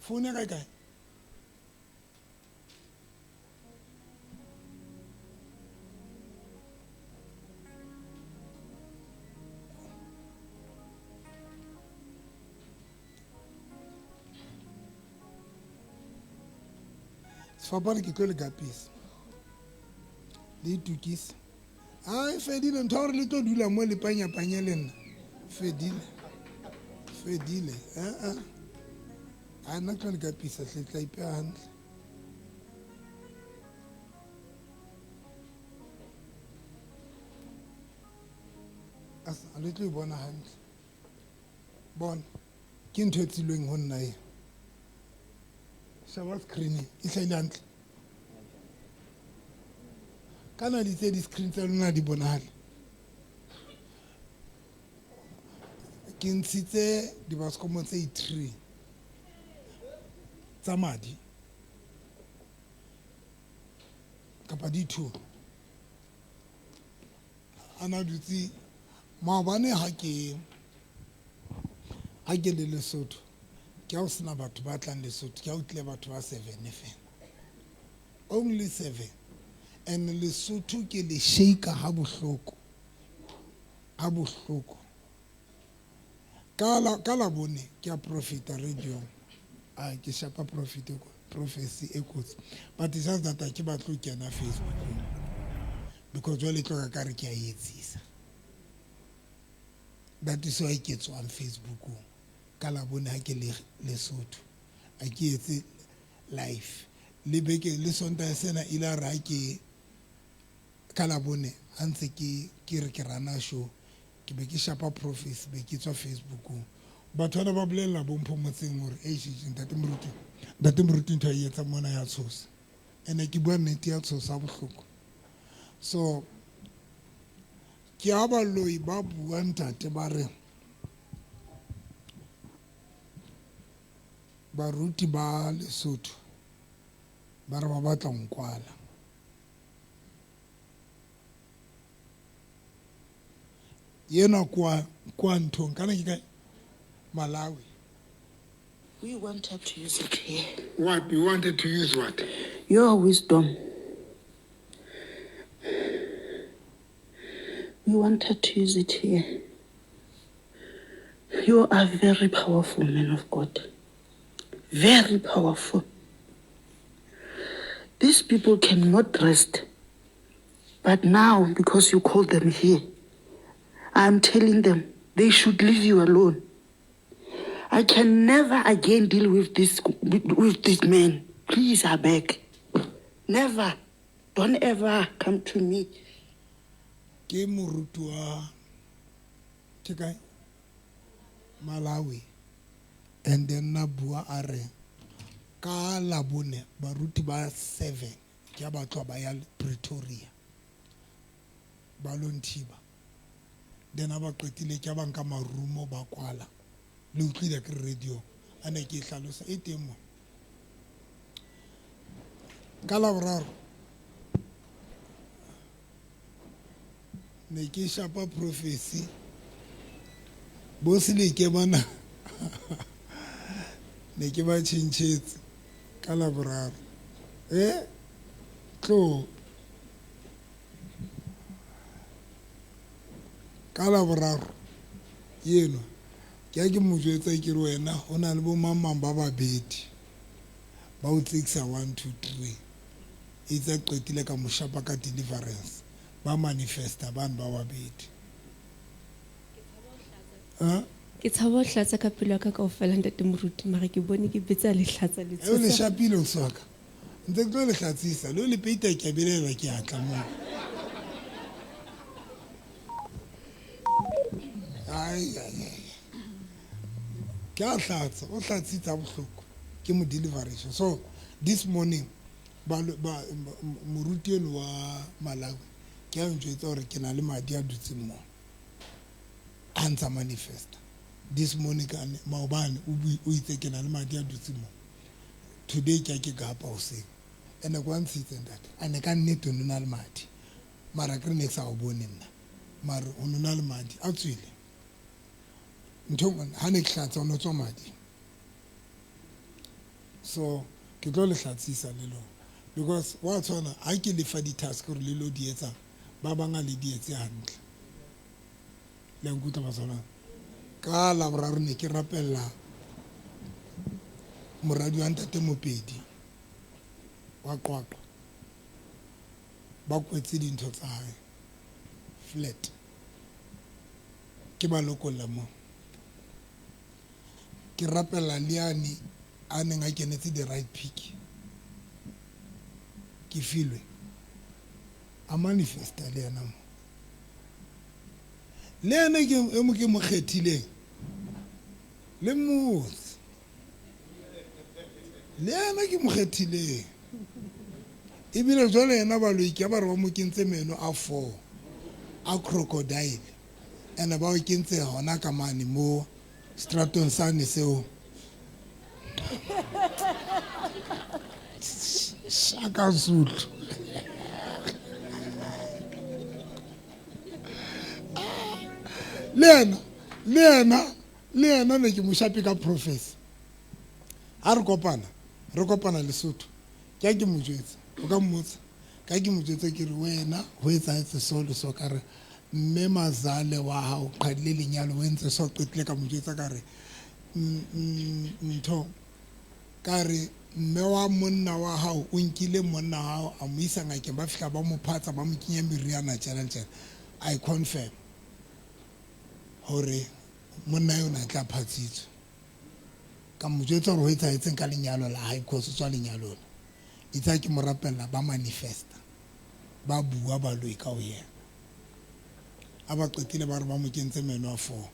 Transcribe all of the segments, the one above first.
phone ya kae sefapane ke tlo le kapisa le itukisa ai fedile ntho gore le tlo dula mo lepanyapanya le nna fedile a nna tlo le kapisa tle tla ipea hantle a le tlo e bona hantle bona ke ntho e tsilweng ho nna e shaba screen e hlaile hantle kana di tse di screen tsa lona di bonahale ke ntshitse dibasekomo tse 3 tsa madi kapa di 2 ana dutse maobane ha ke le Lesotho ke ha o sena batho ba tlang Lesotho ke ha o tlile batho ba 7 fela only 7 and Lesotho ke le shake ha bohloko ka la bone ke a profita radio a ke shapa profit prophecy e kotsi but it's just that ke batlo kena Facebook because jwale tlo ka re ke a etsisa that is why ke tswa on Facebook ka la bone ha ke le Lesotho a ke etse live le beke le sonta sena ila ra ke ka la bone a ntse ke re ke rana show ke be ke shapa prophecy be ke tswa Facebook batho ba bolella bo mpho motseng hore ntate moruti ntho ya etsa mona ya tshosa ene ke bua nnete ya tshosa bohloko so ke a baloi ba bua ntate ba re baruti ba Lesotho ba re ba batla nkwala yena kwa nthong kana ke kae Malawi. We wanted to use it here. What? You wanted to use what? Your wisdom. We wanted to use it here. You are very powerful, man of God. Very powerful. These people cannot rest. But now, because you called them here, I'm telling them they should leave you alone. I can never again deal with this man. Please, I beg. Never. Don't ever come to me. Ke morutu wa Tikai Malawi and then Nabua are ka labone baruti ba 7 ke batho ba ya Pretoria balontiba then abaqetile ke banka marumo ba kwala le utlile ke radio ane ke hlalosa e teng mo ka la boraro ne ke shapa prophecy bo se le ke bana ne ke ba tshintshetse ka la boraro tlo ka la boraro yeno ke a ke mo jwetsa ke re wena ho na le bo mamang ba babedi ba o tsekisa 1 2 3 itse qetile ka mo shapa ka deliverance ba manifesta bana ba babedi ke tshaba o hlatsa ka pelo ka ofela ntate moruti mara ke bone ke betsa le hlatsa le tsotsa e le shapile o swaka ntse tlo le hlatsisa le peita ke belela ke atla mo ai ke a hlatsa o hlatsitsa bohloko ke mo deliveration so this morning ba moruti eno wa Malawi ke a ntjwetsa hore ke na le madi a dutse mo ansa manifesta this morning ka maobane o itse ke na le madi a dutse mo today ke ga pa o se ene kwa ntshitse ndate ane ka nnete no na le madi mara ke ne sa o bone nna mara o no na le madi a tswile ntho ha ne ke hlatsa o no tswa madi so ke tlo le hlatsisa le lona because wa tshwana ha ke le fa di-task gore le lo di etsa ba bang a le di etse hantle le a nkutlwa ba tshwanang ka laboraro ne ke rapella moradi wa ntate Mopedi wa Qwaqwa ba kwetse dintho tsa hae flat ke ba lokolla mo ke rapella Liane a neng a kenetse the right pick ke filwe a manifesta le yena mo le yena ke mo kgethileng le motse le yena ke mo kgethileng ebile jwale yena baloiki ba re ba mo kentse meno a 4 a crocodile ene ba o kentse hona ka mane mo stratong sane seo Shaka Zulu le yena ne ke mo shapi ka professor a re kopana Lesotho ke a ke mo jwetsa o ka mmotsa ka ke mo jwetsa ke re wena ho etsaetse so le so ka re mme Mazale wa hao qadile lenyalo o entse so qetile ka mo jwetsa ka re ntho ka re mme wa monna wa hao o nkile monna wa hao a mo isa ngakeng ba fihla ba mo phatsa ba mo kenya meriana tjena I confirm hore monna yona a tla phatsitswe ka mo jwetsa hore ho etsaetseng ka lenyalo la hae cause tswa lenyalong itsa ke mo rapella ba manifesta ba bua ba lo ka o yena a ba qetile ba re ba mo kentse meno a 4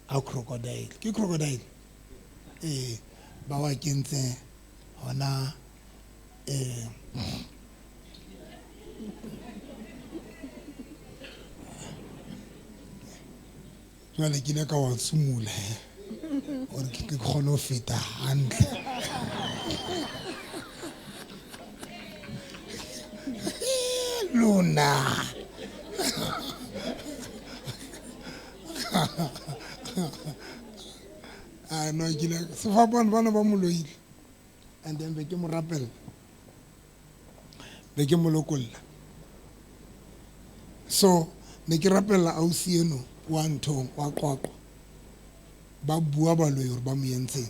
a crocodile ke crocodile ba wa kentse hona jwale ke ile ka wa sumula gore ke kgone ho feta hantle lona no ke ile sefapano bana ba mo loile and then be ke mo rapella be ke mo lokolla so ne ke rapella ausi eno wa Nthong wa Qwaqwa ba bua ba lo hore ba mo yentseng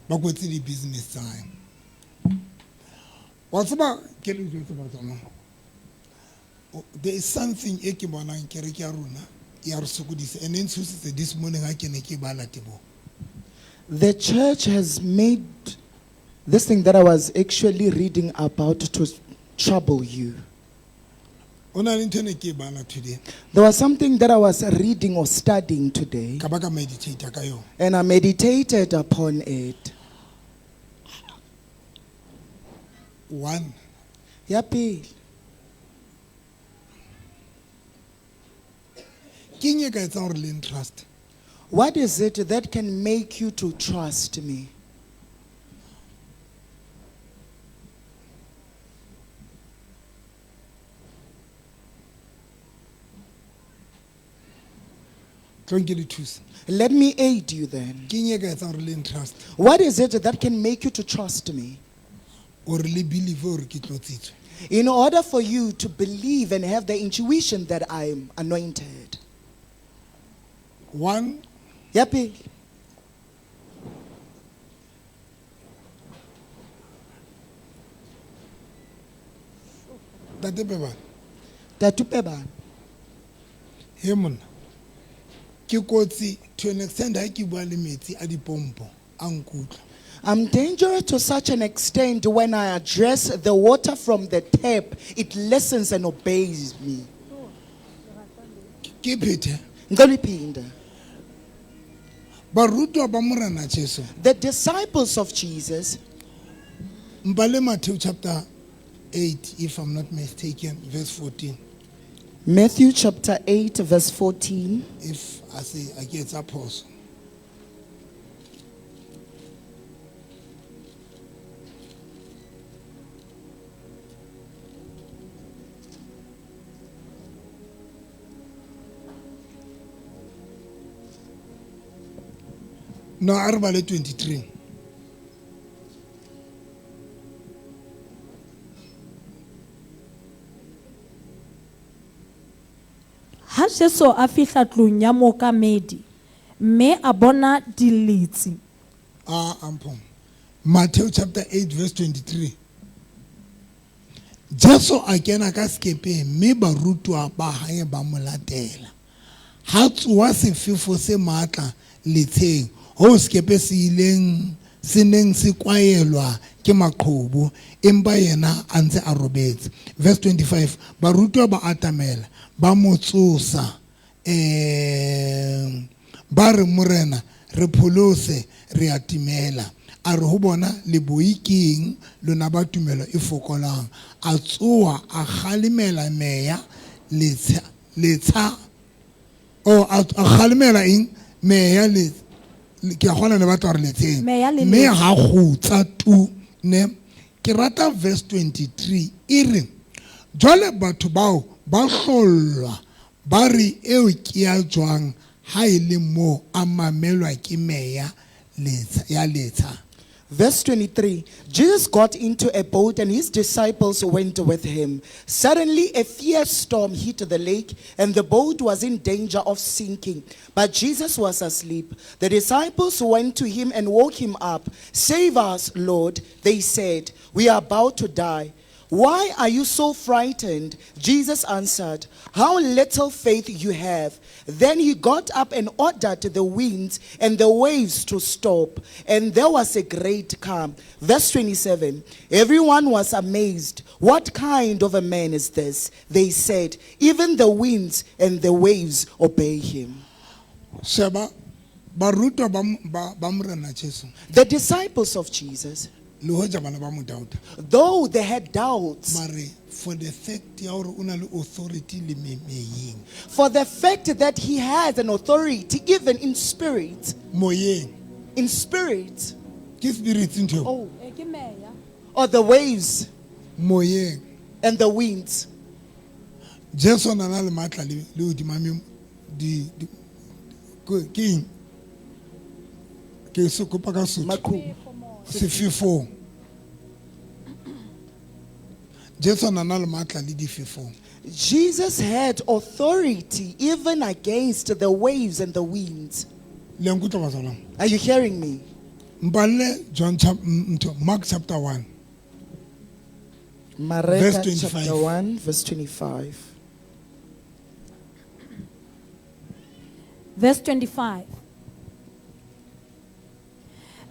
ba kwetse di business tsa hae wa tsaba ke le jwetse ba tsama there is something e ke bonang ke re ke ya rona ya re sokodisa and then tshositse this morning ha ke ne ke ba latebo. The church has made this thing that I was actually reading about to trouble you. Today. There was something that I was reading or studying today, and I meditated upon it. One. Yapi. Trust. What is it that can make you to trust me? Let me aid you then. Trust. What is it that can make you to trust me? In order for you to believe and have the intuition that I am anointed. One. Yapi. Tatupeba. Hemon. To an extent I keep pompo. I'm dangerous to such an extent when I address the water from the tap, it listens and obeys me. Keep it. The disciples of Jesus, Matthew chapter 8, if I'm not mistaken, verse 14. Matthew chapter 8, verse 14. If I say I get a pause. No, Arbale 23. Jesu a fihla tlong ya mookamedi, mme a bona dilitsi. Ampong. Matthew chapter 8 verse 23. Jesu a kena ka sekepe mme barutwa ba hae ba mo latela. Ha tsoa sefefo se matla letsheng, ho sekepe se ileng se neng se kwaelwa ke maqhubu, empa yena a ntse a robetse. Verse 25, barutwa ba atamela ba mo tsosa ba re morena re pholose re atimela. A re ho bona le boikeng lona ba tumelo e fokolang. A tsoa a kgalemela meya letsha a kgalemela eng meya le ke a gona le batla re letseng mme ha khutsa tu ne. Ke rata verse 23 e re jwale batho bao ba hlollwa ba re eo ke ya jwang ha ile mo a mamelwa ke meya ya letsha. Verse 23, Jesus got into a boat and his disciples went with him. Suddenly a fierce storm hit the lake and the boat was in danger of sinking. But Jesus was asleep. The disciples went to him and woke him up. "Save us, Lord," they said. "We are about to die." "Why are you so frightened?" Jesus answered, "How little faith you have." Then he got up and ordered the winds and the waves to stop, and there was a great calm. Verse 27, everyone was amazed. "What kind of a man is this?" they said. "Even the winds and the waves obey him." Sheba barutwa ba morena Jesu The disciples of Jesus, le hoja bana ba mo doubt, though they had doubts, mare for the fact ya hore o na le authority le meyeng for the fact that he has an authority even in spirit, moyeng ke spirit ntho or the waves moyeng. and the winds. Jesu na le matla le hodimame ke se kopa ka sotho sefefo. Jesu na le matla le difefo. Jesus had authority even against the waves and the winds. Le nkutla bazalwana. Are you hearing me? Mbale Mark chapter 1 Mareka Verse 25. chapter 1 verse 25. Verse 25.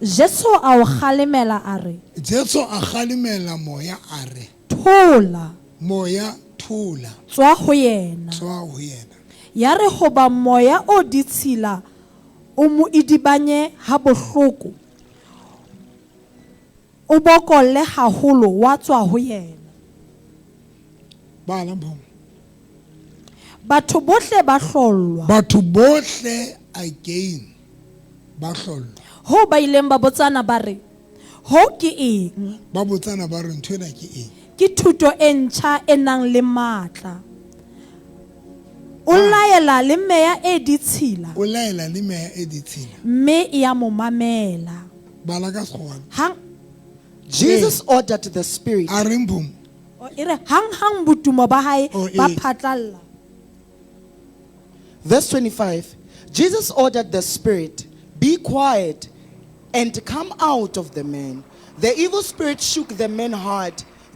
Jesu a o kgalemela a re, Jesu a kgalemela moya a re thola, moya thola tswa ho yena. tswa ho yena. Ya re hoba moya o ditshila o mo idibanye ha bohloko, o bokolle haholo wa tswa ho yena. Bana bo Batho bohle ba hlollwa, batho bohle again ba hlollwa ho ba ileng ba botsana ba re, ho ke eng? ba botsana ba re nthwena ke eng. Ke thuto e ntjha e nang le matla. O laela le meya e ditshila, O laela le meya e ditshila mme e a mo mamela. bala ka sekgowana Hang Jesus ordered the spirit. a reng bom ere hang botumo ba hae Oh, ba eh. phatlalla. Verse 25. Jesus ordered the spirit, "Be quiet and come out of the man." The evil spirit shook the man hard,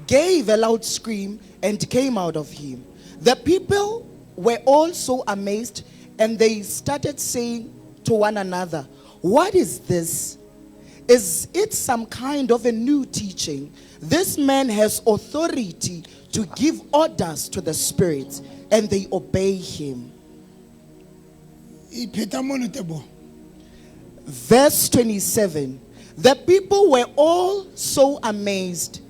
gave a loud scream, and came out of him. The people were all so amazed, and they started saying to one another, "What is this? Is it some kind of a new teaching? This man has authority to give orders to the spirits, and they obey him." e pheta mo letebo. Verse 27. The people were all so amazed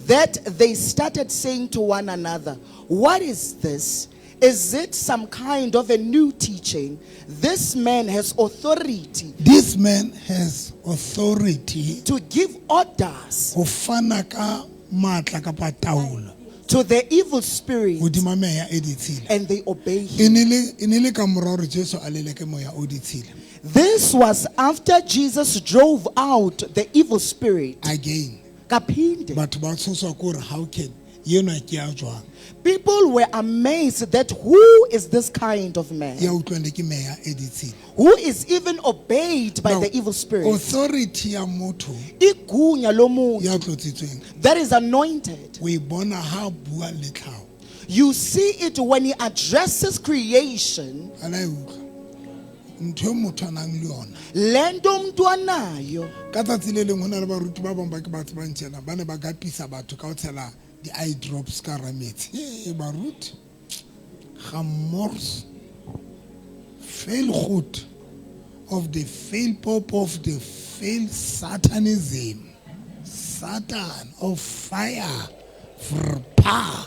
that they started saying to one another, "What is this? Is it some kind of a new teaching? This man has authority This man has authority to give orders ho fana ka matla kapa taolo to the evil spirit, hodima meya e ditshila. and they obey E him." ne le ka morao hore Jesu a leleke moya o ditshila This was after Jesus drove out the evil spirit. again. Kaphinde. Batho ba tshoswa ke hore how can yenwa ke ya jwang People were amazed that who is this kind of man ya utlwang le ke meya e ditshila who is even obeyed by Now, the evil spirit. authority ya motho Igunya lomuntu ya tlotsitsweng that is anointed. o e bona ha bua le tlhaho You see it when he addresses creation. ana e utlwa ntho e motho a nang le yona Lento umuntu anayo. ka tsatsi le leng ho na le baruti ba bang ba ke batho ba ntjena ba ne ba gapisa batho ka ho tshela di-eye drops ka hara metsi baruti gamors fail goed of the fail pop of the fail satanism Satan of fire vrpa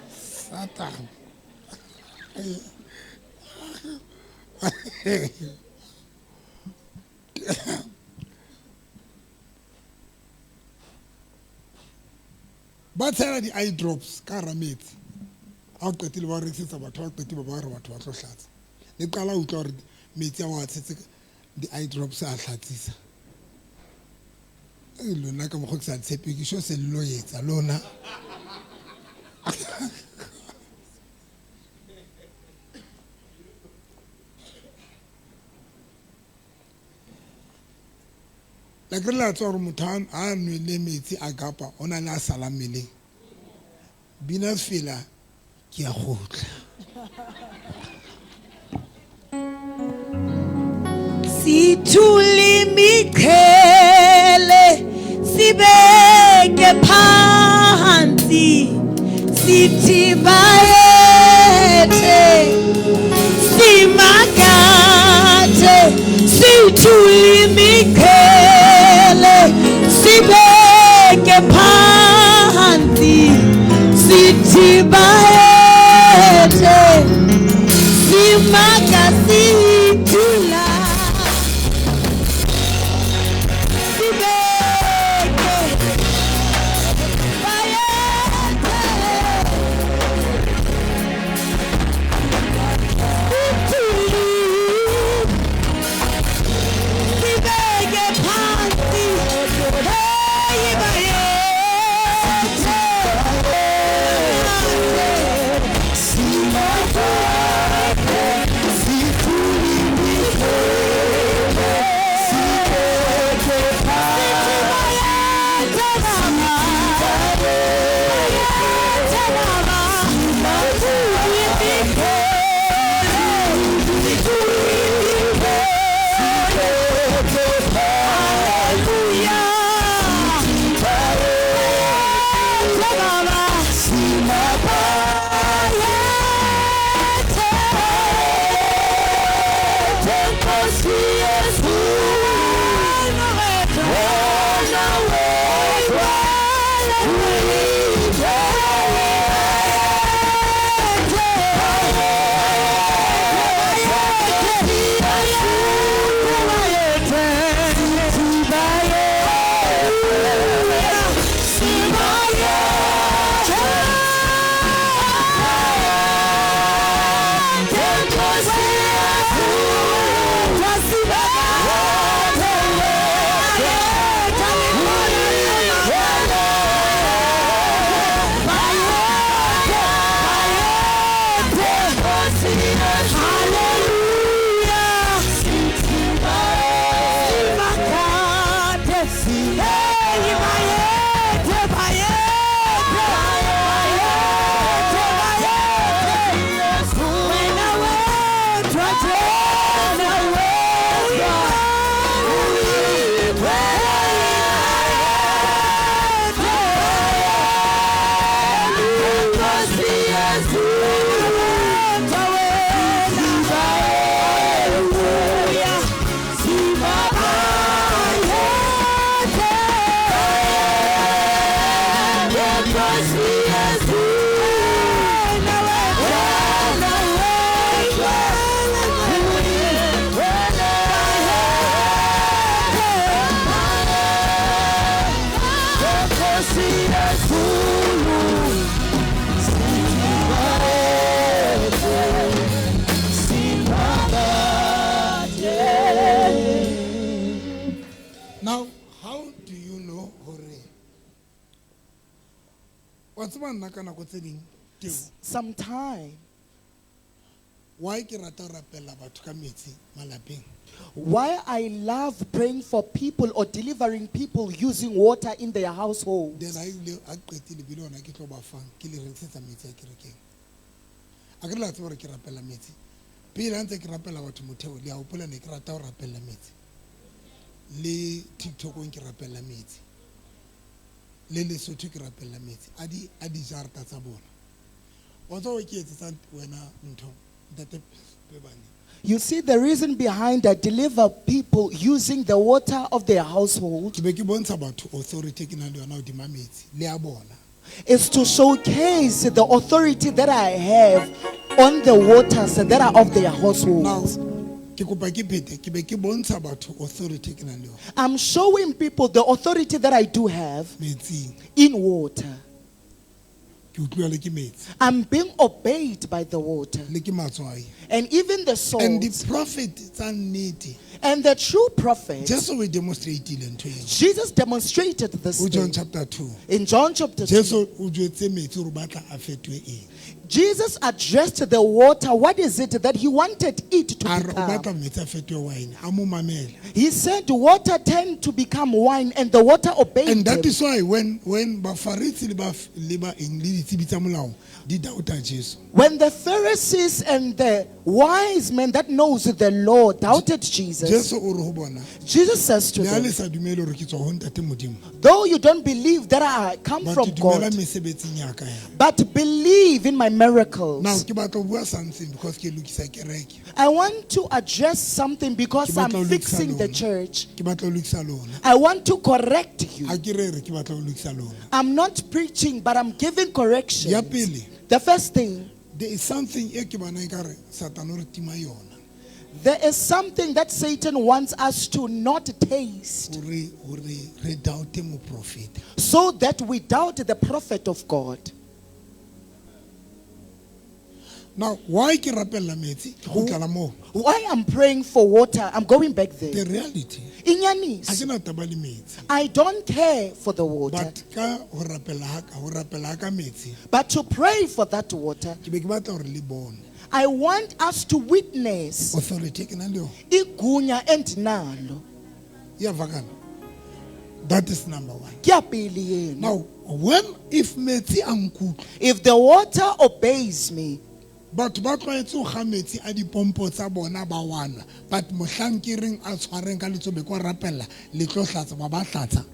Satan ba tshela di-eye drops ka hara metsi ha o qetile ba rekisetsa batho ba qetile ba re batho ba tlo hlatsa le qala ho utlwa hore metsi a wa tshetse di-eye drops a hlatsisa lona ka mokgwa ke sa tshepe ke sho se lo etsa lona la ke la tswa gore motho a nwele metsi a gapa o na le a sala mmeleng bina fela ke a gotla Sithuli miqhele sibeke phansi sithi bayethe simakathe sithuli miqhele sibeke phansi sithi bayethe simakasithula Now, how do you know hore wa tseba nna ka nako tse ding Tebo, Sometime, why ke rata ho rapella batho ka metsi malapeng why I love praying for people or delivering people using water in their household. then a ile a qetile bile ona ke tlo ba fang ke le rekisetsa metsi a kerekeng a ke la tseba gore ke rapella metsi pele a ntse ke rapella batho motheo le a hopola ne ke rata ho rapella metsi le TikTokong ke rapella metsi le Lesotho ke rapella metsi a di jarta tsa bona wa tswa ke etsetsang wena ntho ntate Pebane. You see, the reason behind I deliver people using the water of their household ke be ke bontsha batho authority ke nang le yona hodima metsi le a bona is to showcase the authority that I have on the waters that are of their now households. ke kopa ke phete ke be ke bontsha batho authority ke nang le yona I'm showing people the authority that I do have metsing in water. ke utlwa le ke metsi I'm being obeyed by the water. le ke matswai And even the and the souls prophet tsa nnete and the true prophets. jesu o demonstratile ntho eno Jesus demonstrated this o John thing. chapter 2 In John chapter 2. jesu o jwetse metsi gore batla a fetwe eng Jesus addressed the water. What is it that he wanted it to a re o become? batla metsi a fetwe wine a mo mamela He said water tend to become wine, and the water obeyed and that him. is why when bafaritsi le ba eng le ditsebi tsa molao di doubta jesu When the Pharisees and the wise men that knows the law doubted Jesus, jesu o re ho bona Jesus says to le a le them, sa dumele gore ke tswa ho ntate modimo though you don't believe that I come but from dumela God, mesebetsing ya ka ya but believe in my miracles. now ke batla ho bua something because ke lokisa kereke I want to address something because Ke batla ho I'm lokisa fixing the lona. church. ke batla ho lokisa lona I want to correct you. a ke re ke batla ho lokisa lona I'm not preaching, but I'm giving correction. ya pele The first thing, there is something e ke bona ekare Satan o re tima yona there is something that Satan wants us to not taste gore re doubte moprofeta so that we doubt the prophet of God. now why ke rapella metsi ke gotlala moo Why I'm praying for water, I'm going back the there. reality Inyanis, a ke na taba le metsi I don't care for the water, but ka ho rapella ha ka metsi but to pray for that water, ke be ke batla gore le bone I want us to witness authority ke nang le yona igunya and nalo. ya vakana that is number one Ke ya pele yena. now when if metsi a nkutlwa If the water obeys me, batho ba tlwaetse go ga metsi a dipompo tsa bona ba wana but mohlang ke reng a tshwareng ka letsobe ko rapella le tlo hlatsa ba hlatsa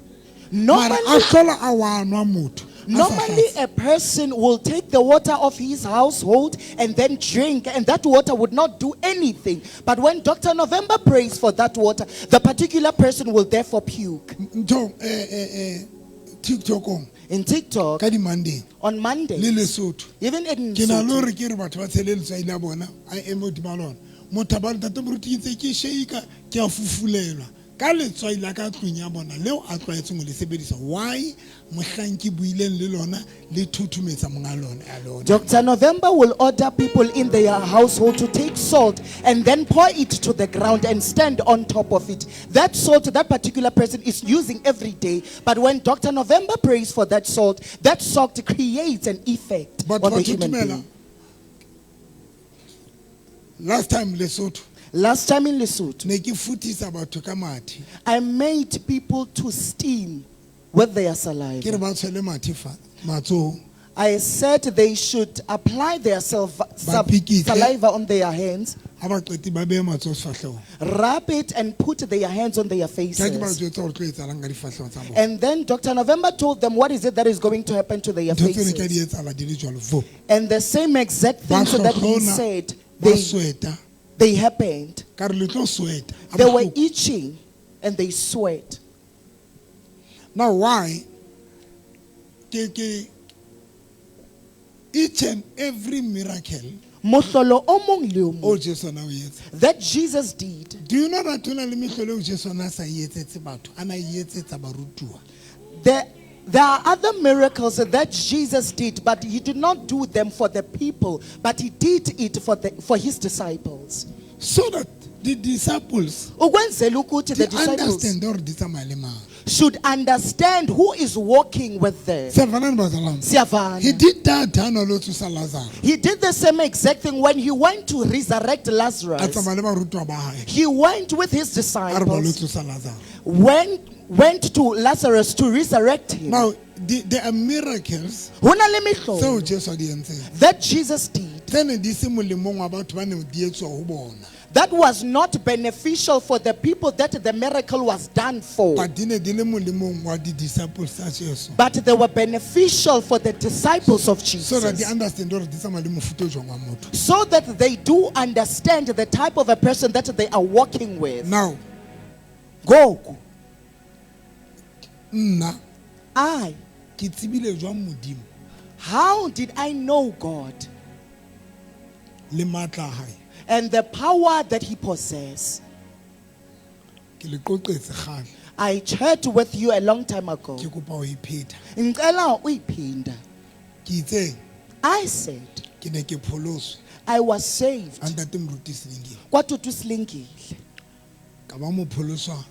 mara a normally, hlola a wanwa motho a sa normally hlatse. a person will take the water of his household and then drink, and that water would not do anything. But when Dr. November prays for that water, the particular person will therefore puke. ntho TikTokong In TikTok, ka di Monday on le Monday, Lesotho even in ke na le Lesotho, hore ke re batho ba tshele letswai la bona a eme hodima lona motho ba ntate moruti ntse ke sheika ke a fufulelwa ka letswai la ka tlung ya bona leo a tlwaetseng ho le sebedisa why mohlang ke buileng le lona le thuthumetsa monga lona ya lona Dr. November will order people in their household to take salt and then pour it to the ground and stand on top of it. That salt that particular person is using every day. But when Dr. November prays for that salt creates an effect but on the what human thumela being. last time Lesotho Last time in Lesotho, ne ke futisa batho ka mathe I made people to steam with their ke re saliva. ba tshwele mathe fa matsoho I said they should apply their Bapikise. saliva on their hands, ha ba qeti ba behe matsoho sefahlehong wrap it and put their hands on their ke ha ke ba faces. jwetsa gore tlo etsahalang ka difahleho tsa bona And then Dr. November told them what is it that is going to happen to their ntho tse ne ka di faces. etsahala di le jwalo vo And the same exact ba things that he hlohlona said, ba they, sweta they happened. ka re le tlo sweta Ha They were bohloko. itching and they sweat. now why ke each and every miracle Mohlolo o mong le o o mong jesu na o etsa that Jesus did, do you know that hona le mehlolo eo jesu na sa e etsetse batho a na e etsetsa barutuwa there are other miracles that Jesus did, but he did not do them for the people, but he did it for his disciples. so that the disciples ukwenzela ukuthi they the disciples understand or di tsamaya le mang. should understand who is walking with them. Sevanani bazalwane. Siyavana. He did that hana lo thusa Lazarus. He did the same exact thing when he went to resurrect A Lazarus. tsamaya le barutwa ba hae. He went with his A re ba lo disciples, thusa Lazarus. went to Lazarus to resurrect him. Now there are miracles Ho na le mehlo tseo Jesu a di entseng. that Jesus did Tsene di se molemong wa batho ba ne di etswa ho bona. that was not beneficial for the people that the miracle was done for, But di ne di le molemong wa di disciples tsa Jesu. but they were beneficial for the disciples of So that they Jesus, understand hore di tsamaya le mofuta o jwang wa motho. so that they do understand the type of a person that they are walking with. Now, Goku, nna I, ke tsebile jwang modimo how did I know God le matla a hae. and the power that he possesses? Ke le qoqetse gale. I chatted with you a long time ago. Ke kopa o ipheta. Ngicela uyiphinda. Ke itseng I said ke ne ke pholoswe I was saved. a ntate moruti Selengile. Kwatutu Slingile. Ka ba mo pholoswa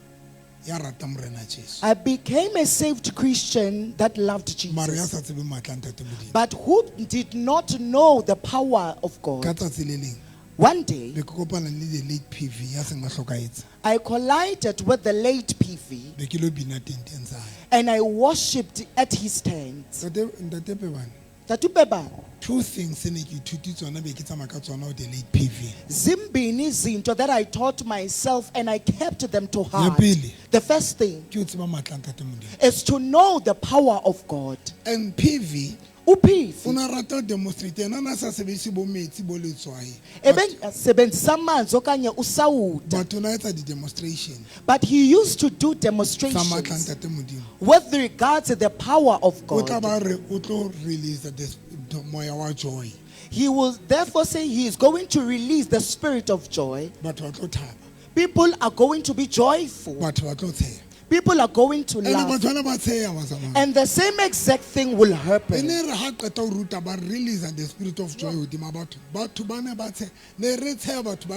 ya rata morena Jesu. I became a saved Christian that loved Mare ya Jesus, sa tsebe matla a ntate modimo. but who did not know the power of Ka God. tsatsi le leng One day, be ke kopana le the late PV ya seng a hlokaetsa. I collided with the late PV Be ke lo bina tenteng tsa hae. and I worshipped at his tent. Ntate Pebane, Tatupeba, two things ne ke ithuti tsona be ke tsamaya ka tsona o the late PV. zimbini zinto that I taught myself and I kept them to Ya heart. pele The first thing ke o tseba matla a ntate modimo. is to know the power of God. And PV o UPV na rata ho demonstrate ena na sa sebedise bo metsi bo letswae. ebesebenzisa amanzi okanye usawuda, Batho na etsa di-demonstration but he used to do tsa matla a demonstrations ntate modimo. with regards to the power of O tla God. ba re o tlo release the moya wa joy. He will therefore say he is going to release the spirit of joy. Batho ba tlo thaba. People are going to be joyful. Batho ba tlo tsheya. People are going to Ene laugh. batho bana ba tsheya bazalwane. And the same exact thing will happen. Ene re ha qeta ho ruta ba release the spirit of joy hodima batho. Batho ba ne ba tsheya. Ne re tsheya batho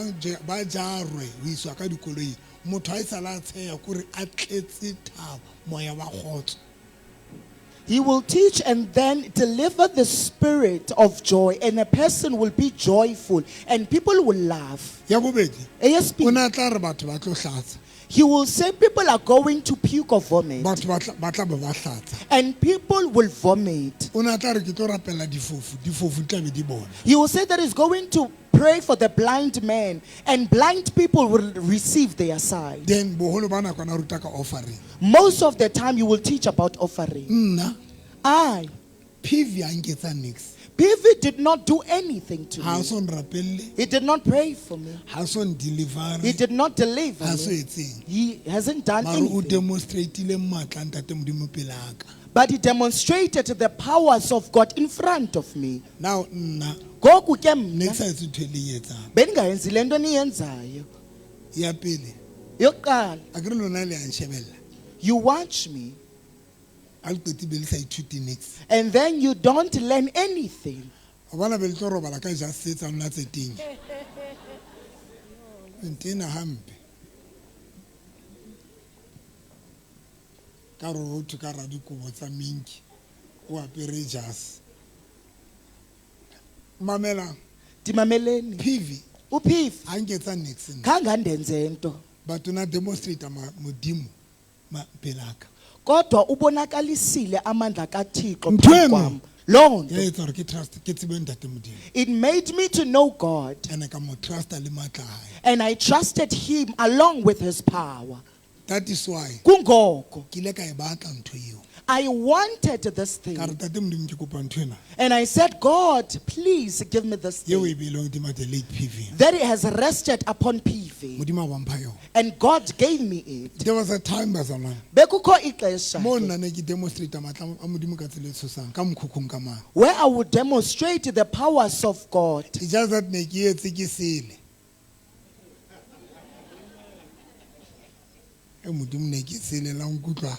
ba jarwe ho iswa ka dikoloi. Motho a isala tsheya kore a tletse thaba moya wa khotso. He will teach and then deliver the spirit of joy, and a person will be joyful, and people will laugh. Ya bobedi. ASP, O na tla re batho ba tlo hlatsa. he will say people are going to puke or vomit, Batho ba tla be ba hlatsa. and people will vomit. O na tla re ke tlo rapela difofu. Difofu tla be di bona. He will say that he's going to pray for the blind man, and blind people will receive their sight. Then boholo ba nako na ruta ka offering. Most of the time, you will teach about offering. Nna I, PV a nketsa nix. PV did not do anything to Ha me. so nrapelle, He did not pray for me. ha so ndeliver, He did not deliver ha so me. etseng. He hasn't done Mara o anything. demonstrateile matla ntate modimo pele aka. But he demonstrated the powers of God in front of me. Now nna Goku ke ne mna ke sa etse ntho e le etsang. bengayenzi le nto niyenzayo. Ya pele, Yokuqala, a ke re lona le a nshebella. you watch me A le qeti be le sa ithuti nix. and then you don't learn anything. Ho bona be le tlo robala ka ja setsa nna tse teng. Ntena hampe. Ka re ho thu ka ra dikobo tsa minki. O apere jase. Mamela Dimameleni. PV UPV a nketsa nix nna. kangandenze nto. Batho na demonstrate modimo pele aka. Kodwa ubonakalisile amandla kaThixo Ntweno. phambi kwam. Loo Ya nto, etsa hore ke trust ke tsebe ntate modimo. it made me to know God, Ene ka mo trusta le matla a hae. and I trusted him along with his power. That is why Kungoko, ke ile ka e batla ntho eo. I wanted this thing. Ka re tate modimo ke kopa ntho ena. And I said, God, please give me this Yeo thing e beilweng hodima the late PV. that it has rested upon PV. Modimo a bampha yona. And God gave me it. There was a time bazalwane. Bekukho ixesha Mo ke nna ne ke demonstrate matla a modimo ka tsela e tshosang ka mokhukhung ka mang. where I would demonstrate the powers of God. It's just that ne ke etse ke sele. E modimo ne ke sele la nkutlwa.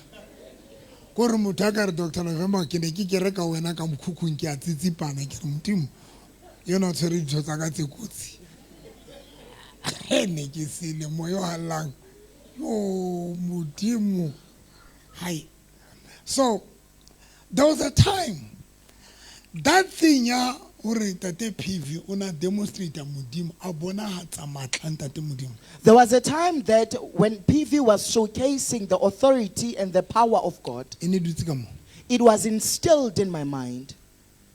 Kore motho a ka re Dr. November ke ne ke kere ka wena ka mokhukhung ke a tsitsipana ke re modimo yona o tshwere ditho tsa ka tse kotsi. ne ke sele moya o hallang yo modimo hai. So there was a time that thing ya ore tate PV ona demonstrate modimo a bonahatsa matla ntate modimo. There was a time that when PV was showcasing the authority and the power of God, Ene dutse ka mo it was instilled in my mind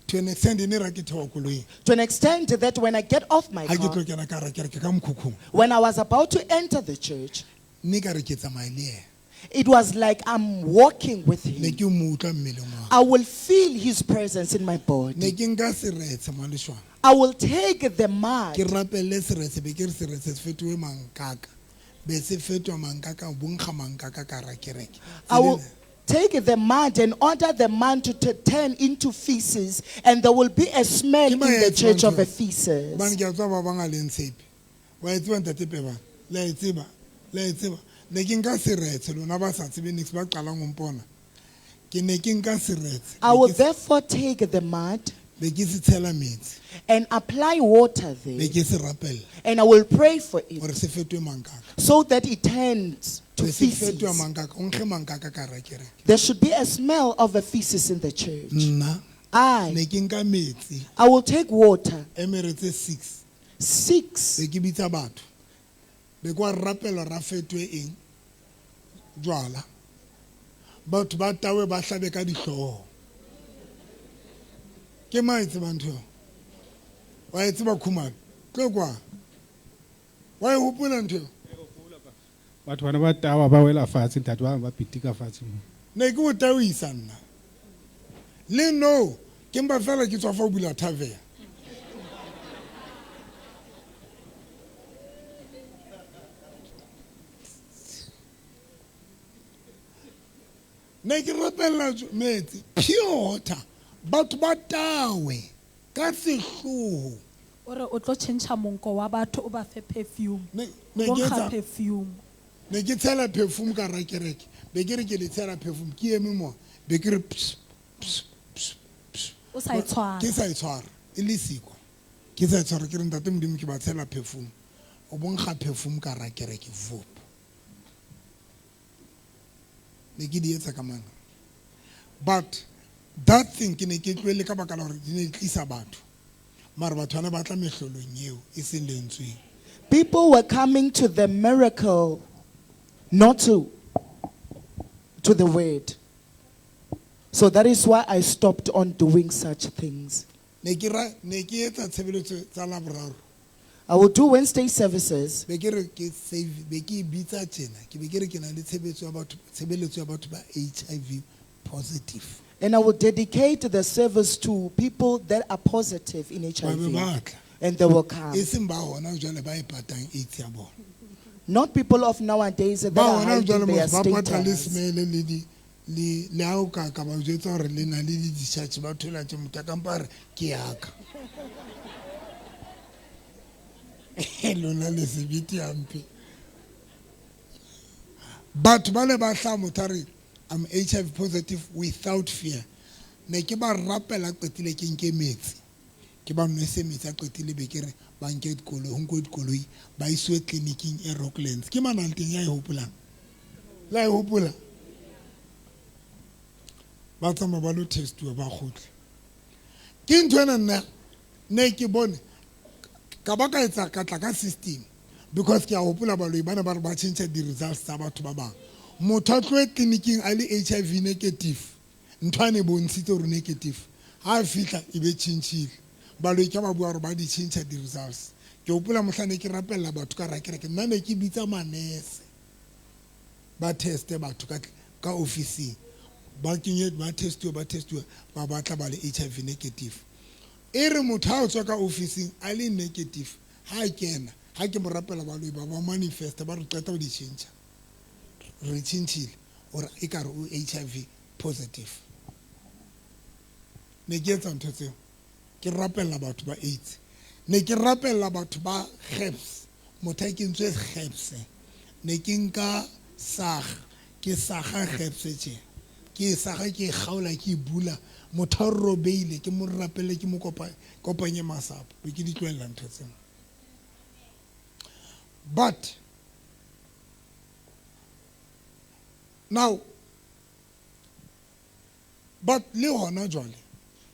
to an extent ene ra ke thewa koloi to an extent that when I get off my ha ke car, tlo kena ka ra kereke ka mokhukhung when I was about to enter the church, mme ka re ke tsamaye le ena it was like I'm walking with ne him. ke mo utlwa mmeleng wa I will feel his presence in my ne body. ke nka seretse mo leshwana I will take the mud ke rapelle seretse be ke re seretse se fetoe mankaka be se fetwa mankaka bonkga mankaka ka ra kereke. I will take the mud and order the mud to turn into feces, and there will be a smell in the church of a feces. bane ke a tswa ba bang a leng tshepe wa e tseba ntate Peba la e tseba ne ke nka seretse lona ba sa tsebe nix ba qalang ho mpona ke ne ke nka seretse I will therefore take the mud be ke se tshela metsi and apply water be there, ke se rapella and I will pray for gore it se fetoe mankaka so that it turns to be se fetoa feces. mankaka o nkge mankaka ka ra kereke. There should be a smell of a feces in the church. Nna I ne ke nka metsi will take water, emeretse 6 6, be ke bitsa batho be kwa rapela ra fetwe eng jwala batho ba tawe ba hlabe ka dihlooho ke maitse bantho wa e tseba khumana tlo kwa wa e hopola ntho batho bana ba tawa ba wela fatshe ntate ba ba pitika fatshe mo ne ke o tawisa nna le no ke mba fela ke tswa fa o bula tavern ne ke rapella metsi pure water batho ba tawe ka sehloho ore o tlo tšhentšha monko wa batho o ba fe perfume ne o ke nkga etsa perfume ne ke tshela perfume ka ra kereke be ke re ke le tshela perfume ke eme mo be ke re pss, pss, pss, pss. o sa e tshwara ke sa e tshwara e le siko ke sa e tshwara ke re ntate modimo ke ba tshela perfume o bonkga perfume ka ra kereke vop ne ke di etsa ka manga but that thing ke ne ke tloele ka baka la gore di ne di tlisa batho mara batho bana ba tla mehlolong eo e seng lentsweng. people were coming to the miracle, not to the word. So that is why I stopped on doing such things. ne ke etsa tshebeletso tsa laboraro I will do Wednesday services, be ke re ke save be ke e bitsa tjena ke be ke re ke na le tshebeletso ya batho ba HIV positive and I will dedicate the service to people that are positive in ba be HIV, batla and they will come. e seng ba hona jwale ba e patang AIDS ya bona Not people of nowadays that ba are hona hiding jwale their motho ba patla le status. smele le di le ha o ka ba jwetsa gore le na le di-discharge ba thola tse motho a kampa re ke yaka lona le sebete hampe batho ba le ba hla motho a re I'm HIV positive without fear ne ke ba rapela qetile ke nke metsi ke ba nwese metsi a qetile be ke re ba nke dikoloi ho nko dikoloi ba iswe tleliniking e Rocklands ke manalteng ya e hopolang la e hopola ba tsama ba lo testiwa ba kgotle ke ntho ena nna ne ke bone ka ba ka etsa ka tla ka system because ke a hopola baloi bana ba re ba change di-results tsa batho ba bang motho a tloe tleliniking a le HIV negative ntho a ne bontshitse gore negative ha a fihla e be tšhintšhile baloi ka ba bua gore ba di change di-results ke hopola mohla ne ke rapella batho ka ra kereke nna ne ke bitsa manese ba teste batho ka officing ba kenye ba testiwa ba batla ba le HIV negative e re motho ha o tswa ka officing a le negative ha kena ha ke mo rapela baloi ba manifesta ba re qeta go di change re tšhintšhile gore e ka re o HIV positive ne ke etsa ntho tseo ke rapella batho ba AIDS ne ke rapella batho ba herpes motho a kentswe herpes ne ke nka saga ke saga herpes tje ke saga ke gaola ke bula motho a robeile ke mo rapelle ke mo kopanye masapo be ke di tloela ntho tseo But now, but le hona jwale,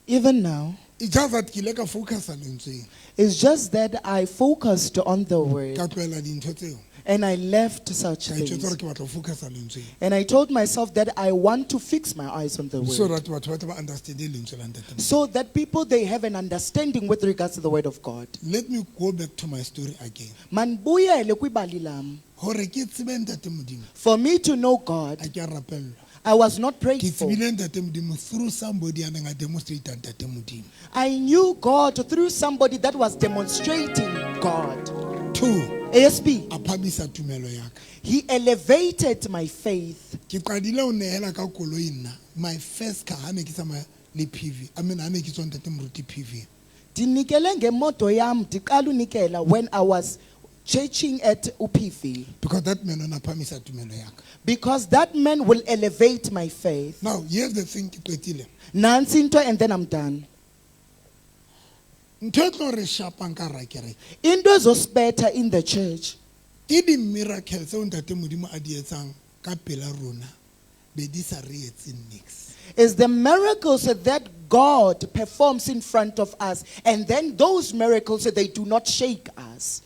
Even now, it's just that ke ile ka focus lentsweng it's just that I focused on the word ka tloela dintho tseo and I left such ka itjwetsa things. gore ke batla ho focus lentsweng And I told myself that I want to fix my eyes on the so word. that batho ba tle ba understand lentswe la ntate. So that people, they have an understanding with regards to the word of God. Let me go back to my story again. Manbuyele kwibali lam. Hore ke tsebe ntate Modimo, For me to know God, a ke a rapellwa. I was not Ke prayed for. tsebile ntate Modimo through somebody a neng a demonstrate ntate Modimo. I knew God through somebody that was demonstrating God. 2, ASP, a phamisa tumelo ya ka. he elevated my faith. Ke qadile ho nehela ka koloi nna. My first car ha ne ke tsamaya le PV. I mean ha ne ke tswa ntate Moruti PV. Dinikele ngemoto yam ndiqala unikela when I was churching at UPV, Because that man ona phamisa tumelo ya ka. because that man will elevate my faith. Now, here's the thing ke qetile. Nansi into, and then I'm done. Ntho e tlo re shapang ka rakere. Into ezospetha in the church Ke di miracles tseo ntate Modimo a di etsang ka pela rona. Be di sa re etseng nix. is the miracles that God performs in front of us, and then those miracles, they do not shake us.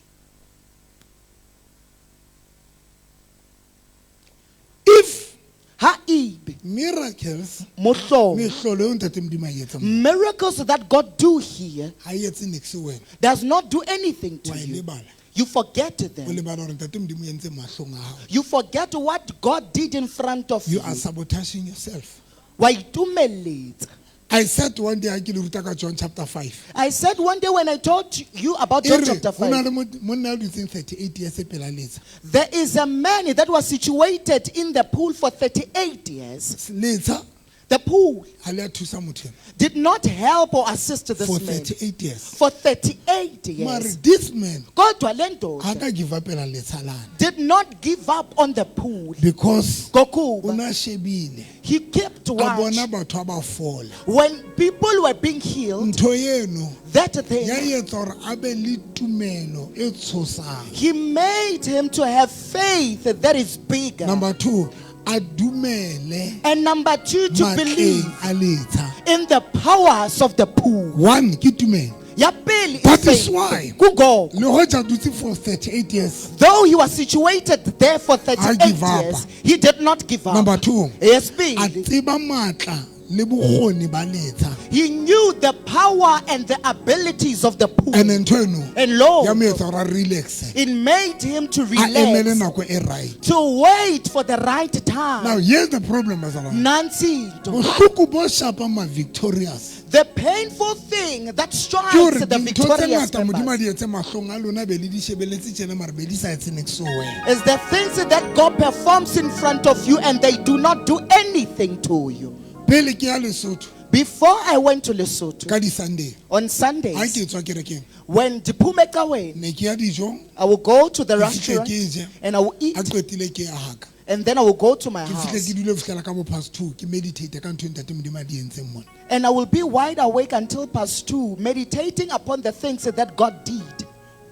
If Haib, miracles mohlobo, mehlolo eo ntate Modimo a e etsang miracles that God do here ha e etse nix wena. does not do anything to Wa e you. lebala. You forget O them. lebala hore ntate Modimo o entse mahlong a hao. You forget what God did in front of You you. are sabotaging yourself. Wa itumeletsa. I said one day ha ke le ruta ka John chapter 5. I said one day when I taught you about John chapter Ho na 5, le monna a dutseng 38 years pela letsa. there is a man that was situated in the pool for 38 years. Letsa The pool ha le a thusa motho ena did not help or assist for this man 38 years. for 38 Mara years. this man Kodwa le ndoda ha ka give up pela letsa lana did not give up on the pool. because o Gokuba, na shebile he kept a watch. bona batho ba fola. When people were being healed, Ntho eno that ya thing, etsa hore a be le tumelo e tshosang. he made him to have faith that is bigger. Number 2, a dumele And number 2, to matleng believe a letsa. in the powers of the pool. 1 ke tumelo. Ya pele That is faith. why Kungoku. le hoja dutse for 38 years. Though he was situated there for 38 give up. years, he did not give up. Number 2, Yes, a Billy. tseba matla le bokgoni ba letsa. He knew the power and the abilities of the pool. And ntho eno And Lord, ya mo etsa hore a relax. it made him to A emele relax, nako e right. to wait for the right Now time. here's the problem Bazalwane. Nancy, Bohloko bo shapa ma victorious. the painful thing that Ke strikes hore the dintho tse victorious ngata Modimo a members di etse mahlong a lona be le di shebeletse tjena mara be di sa etse nix so wena. is the things that God performs in front of you and they do not do anything to you. Pele ke ya Lesotho Before I went to Lesotho ka di Sunday on ha Sundays, ke tswa kerekeng when Dipumeka went, ne ke ya dijong I will go to the ke fihle restaurant ke je and I will eat, a qetile ke ya haka and then I will go to my ke fihle house ke dule fihlela ka bo past 2 ke meditate ka ntho e ntate Modimo a di entseng mona. and I will be wide awake until past 2, meditating upon the things that God did.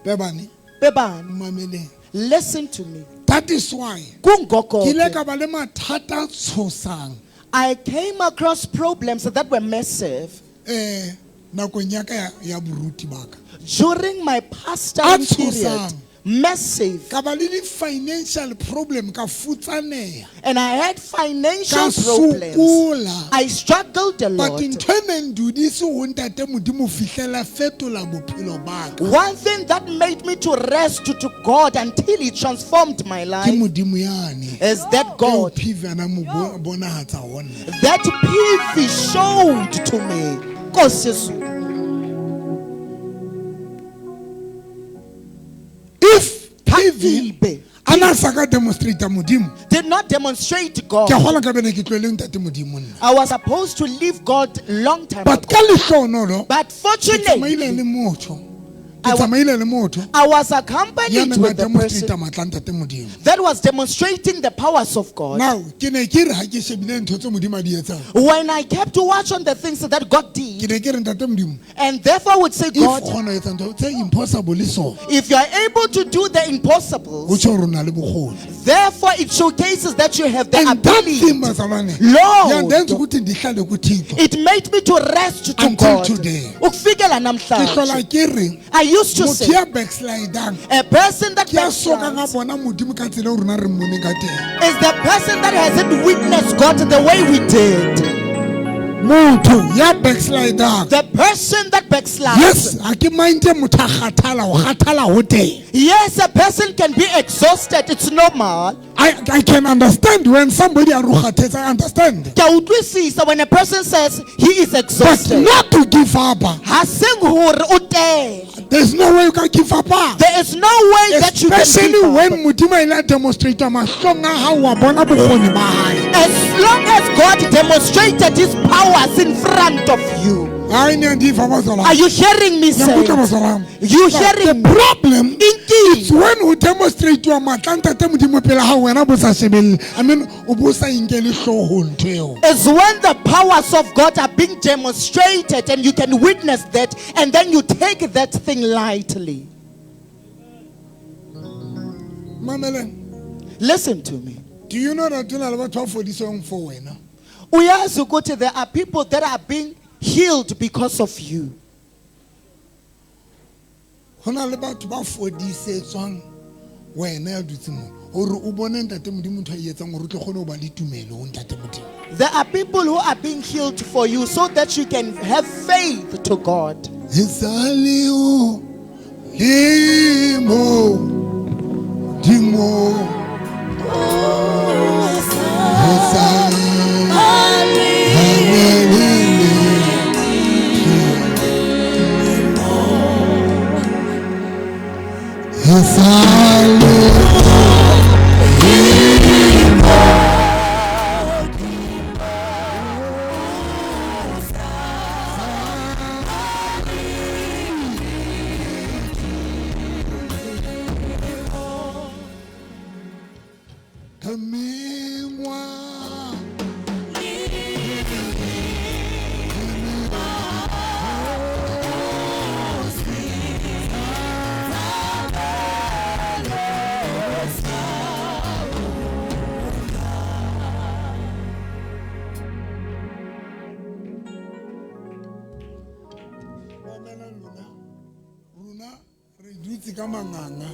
Bebane Beban, mmameleng. listen to me. That is why ke ile Kungoko, ka ba le mathata a tshosang I came across problems that were massive nakong ya ka ya boruti ba ka. during my pastoring period. tshosang. Massive. Ka ba le di-financial problem ka futsaneha And I had financial ka problems. sokola. I struggled a But lot. ntho e neng dudise ho ntate Modimo fihlela fetola bophelo ba ka One thing that made me to rest to God until He transformed my ke life Modimo yane is that God, phivana mo bonahatsa hona. that PV showed to me. Nkosi Yesu. If PV Ibe ana sa ka demonstrate Modimo did not demonstrate ke God. gola ka bene ke tlwele ntate Modimo nna. I was supposed to leave God long time But ago. ka lehlohonolo But ke fortunately, tsamaile le motho ke tsamaile le motho I was ya accompanied neng a with the demonstrate person matla a ntate modimo. that was demonstrating the powers of God. Now ke ne ke re ha ke shebile ntho tse modimo a di etsang, When I kept to watch on the things that God ke did, ne ke re ntate modimo, and therefore would say, if God, o kgona ho etsa ntho tse impossible so, if you are able to do the ho impossible, tjho hore o na le bokgoni. therefore it showcases that you have the And that thing, ability. bazalwane, Lord, yandenza ukuthi ndihlale kuThixo. it made me to rest to Until God. today. Ukufikela Ke namhlanje. hlola ke re I used to motho say, ya backslidang a person that ke a soka ga backslides bona modimo ka tsela e rona re mmone ka teng. is the person that hasn't witnessed God the way we did. Motho ya backslidang, The person that backslides. yes, ha ke mind motho a kgathala, o kgathala ho teng. Yes, a person can be exhausted. It's normal. I can understand when somebody a rogatetse, I understand. Ke a utlwisisa when a person says he is But exhausted. not to give up. Ha seng hore o tele. There's no way you can give up. There is no way that you can Especially give when up. modimo a ile a demonstrata mahlong a hao wa bona bokgoni ba hae. As long as God demonstrated his powers in front of you. Ha, ne a di fa bazalwane. Are you hearing me Le say? nkutlwa bazalwane. You The hearing me? problem Indeed. is when o demonstrate-wa matla a ntate modimo pele ha wena bo sa shebelle. I mean o bo sa inkele hloohong ntho eo. Is when the powers of God are being demonstrated and you can witness that and then you take that thing lightly. Mameleng, Listen to me. do you know that ho na le batho ba fodiswang for wena? Uyazi ukuthi there are people that are being healed because of you. Ho na le batho ba fodisetswang wena ya dutse mo hore o bone ntate modimo ntho a e etsang hore o tle kgone ho ba le tumelo ho ntate modimo. There are people who are being healed for you so that you can have faith to God. Esale o le mo dimo esale runa re dutse ka manganga.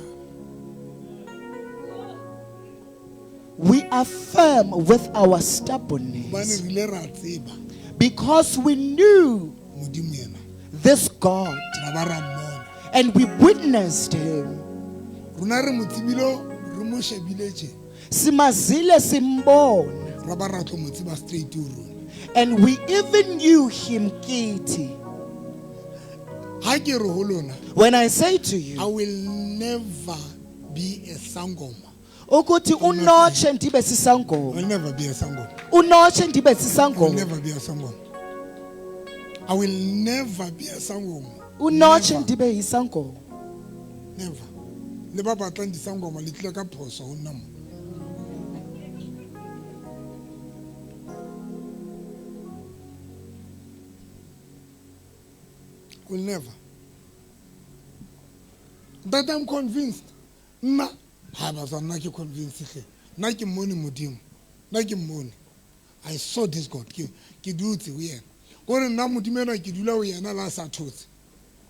We are firm with our Hobane stubbornness re ile ra tseba because we knew modimo yena this God ra ba ra mmona. and we witnessed him. Rona re mo tsebile re mo shebile tje Simazile simbona. ra ba ra tlo mo tseba straight ho rona. And we even knew him Kitty. Ha ke re ho lona, When I say to I you, will never be a sangoma. ukuthi unoche ndibe I sisangoma. will never be a sangoma. Unoche ndibe I will sisangoma. never be a sangoma. I will never be a sangoma. Unoche Never. ndibe isangoma. Never. Le ba batlang disangoma le tlile ka phoso ho nna mo. Will never. That I'm convinced. Nna ha ba sa nna ke convinced hle. Nna ke mmone modimo. Nna ke mmone. I saw this God. Ke dutse ho yena. Gore nna modimo ena ke dula ho yena la sa thotse.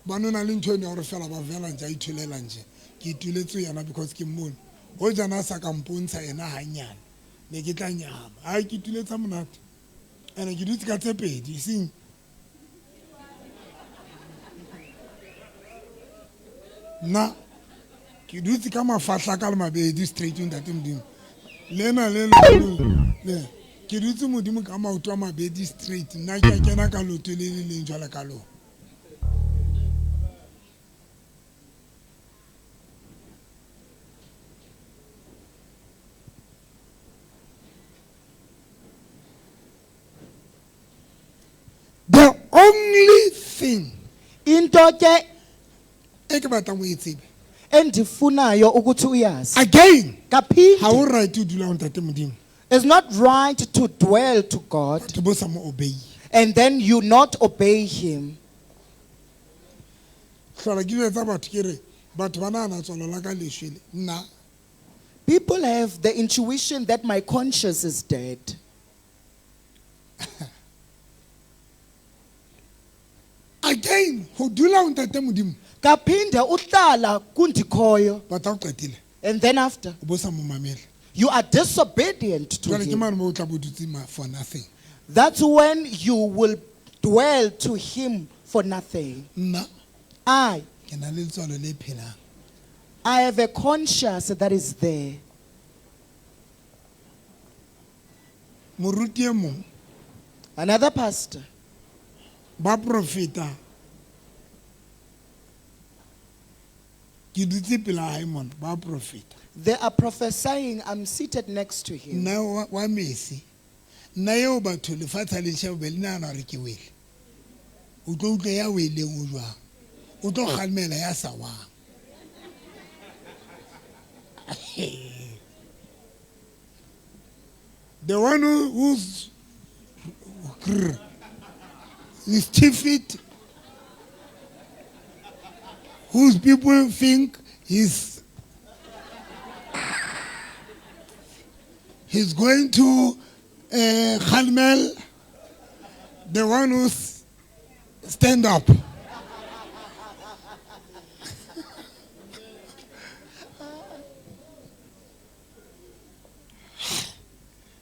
Ba nona le ntho ene ya hore fela ba vela nje a ithulela nje. Ke ituletse yena because ke mmone. Ho jana sa ka mpontsha yena hanyane. Ne ke tla nyama. Ha ke ituletsa monate. Ene ke dutse ka tse pedi seng. Na ke dutse ka mafahla ka le mabedi straight ntate modimo. Lena le ke dutse modimo ka maoto a mabedi straight. Nna ke a kena ka loto le leng jwale ka lona. The only thing Into ke e ke batlang o e tsebe endifunayo ukuthi uyazi. again ha Kaphinde, o right o dula ho ntate modimo it's not right to dwell to God batho bo sa mo obey and then you not obey him. hlola ke etsa batho ke re batho ba nahana tswalo la ka leshwele nna People have the intuition that my conscience is dead. again ho dula ho ntate modimo Kaphinde uhlala kundikhoyo, batho ha o qetile and then after o bo sa mo mamela you are disobedient to jwale ke him. mane mo o tla bo dutse for nothing That's when you will dwell to him for nothing. nna I ke na le letswalo le phelang I have a conscience that is there. moruti e mong Another pastor, ba profeta ke dutse pela hae mona ba profeta they are prophesying. I'm seated next to him. nna wa mesi nna eo batho lefatshe le nshebe le nahana hore ke wele o tlo utlwa ya weleng o jwang o tlo kgalemela ya sa wang the one who's is 2 feet, whose people think he's going to Khalmel, the one who's stand up.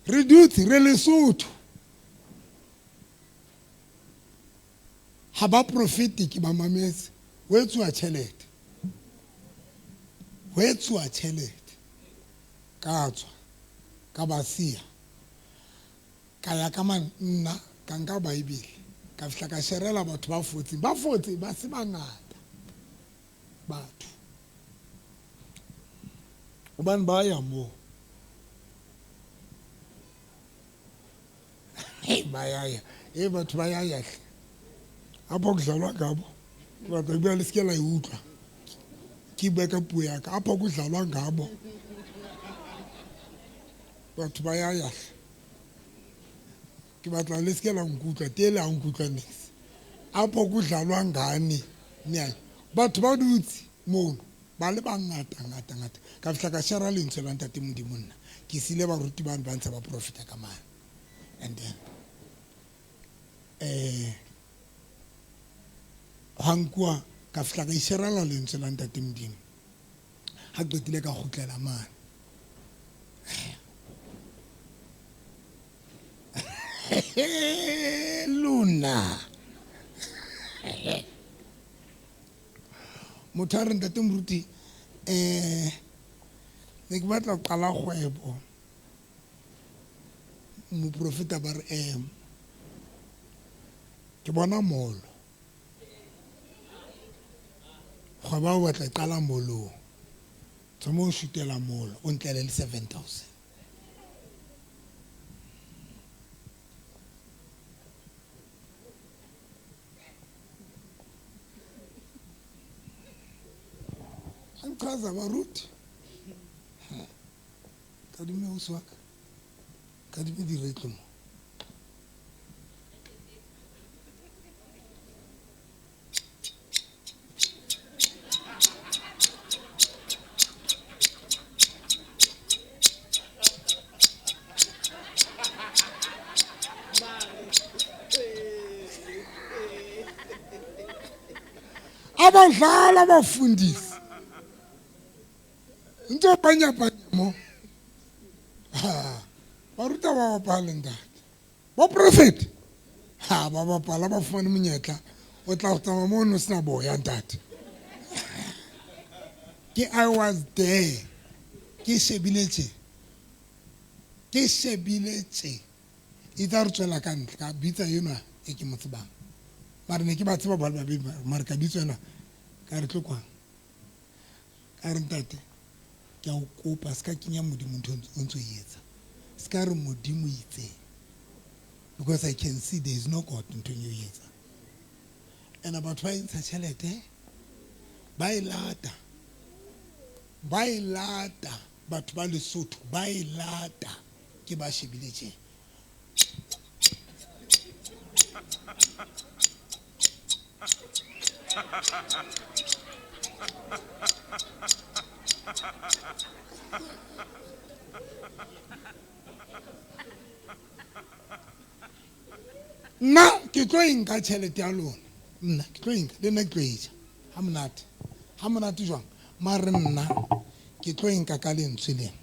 Reduce, really suit. Haba prophetic ba mametse. Wetsu a tšhelete. Wetsu a tšhelete. Ka tswa. Ka ba sia. Ka ya ka nna ka nka Bible. Ka fihla ka sherela batho ba 14. Ba 14 ba se bangata. Batho. Ubani ba ya mo. Hey bayaya. Hey batho bayaya. Apho kudlalwa ngabo. Batho ba le skela iutlwa. Ke beka puo ya ka. Apho kudlalwa ngabo. Batho bayaya. Ke batla le skela ngutla tele a ngutla nix. Apho kudlalwa ngani nya. Batho ba dutse mo ba le bangata ngata. Ka fihla ka shara lentswe la ntate modimo nna. Ke sile ba ruti ba ntse ba profita ka mana. And then hankwa ka fihla ka isherela lentswe la ntate modimo ha qetile ka khutlela mane luna motho a re ntate moruti ne ke batla go qala kgwebo moprofeta ba re ke bona molo kgwebo o batla qala molong tsamo o shutela molo o ntlele le 7,000 anqaza baruti ka dime o swaka ka dime diretlo mo abadlala abafundisi into panya mo baruta ba bapala ntate ba prophet ba bapala ba fumane monyetla o tla go tsamaya mo no sena boya ntate ke I was there ke shebiletse e tla re tswela ka ntle ka bitsa yona e ke mo tsebang mare ne ke ba tseba ba le babedi mare ka bitsa yona ka re tlokwang ka re ntate ke a o kopa se ka kenya modimo ntho o ntse o etsa se ka re modimo itse because I can see there is no God ntho e etsa and batho ba intsha tšhelete ba e lata batho ba Lesotho ba e lata ke ba shebile tje. Nna ke tlo enka tšhelete ya lona, nna ke tlo enka le nna ke tlo eja ha monate jwang, mare nna ke tlo enka ka lentswe lena.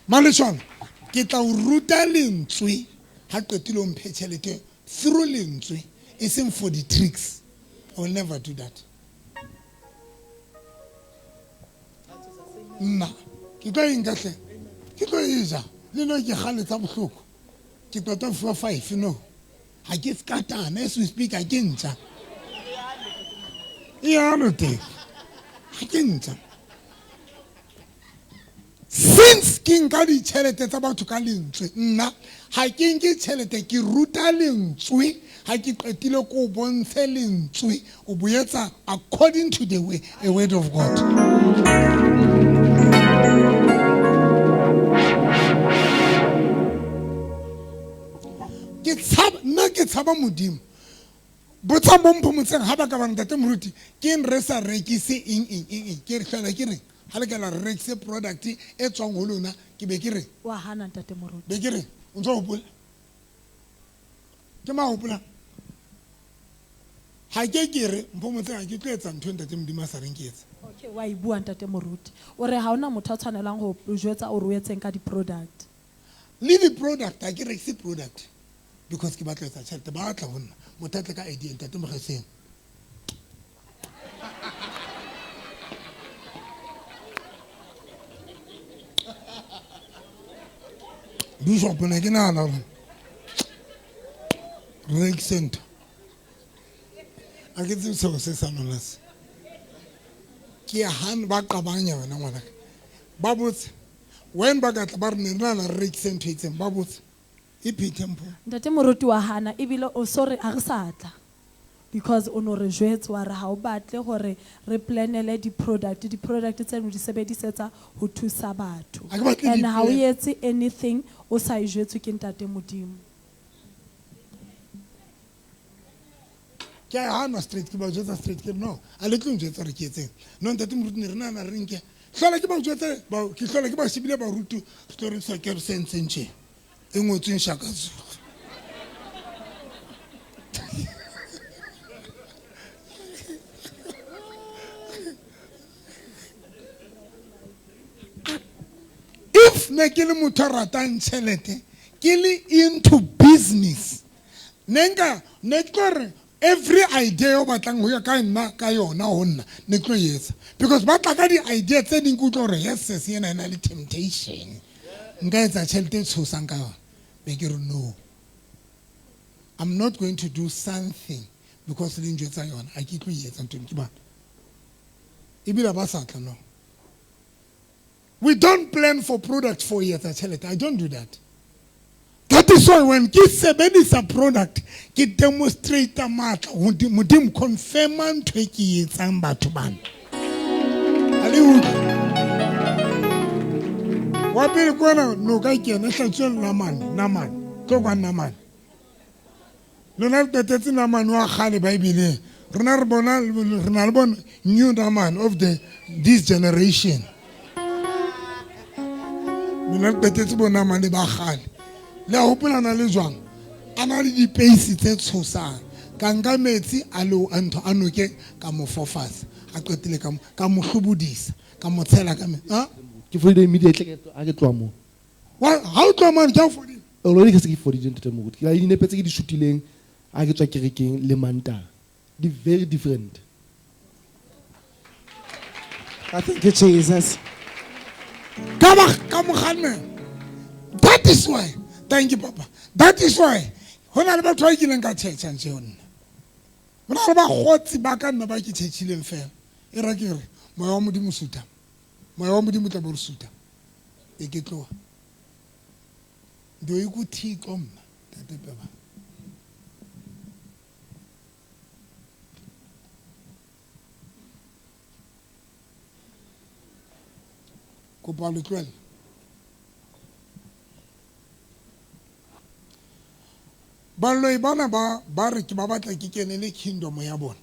Maleshwana ke tla o ruta lentswe ha qetile o mphe tšhelete through lentswe e seng for the tricks. I will never do that. Nna ke tlo enka hle, ke tlo eja le no ke kgaletsa bohloko ke tota fuwa 5 no ha ke skatana as we speak a ke ntša ya no te ha ke ntša since ke nka ditšhelete tsa batho ka lentswe nna ha ke nke tšhelete ke ruta lentswe ha ke qetile ko bontshe lentswe o boetsa according to the way a word of God. Ke tshaba modimo botsa bompho motseng ha ba ka bang tate moruti ke re sa rekise eng ke re hlola ke re ha le ka la rekise product e tswang ho lona ke be ke re wa hana tate moruti be ke re o ntso hopola ke ma hopola ha ke re mpho motseng ha ke tlo etsa ntho ntate modimo a sa reng ke etsa. okay wa e bua tate moruti o re ha ona motho a tshwanelang go jwetsa o re o etseng ka di product le di product ha ke rekise product because ke batla etsa tšhelete ba batla go nna motho a tle ka idea ntate mogeseng bishop ne ke nagana gore rek center a ke tsebe seo se sa lona se ke han ba qabanya wena ngwanaka ba botse when ba ka tla ba re ne re na le rek center itseng ba botse ntate moruti wa hana ebile o sorry a re sa tla because o no re jwetse wa re ha o batle gore re planele di product tseno di sebedisetsa ho thusa batho and ha o etse anything o sa e jwetse ke ntate modimo ke a hana straight ke ba jwetsa straight ke no a le tlo njwetsa re ke etseng no ntate moruti ne re na na re nke hlola ke ba jwetsa ba ke hlola ke ba shebile ba rutu story sa ke re sentseng tje e ngotsweng Shaka Zulu if ne ke le motho a ratang tšhelete ke le into business nenka ne tlo re every idea o batlang ho ya ka nna ka yona ho nna ne tlo etsa because ba tla ka di idea tse ding go tlo re yes se yena ena le temptation nka etsa tšhelete tshosang ka yona. No, I'm not going to do something because I keep no. We don't plan for product for years. I don't do that. That is why when kids say is a product, it demonstrate a matter. Mudim confirm and take it to ban. Wapiri kwana no kake na tlatshweng naman tlo kwa naman lona tetetse naman wa khale bible rena re bona rena le bona new naman of this generation lona tetetse bona naman ba khale le hopola na le jwang ana le di pace tse tshosang ka nka metsi a lo antho anoke ka mo fofasa a qetile ka mo hlubudisa ka mo tshela ka me ha ke fodile immediately a ke tloa mo how to man ke fodile already ke se ke fodile ntate moruti ke la dinepe tse ke di shutileng a ke tswa kerekeng le manta di very different. I thank you Jesus. Come that is why thank you papa that is why hona le batho ba kileng ka tšhetša ntse honna hona le ba gotsi ba ka nna ba ke tšhetšileng fela e ra ke re moya wa modimo suta moya wa modimo tla bo re suta e ke tloa ndo ikuthixo mna tate baba kopa le tlohelle. Baloi bana ba re ke ba batla ke kenele kingdom ya bona.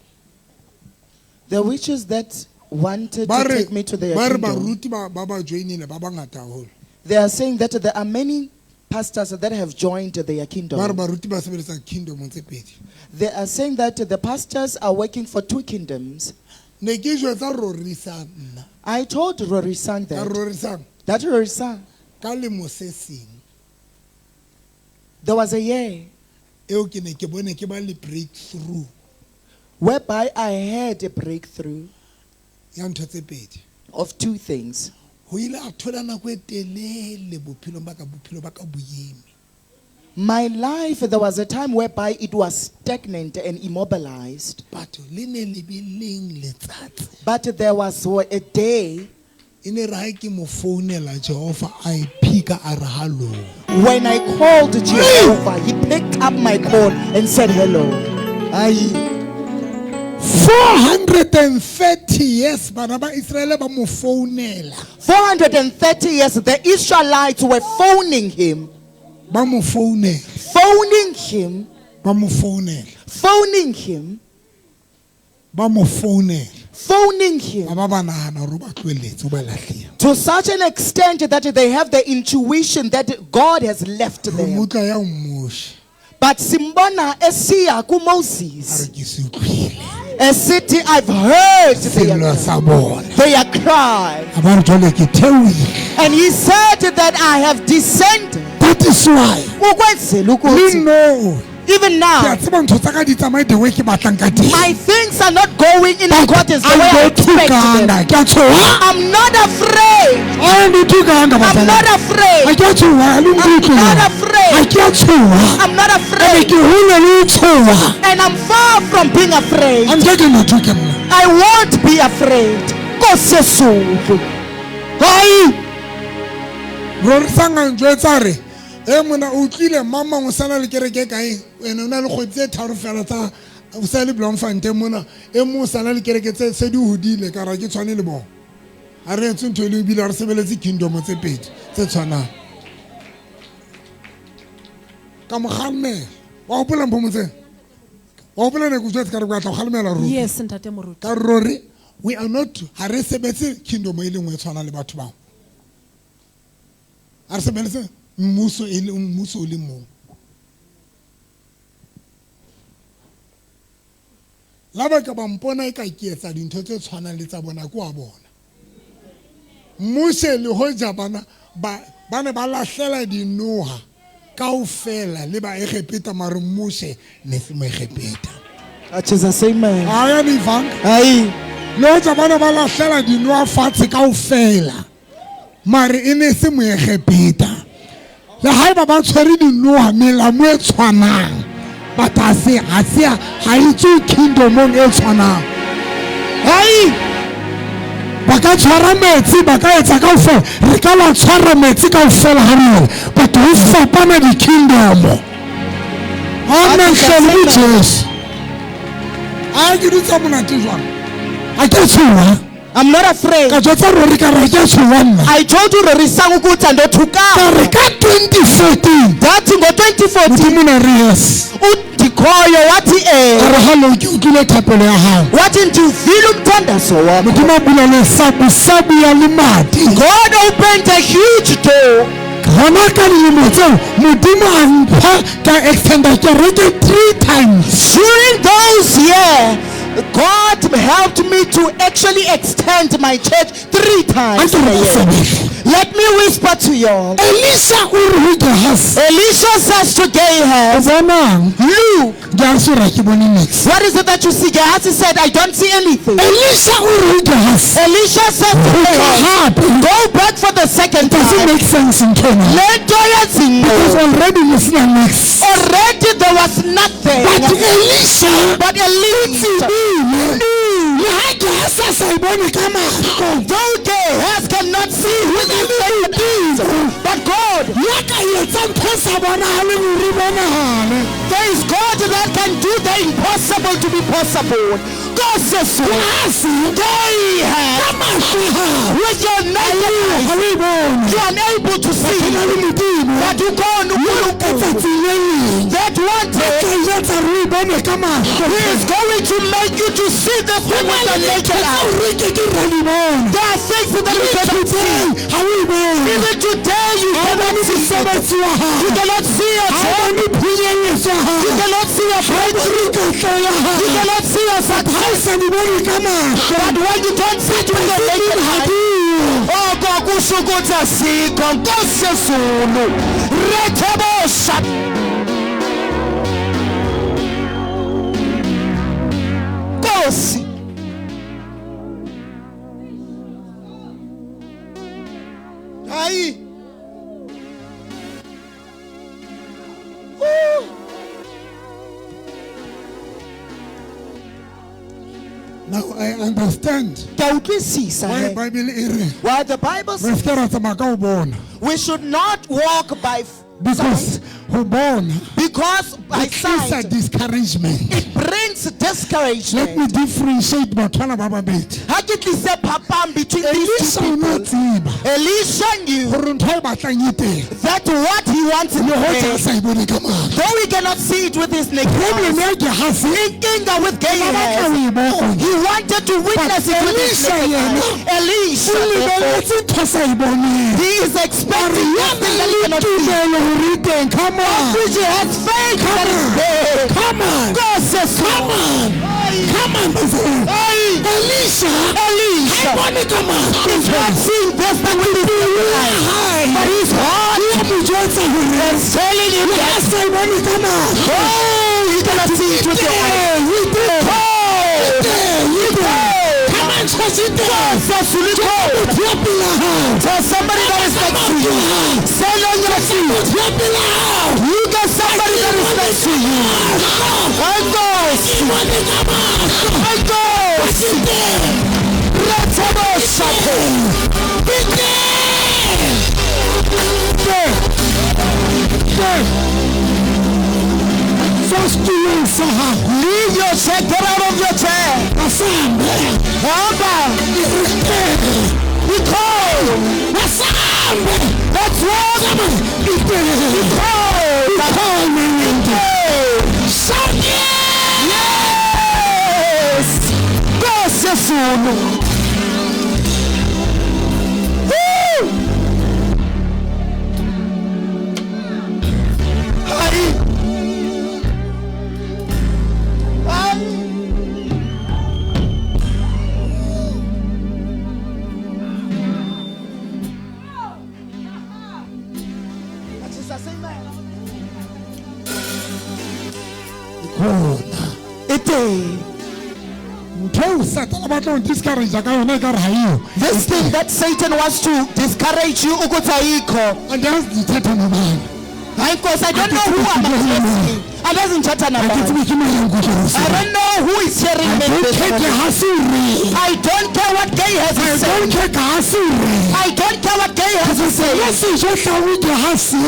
The witches that wanted Ba to re take me to their ba kingdom, baruti ba joinile ba bangata haholo. they are saying that there are many pastors that have joined their kingdom. Ba re baruti ba sebetsa kingdom tse pedi. They are saying that the pastors are working for two kingdoms. Ne ke jwetsa Rorisang nna. I told Rorisang Ka that. Rorisang That Rorisang, ka lemo se seng there was a year eo ke ne ke bone ke ba le breakthrough whereby I had a breakthrough ya ntho tse pedi. of two things. Ho ile a thola nako e telele bophelong ba ka boyemi. My life, there was a time whereby it was stagnant and immobilized. Batho le ne le be leng letsatsi. But there was a day E ne re ha ke mo founela Jehova a iphika a re hello. when I called Jehovah. He picked up my call and said hello. Aye. 430 years bana ba Israel ba mo founela. 430 years, the Israelites were phoning him, Ba mo founela. phoning him, Ba mo founela. phoning him, Ba mo founela. phoning him, Ba ba nahana hore o ba tlohelletse o ba lahlile. to such an extent that they have the intuition that God has left Re them. mutla ya mmushi. But Simbona Esia ku A Moses, re ke se utlwile. a city I've heard Sello their, sa bona. their cry. A ba re jwale ke theohile. And he said that I have descended. That is why. Ukwenzela Le ukuthi, no. even Ke a now, tseba ntho tsa ka di tsamaye the way ke batlang ka teng. my things are not going in accordance the way I I'm expect them. ke a tshoha. I'm not afraid. I'm I'm not afraid. ke a tshoha le I'm nkutlwe. not afraid. Ha ke a tshoha. I'm not Ebe afraid. ke hole le tshoha. And I'm far from being afraid. Anke ke motho ke mna. I won't be afraid. Kosesuku. Hai. Rorisang a njwetsa re mona o tlile mama o sana le kereke kae ene o na le kgwedi tse tharo fela tsa o sa le Bloemfontein mona mo sana le kereke tse di hodile ka ra ke tshwane le bona. A re etse ntho le bile re sebeletse kingdom tse pedi tse tshwanang. Ka mo khamme wa hopola mpho wa hopola ne go jwetsa ka re kwa tla khalmela ruri. Yes, Ntate Moruti. Ka ruri we are not ha re sebetse kingdom e lengwe e tshwana le batho bao. A re sebeletse mmuso e le mmuso o le mong. La ba ka ba mpona e ka ke etsa dintho tse tshwanang le tsa bona kwa bona. Mmuso le hoja bana ba ne ba lahlela dinoha kaofela le ba Egepeta mare mmuso ne se mo Egepeta. Achiza say man. Aya ni vang. Aye. Le hoja bana ba lahlela dinoha fatshe kaofela mare e ne se mo Egepeta. Le haeba ba tshwere dinoha melamo e tshwanang ba se ha itse kingdom e tshwanang. Hai ba ka tshwara metsi ba ka etsa kaofela re ka la tshwara metsi kaofela ha rona but ho fapana di kingdom. Amen. Shall Jesus. A ke ditsa monate jwang a ke tshoha. I'm not afraid. Ka jwetsa ruri ka re ke tshoha nna. I told you Rorisang ukuthi ndothuka. Ka re ka 2014 That ngo 2014 modimo na re yes. udikhoyo wathi A re hallo ke utlwile thapelo ya hao. wathi ndivile umthandazo wakho. Modimo a bula le sabu ya lemati. God opened a huge door. Hona ka dilemo tseo modimo a mpha ka extenda kereke 3 times. During those years, God helped me to actually extend my church 3 times in a year. Let me whisper to y'all. Elisha o re ho Gehazi. Elisha says to Gehazi, Bonang look, Gehazi ra ke bone next. what is it that you see? Gehazi said, I don't see anything. Elisha o re ho Gehazi. Elisha said to Gehazi, go back for the second Does it time. make sense in Kenya? Let Because already listening next. already there was nothing. But Elisha But Elisha le ha Gehazi a sa e bone ka mahlo. though Gehazi cannot see who the Lord is, but God There is God that can do the impossible to be possible. God says so. With your naked eyes, you are unable to see that you can that one day He is going to make you to see the thing with the naked eye. There are things that you cannot see. Even today you cannot see it. You cannot see your job. You cannot see your breakthrough. You cannot see your success. But when you don't see it with the naked eye, oh God, kushukutha sikho Nkosi Zulu rethebosha. Nkosi hayi Now I understand why Bible ere. why the Bible says we should not walk by because who born because by it is a sight discouragement. it brings Let discouragement. me differentiate Batwana Baba bit. How did he say papam between these two people? Elisha knew that what he wants in the though he cannot see it with his naked eyes, Inkinga with Gehazi, he wanted to witness it with his naked eyes. Elisha, he is expecting nothing that he cannot see. Come on, which he has faith that is there. come on, God says, come on, come on, Elisha, he's not seeing this but with his naked eyes, but his heart is telling him that oh, you cannot see it with your eyes. Tell somebody that is next to you. Say on your feet. You got somebody that is next to you. And goes. And goes. Let's have a first leave your chair, get out of your chair. That's what yes. God says so. This thing that Satan wants to discourage you, and that's the man. Because I don't know who I'm addressing. I don't know who is hearing me. I don't care what gay has to say. I don't care what gay has to say.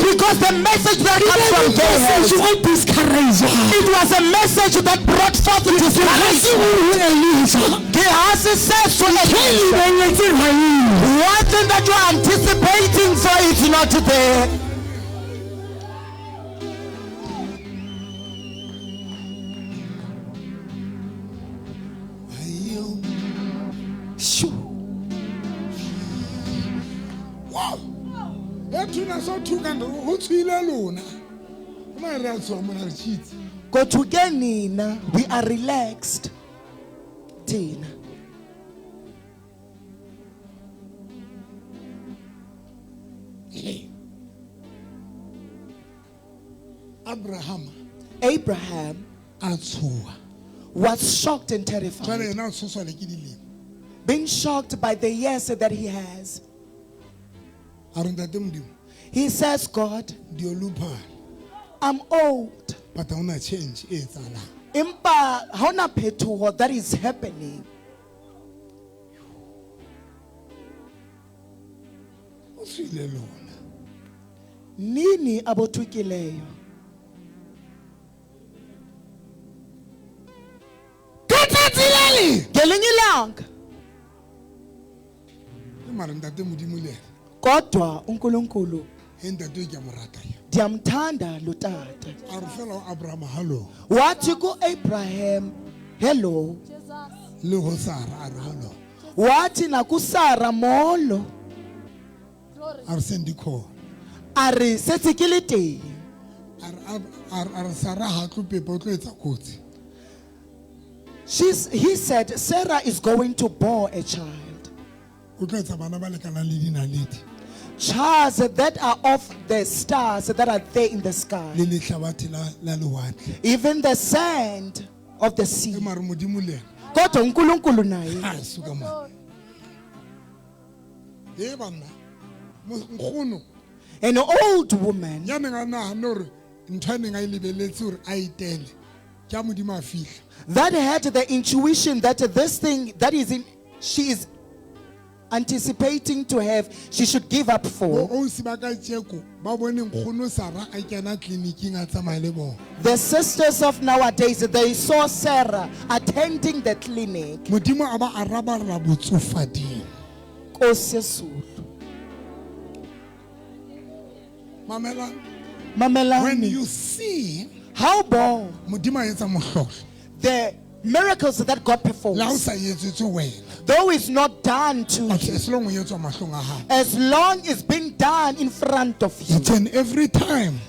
Because the message that comes from gay it was a message that brought forth discouragement. Gehazi says to Elisha, one thing that you are anticipating for is not there. Go to Nina, we are relaxed. Tina. Abraham was shocked and terrified. Being shocked by the yes that he has. He says, God, I'm old. But I want to change it. Impa, hauna phethuho that is happening. Nini abothukileyo? Ngelinye ilanga mara ntate modimo le kodwa uNkulunkulu he ntate ke a mo rata ya ndiyamthanda lo tata. a re fela o Abraham hallo Wathi ku-Abraham, hello. le ho Sara a re hallo Wathi nakusara, molo. a re sendi kho A re setse ke le teng. a re Sara ha tlo pepa o tlo etsa kotsi He said Sarah is going to bore a child. o tlo etsa bana ba lekanang le dinaledi Stars that are of the stars that are there in the sky. le lehlabathe la lewatle Even the sand of the e sea. mare modimo le Kodwa uNkulunkulu naye. ha suka mo e banna nkgono An old woman ya neng a nagana gore ntho a neng a e lebeletse gore a etele ke a modimo a fitlha that had the intuition that this thing that she is anticipating to have, she should give up for. ausi ba ka tšeko ba bone nkgono Sara a kena tleliniking a tsamaya le bona The sisters of nowadays, they saw Sarah attending the clinic. modimo a ba arabarela botsofading Nkosi Yesulu. mamela when Mamelani, you see how bon modimo a etsa mohlolo the miracles that God la o performs, sa etsetse wena though it's not done to but you, as long o etswa mahlong a gago as long it's been done in front of you. it's an every time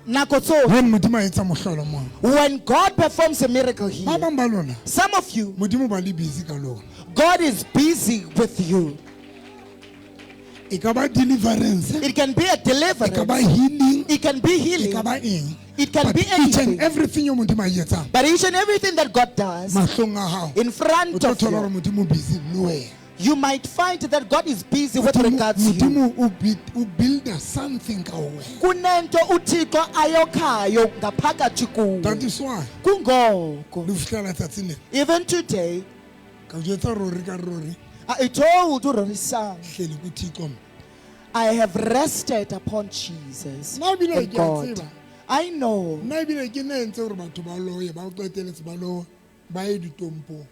Nako tsohle, when modimo a etsa mohlolo mo when God performs a miracle ba here, bang ba lona some of you, modimo ba le busy ka lona God is busy with you. e ka ba deliverance It can be a e ka ba deliverance, healing it can be e healing, ka ba eng it can but be each and anything. everything yo modimo a etsang But each and everything that God does mahlong a gago in o front tlo of thola gore you, modimo busy le wena you might find that God is busy with regards to you. modimo o builda something ka wena Kunento uThixo ayokhayo ngaphakathi kuwe. that is why Kungoko, le fitlhela tsatsing le even today, ka jetsa rori ka rori I told Urorisang, hlele ku thixo I have rested upon Jesus nna ebile and ke a God. tseba I know nna ebile ke ne ntse gore batho ba loye ba qeteletse ba lo ba ye ditompong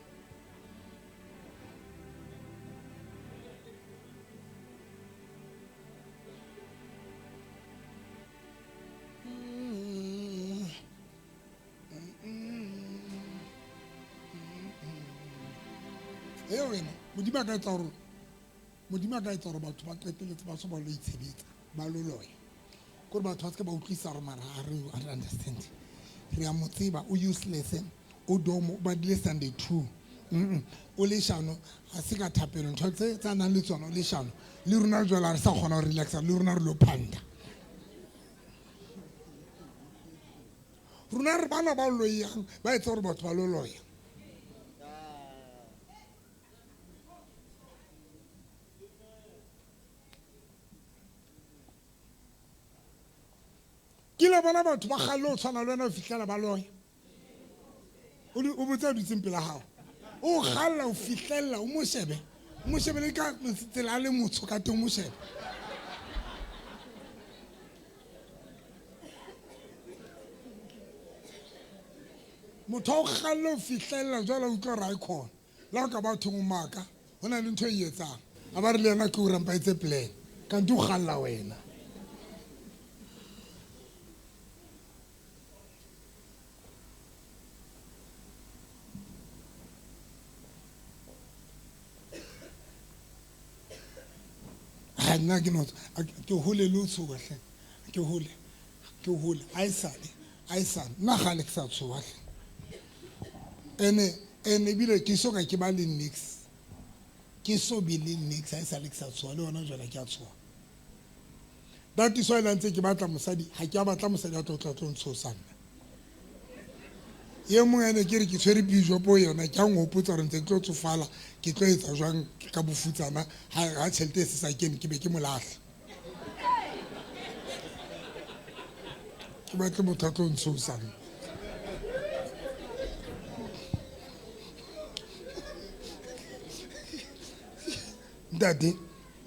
e wena modimo a ka etsa gore batho ba qeteletse ba so ba lo itshebetsa ba lo loya kore batho ba se ke ba utlwisa gore mara a re understand re a mo tseba o useless o domo o badile Sunday 2 o le shano ga se ka thapelo ntho tse tsa nang le tsona o le shano le rona jwale re sa kgona go relaxa le rona re lo phanda rona re bana ba loyang ba etsa gore batho ba lo loya ke le bona batho ba kgalle o tshwana le wena o fitlhela ba loya o botse a dutseng pela gago o galla o fitlhelela o mo shebe le ka tsela a le motsho ka teng mo shebe motho o galle o fitlhelela jwale o utlwa re a e kgona la o ka bathong o maaka go na le ntho e etsang a ba re le yena ke o rampa etse plan kante o galla wena nna ke not ke hole le o tshogahle ke hole a isale nna gale ke sa tshogahle ene ebile ke soka ke ba le nix ke so be le nix a isale ke sa tshoga le ona jwale ke a tshoga that is why la ntse ke batla mosadi ha ke a batla mosadi a tlotla tlo ntshosa nna ye mongwe ene ke re ke tshwere pijo po yona ke a ngopotsa gore ntse ke tlo tsofala ke tlo etsa jwang ka bofutsana ga tšhelete e se sa kene ke be ke molatlha ke batle motho a tlo ntshosang ntate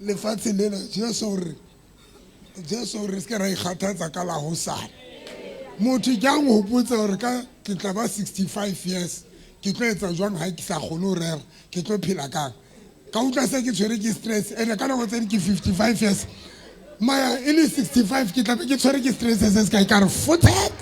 lefatshe lela jeso gore Jesu re se ke ra ikgathatsa ka la hosane. Motho ke a nghopotsa hore ka ke tla ba 65 years ke tlo etsa jwang ha ke sa kgone ho rera ke tlo phela kang. Ka utlwa se ke tshwere ke stress ene ka nako tse ke 55 years maya e le 65 ke tla be ke tshwere ke stress se se ka ikare futet.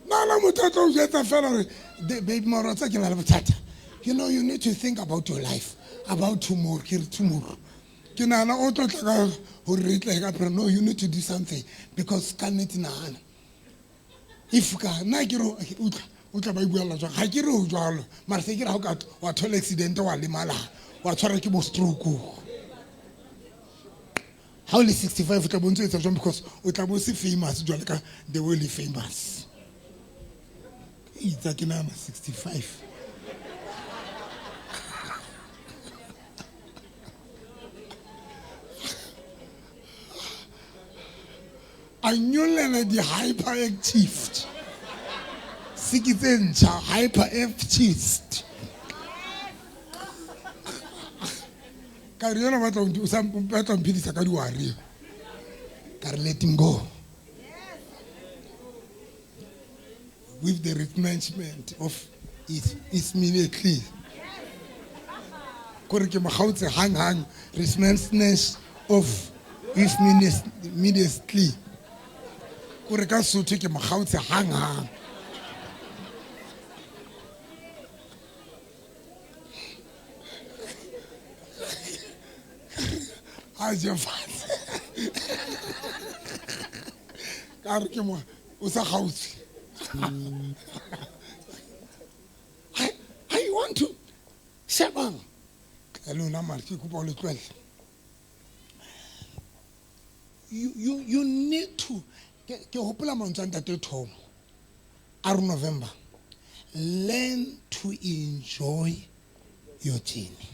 Nana motata o jetsa fela hore baby marotsa ke na le bothata. You know, you need to think about your life, about tomorrow. Tomorrow. Ke nana o tlo tla ka ho re tla ka pero no, you need to do something because ka nete nana. If ka na ke ro o tla ba bua la jwa ga ke re o jwalo mara se ke ra ho ka wa thola accident wa lemala wa tshwara ke bo stroke. How only 65 o tla bontse etsa jwang because o tla bo se famous jwale ka the world is famous. It's like na 65. I knew the hyperactive. Sikitencha hyperactive. Kariona batla o some batla mpidisa ka diwari. Ka let him go. With the retrenchment of it immediately. Kore ke magautse hang retrenchment of is immediately. Kore ka Sotho ke magautse hang. How's your father? Kare ke mo o sa gautse. I want to Shabang. Aluna marki kupa le twelve. You need to ke hopola montsanta te thomo. Are November. Learn to enjoy your journey.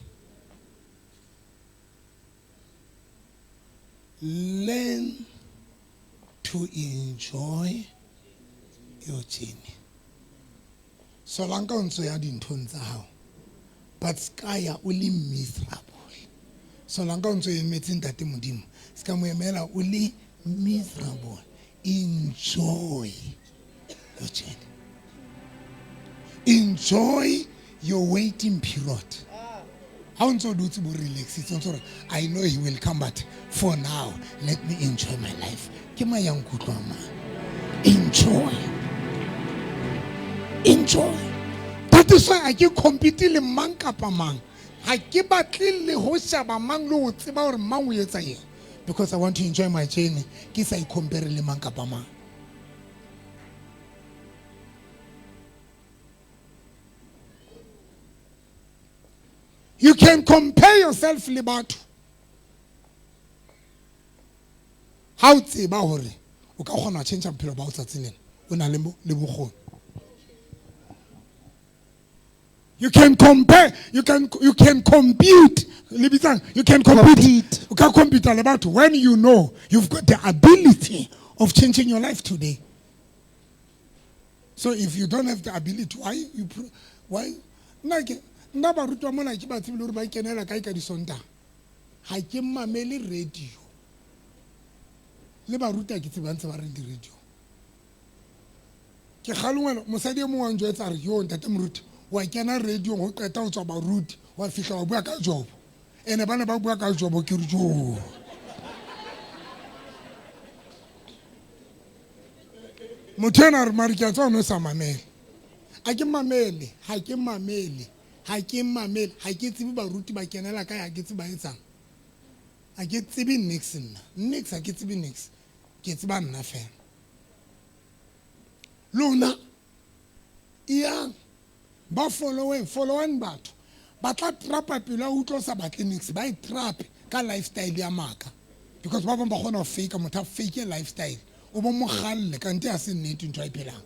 Learn to enjoy your journey. So lanka ntso ya dinthong tsa hao. But skaya o le miserable. So lanka ntso e metseng tate modimo. Ska mo emela o le miserable. Enjoy your journey. Enjoy your waiting period. How ntso dutse bo relax it's not I know he will come but for now let me enjoy my life. Ke ma yang kutlwa ma. Enjoy. That is why I ke compete le mang kapa mang. Ha ke batle le ho shaba mang le ho tseba hore mang o etsa eng. Because I want to enjoy my journey. Ke sa compare le mang kapa mang. You can compare yourself le batho. Ha o tseba hore o ka kgona change bophelo ba o tsatsing lena. O na le bokgoni. You can compare, you can compete. You can compete. You can compete about when you know you've got the ability of changing your life today. So if you don't have the ability, why? Nna ba rutwa mona ke ba tsebile hore ba ikenela kae ka disonta. Ha ke mamele radio. Le ba ruta ke tsebang tse ba re di radio. Ke kgalungwana mosadi e mong wa njwetsa re yo ntate moruti. Wa kena radio go qeta o tswa baruti wa fihla wa bua ka jobo ene bana ba bua ka jobo ke re jo motena re mari ke tsona sa mamele a ke mamele ha ke tsebe baruti ba kenela ka ya ke tseba etsang a ke tsebe nix a ke tsebe nix ke tseba nna fela lona iya ba following batho ba tla trapa pela utlo sa batle nix ba trap ka lifestyle ya maka because ba bang ba gona fake motho fake lifestyle o bo mo galle ka nte a se nnete ntwa ipelang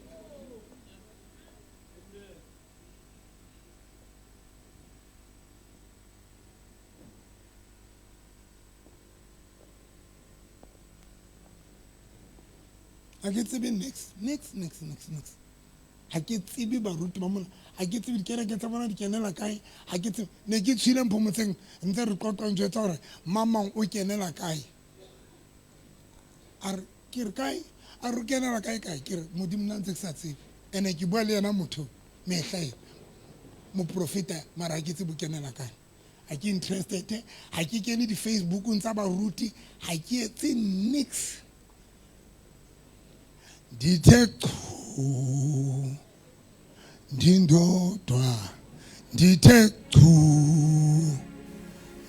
a ke tsebe nix ha ke tsebe baruti ba mona ha ke tsebe dikereke tsa bona di kenela kae ha ke tsebe ne ke tshwile mphomotseng ntse re qoqang jwetsa gore mamang o kenela kae a re ke re kae a re kenela kae ke re modimo nna ntse ke sa tsebe ene ke bua le yena motho mehlae moprofeta mara ha ke tsebe o kenela kae ha ke interested ha ke kene di-facebookong tsa baruti ha ke etse nix ndithe chu ndindodwa ndithe chu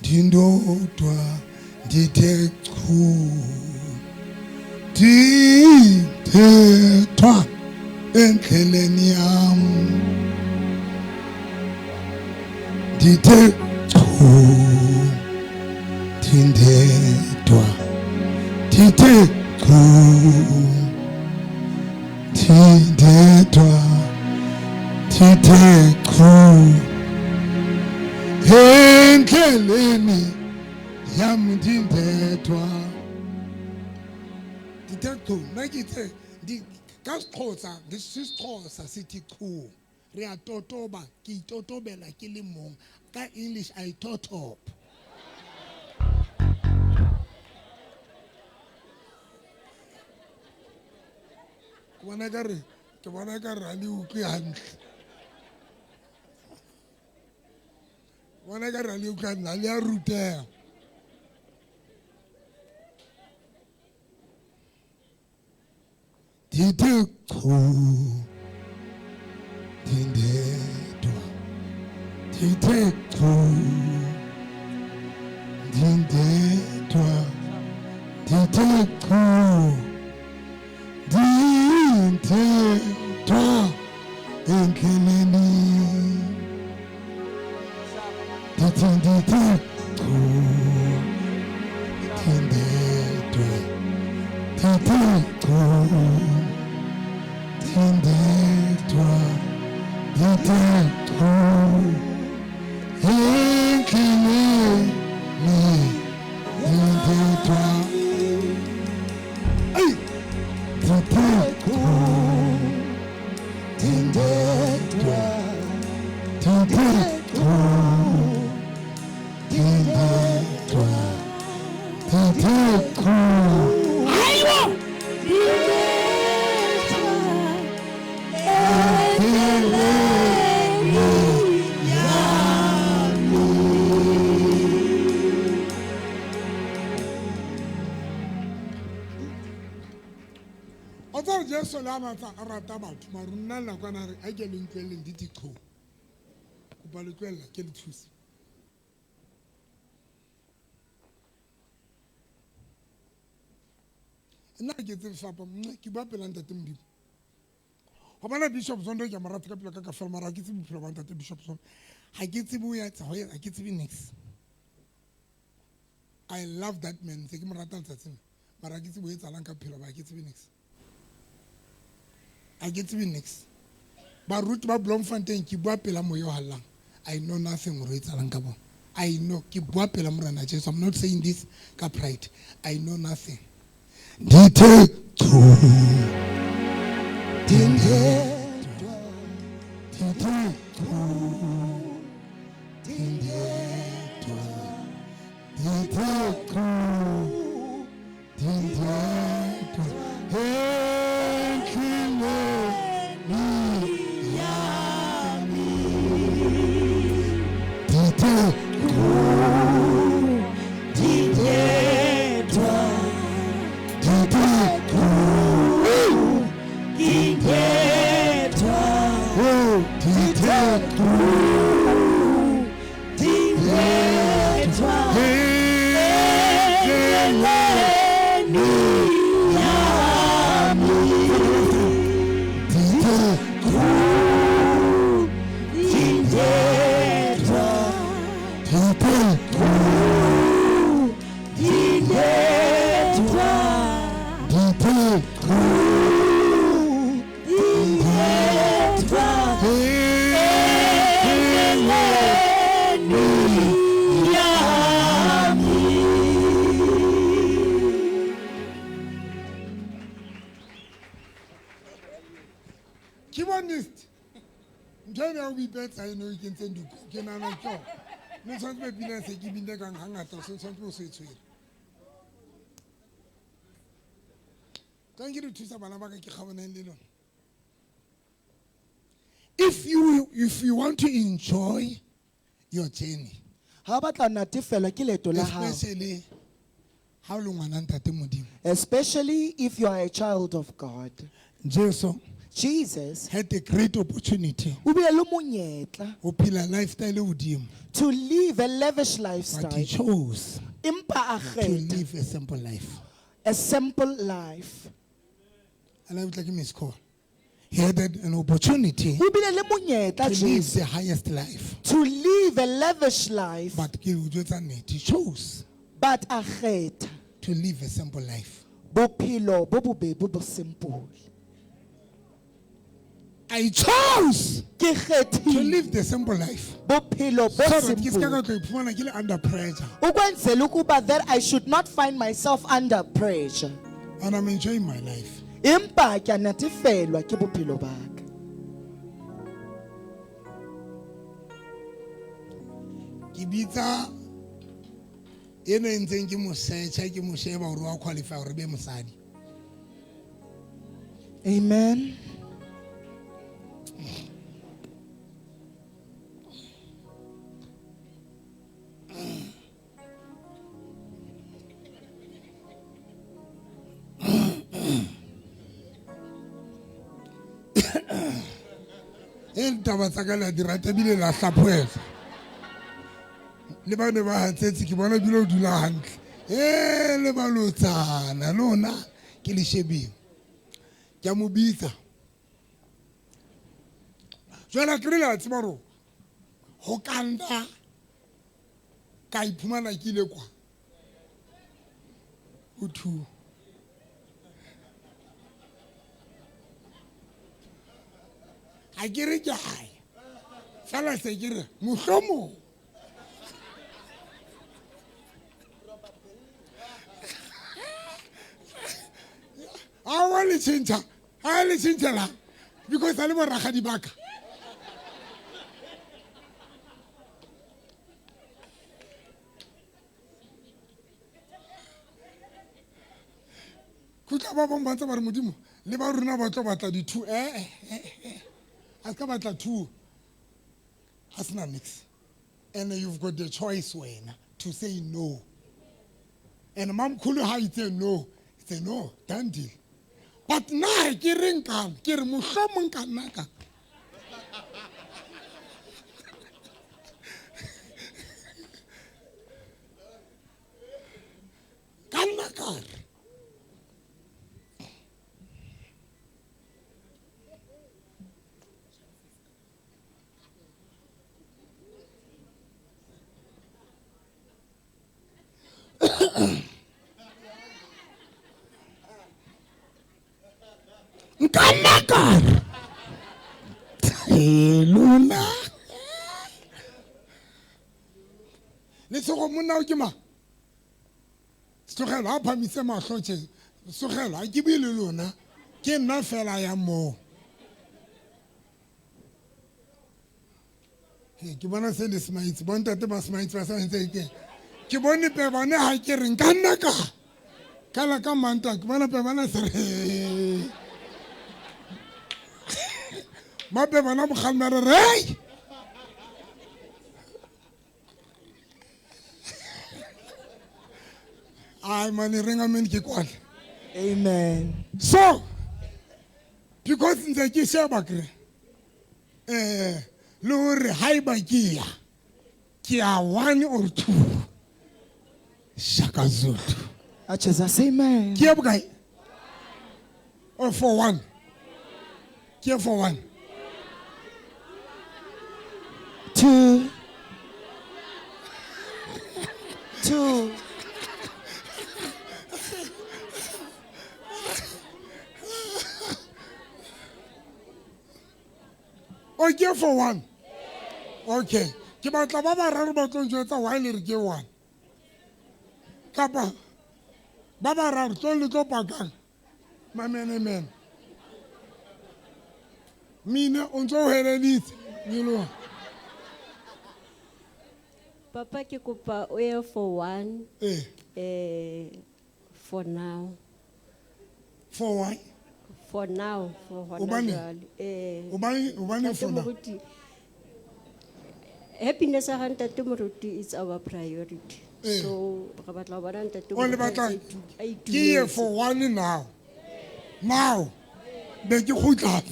ndindodwa ndithe chu ndithethwa endleleni yam ndithe chu ndindedwa ndithe chu ndindedwa ndithe chu endleleni yam ndindedwa ndithe chu nakithe ka siXhosa ngesisiXhosa sithi chu re a totoba ke itotobela ke le mong ka English I totop ke bona ka re a le utlwe hantle bona ka re a le utlwe hantle a le a ruteha ndithe chu ndindedwa ndithe chu ndindedwa ndithe chu ndindedwa endleleni ndithi ndithe chu ndindedwa ndithe chu ndindedwa ndithe chu endleleni ndindedwa ndithe chu ndindedwa ndithe chu ndindedwa ndithe chu Jesu la matsa a rata batho mara nna nna kwana re a ke le ntlweleng di tikgo go ba le tlwella ke le thusi nna ke tse fapa nna ke ba pela ntate modimo go bana Bishop Zondo ke marata ka pela ka fela mara ke tse bophelo ba ntate Bishop Zondo ha ke tsebe o ya tsa ho ha ke tsebe next I love that man se ke mo rata tsatsing mara ke tsebe o etsalang ka phelo ba ke tsebe next I get to be next. But root ba Bloemfontein ki bua pela moyo halang. I know nothing re etsalang ka bona. I know ki bua pela morena Jesu. I'm not saying this ka pride. I know nothing. Ndithe chu ndindedwa ndithe chu ndindedwa ndithe chu ndindedwa dipetsa eno e kentseng diko ke nana tlo ne tshwantse be pina se ke binde kang hangata so tshwantse bo se tshwere tang ke re thusa bana ba ka ke kgabaneng le lona. If you want to enjoy your journey, Ha ba tla natefelwa ke leeto la hao, especially how long ntate modimo, especially if you are a child of God. Jesus Jesus had a great opportunity o bile le monyetla to phela lifestyle e hodimo, to live a lavish but lifestyle, he chose empa a to kgetha live a simple life. a simple life. And I would like miss call. He had an opportunity O bile le monyetla to live Jesu the highest life, to live a lavish life, but he chose but a kgetha to live a simple life. bophelo bo bobebe bo simple. I chose Ke to kgethile live the simple life bophelo so bo that ke simple. ska ka tlo iphumana ke le under pressure, Ukwenzela ukuba that I should not find myself under pressure. and I'm enjoying my life. Empa ke a natefelwa ke bophelo ba ka. Ke bitsa ena e ntseng ke mo searcha ke mo sheba hore wa qualify hore be mosadi. Amen. Taba tsa ka la di rata bile la hlaphoela le bane ba hatsetse ke bona dilo dula hantle le ba lotsana lona ke le shebile ke a mo bitsa jwale ke re la tseba ro ho kanda ka iphumana ke ile kwa ho thu a ke re ke hae fela se ke re mohlomong a le tšhentšha because a le boragadi baka kutla ba bang ba tsa ba re modimo le ba rona ba tlo batla di-two a ska batla two a sena mix, and you've got the choice wena to say no, and mamkhulu ha itse no, it's a no, done deal. But na ke reng kan ke re mohlomong ka nna ka ka nna ka re Nkanakar. Luna. Let's go muna ukima. Sogelo a phamise mahloche. Sogelo a ke bile lona. Ke nna fela ya mo. Ke bona se le smites. Bontate ba smites ba sa ntse ke. Ke bone pe bana ha ke re nkanaka. Kala ka manta ke bona pe bana se re. Mape bana mogannare re ai mane renga men ke kwala. Amen. So because nze ke sheba kre le hore haiba ke ya 1 or 2 Shaka Zulu Acheza say amen. ke ya bokae or for 1 ke for 1 2 Okay for 1. Okay. Ke batla ba bararo ba tlo njwetsa why le re ke 1. Kapa ba bararo tlo le tlo pakang. Mamene. Mina o ntso o heleditse. Papa ke kopa o ye for one for now. For why? For now, for Hobane? Hobane for now? Happiness ya Ntate Moruti is our priority. So, re batla ho bona Ntate O le batla a ke ye for one now. Now. Be ke khutla.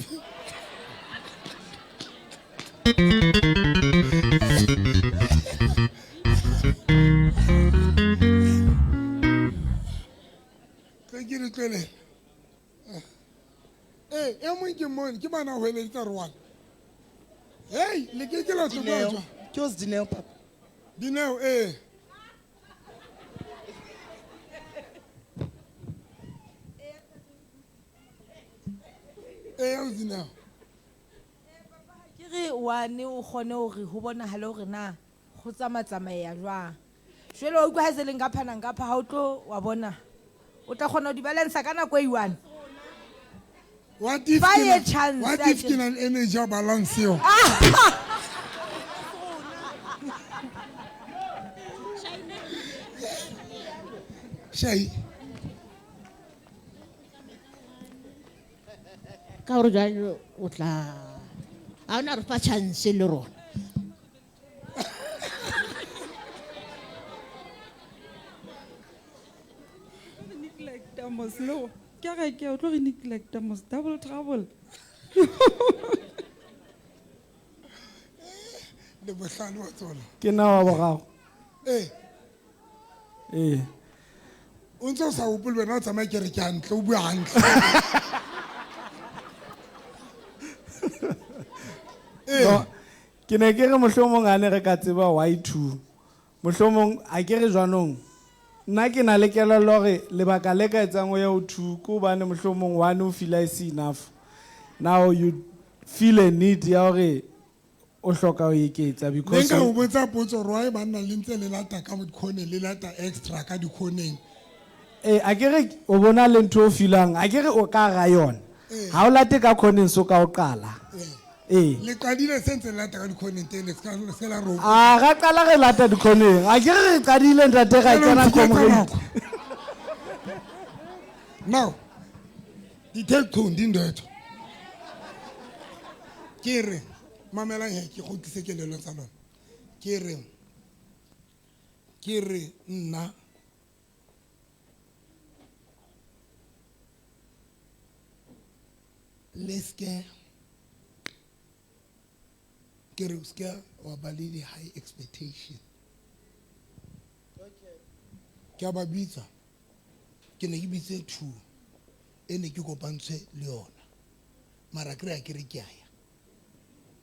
Ke re tlele. E mong ke mone ke bana ho eletsa re one. Hey, le ke la Dineo. Just Dineo, Papa. Dineo how's Dineo? Ke re one o kgone hore ho bonahale hore na go tsamaya jwang. Jwale o utlwa ha se le ngapha ha o tlo wa bona. O tla kgona ho di balance ka nako e one. What if Buy a what chance, if ke na le energy ya balance yo? Shay. Ka hore jalo o tla a ona re fa chance le rona. Neglect Amos, no. Ke re ke o tlo re neglect Amos, double trouble. Le bohlale wa tsona. Ke na wa boraro. O ntse sa hopole wena o tsamaya ke re ke hantle o bua hantle. No, ke ne ke re mohlomong a ne re ka tseba Y2. Mohlomong a ke re jwanong. Nna ke na le kelello hore lebaka le ka etsang o ya ho 2 ke hobane mohlomong 1 o feel is enough. Now you feel a need ya hore o hloka ho eketsa because Nka o botsa potso re wa banna le ntse le lata ka dikhone le lata extra ka dikhoneng. a ke re o bona le ntho o feelang a ke re o ka ga yona. Ha o late ka khoneng so ka o qala. Le qadile sentse lata ka dikhoneng tele se la ro. Ga qala re lata dikhoneng a ke re qadile ntate ga kena comrade. Now di tekho ndindetho ke re mamela he ke go tlise ke lelo tsa lona ke re nna leske ke re ska wa balidi high expectation ke ba bitsa ke ne ke bitse 2 ene ke kopantse le yona mara ke re ke aya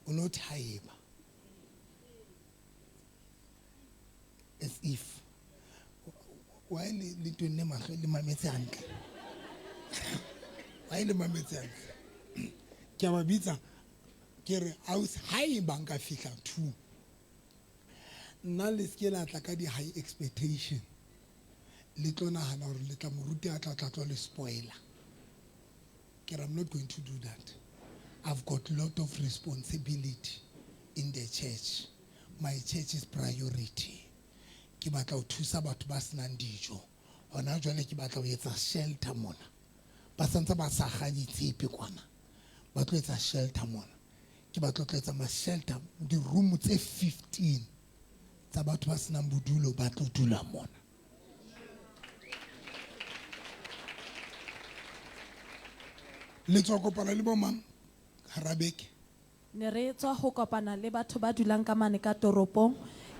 o no thaiba as if why le tonne mahlo le mametse hantle why le mametse hantle ke ba bitsa ke re house high banka fihla 2 nna le ske la tla ka di high expectation le tlona hana hore le tla moruti a tla le spoiler ke I'm not going to do that. I've got a lot of responsibility in the church. My church is priority. Ke batla ho thusa batho ba senang dijo. Hona jwale ke batla ho etsa shelter mona. Ba santsa ba sa gadi tsipe kwana. Ba tlo etsa shelter mona. Ke batla ho etsa ma shelter di room tse 15 tsa batho ba senang bodulo ba tlo dula mona. Le tswa kopana le bomang harabeke ne re tswa ho kopana le batho ba dulang ka mane ka toropong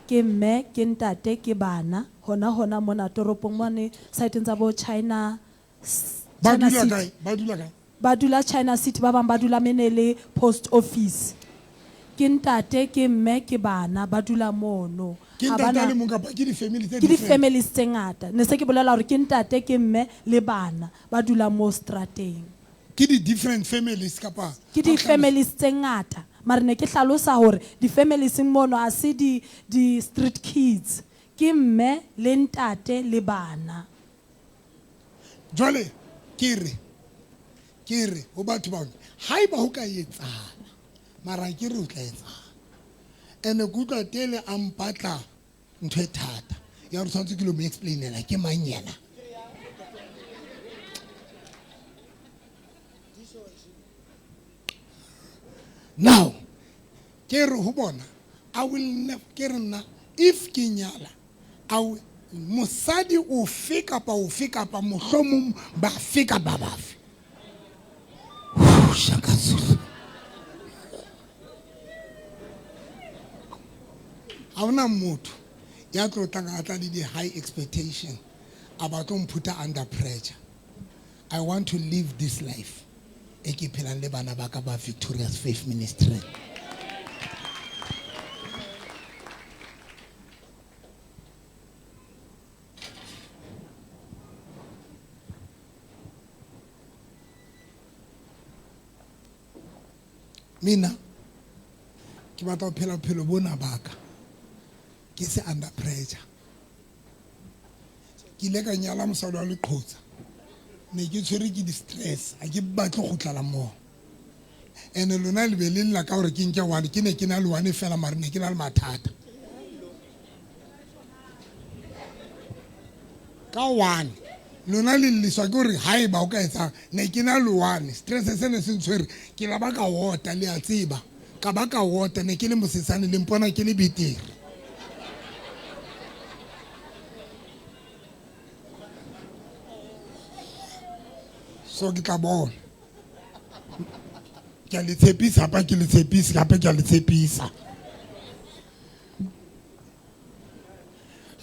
ke mme ke ntate ke bana hona mona toropong mane site tsa bo China ba dula China City ba bang ba dula menele post office ke ntate ke mme ke bana ba dula mono ke ntate le mong kapa ke di family tse ke di families tse ngata ne se ke bolela hore ke ntate ke mme le bana ba dula mo strateng ke di different families kapa ke di families tse ngata mara ne ke hlalosa hore di families mono a se di street kids ke mme le ntate le bana jwale ke re ho batho ba ha iba ho ka etsana mara ke re o tla etsana ene go tla tele a mpatla ntho e thata ya re tshwantse ke lo mo explainela ke mang yena. Now ke re ho bona I will never ke re nna if ke nyala I will mosadi o fe kapa mohlomong ba fe kapa ba fe. Shaka Zulu. Hauna motho ya tlo tanga tla di high expectation about to put under pressure. I want to live this life. Eke phelang le bana ba ka ba Victorious Faith Ministry. Mina ke batla ho phela phelo bona baka ke se under pressure. Ke ile ka nyala mosadi wa Leqhotsa ne ke tshwere ke di stress a ke batle go tlala mo ene lona le be le nna ka gore ke nke one ke ne ke na le one fela mare ne ke na le mathata ka one lona le liswa ke gore ha e ba o ka etsa ne ke na le one stress se ne se ntshwere ke la ba ka wota le a tseba ka ba ka wota ne ke le mosesane le mpona ke le betere. So ke tla bona ke a le tshepisa pa ke le tshepisa gape ke a le tshepisa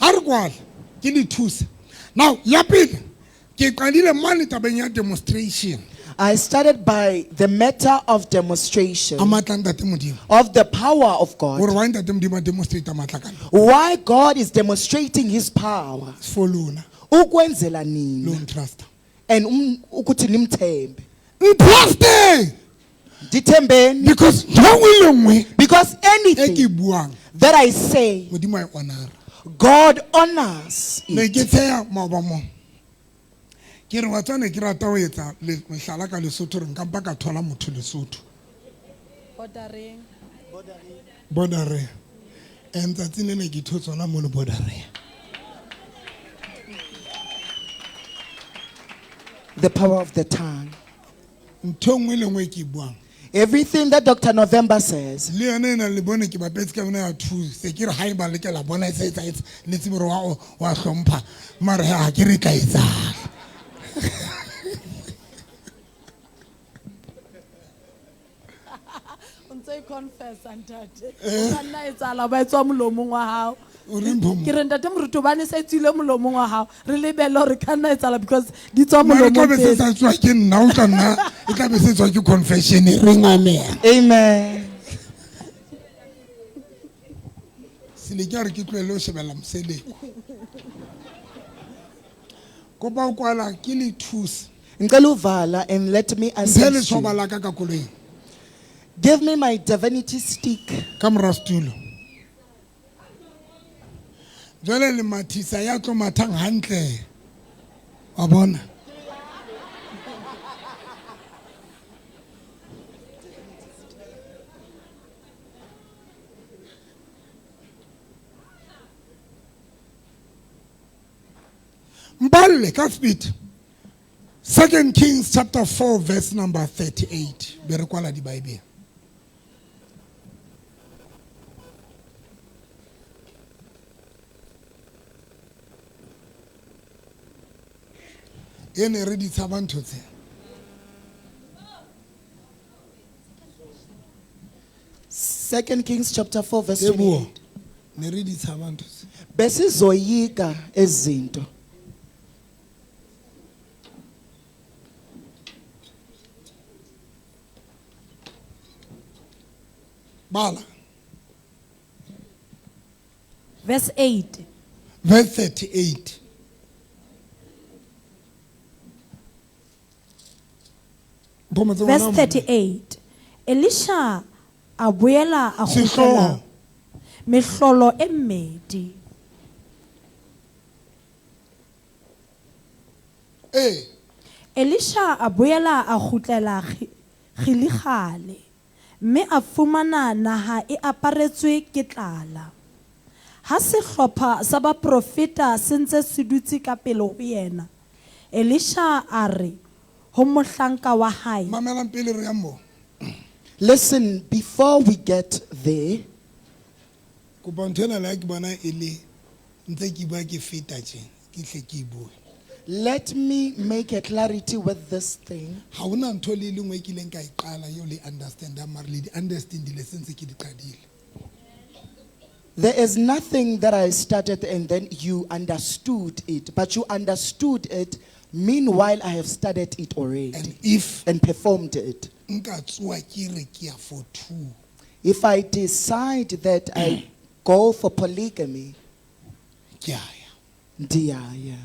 ha re kwala ke le thusa. Now ya pele ke qadile mane tabeng ya demonstration. I started by the matter of demonstration a matla ntate modimo of the power of God. gore wa ntate modimo a demonstrate matla kana Why God is demonstrating his power. for lona Ukwenzela lo nini trust and ukuthi nimthembe. trusting Dithembeni because no will because e anything ke buang that I say modimo a honor God honors ne ke it. tseya maoba mo ke re watsane ke rata ho etsa le mehlala ka Lesotho re nka ka thola motho Lesotho bordering and tsatsi le ne ke thotsona mo le bordering. The power of the tongue. ntho nngwe le nngwe ke buang Everything that Dr. November says, le yone ena le bone ke bapetse ka bona ya thusa se ke re ha e ba le ke la bona e se etsa le tsebe re wa hlompha mare ha ke re tla etsa confess ntate o nna etsala ba etswa molomong wa hao o re mpho ke re ntate moruti ba ne sa etsile molomong wa hao re lebele hore ka nna etsala because di tswa mare ka molomong be se pele. sa tswa ke nna o tla nna e tla be se tswa ke confession e reng amen amen. sile ke re ke tlwele o shebela mosele kopa o kwala ke le thusa Ngicela uvala and let me ntse le assist you. tshoba la ka ka koloing Give me my divinity stick. ka mora stulo jwale le mathisa ya tlo mathang hantle wa bona mballe ka speed 2 Kings chapter 4 verse number 38 be re kwala di Bible ene re di tshaba ntho tse 2 Kings chapter 4 verse Teboho 28. ne re di tshaba ntho tse Besizoyika ezinto. bala Verse 8. verse 38 Mpometse Verse ngwana 38. Elisha a boela a Sehloho. kgutlela mehlolo e mmedi. eh Elisha a boela a kgutlela Giligale mme a fumana naha e aparetswe ke tlala. ha sehlopha sa baprofeta se ntse se dutse ka pele ho yena, Elisha a re ho mohlanka wa hae, mamelang pele re ya moo. Listen, before we get there, Kopa ntho ena le ke bona e le ntse ke bua ke feta tje ke hle ke bua. let me make a clarity with this thing. Ha hona ntho le lengwe ke leng ka e qala yo le understand mara le di understand le sense ke di qadile. There is nothing that I started and then you understood it, but you understood it. Meanwhile, I have studied it already and performed it. Nka tsoa ke re ke ya for two. If I decide that I go for polygamy, Ke ya. ndiyaya.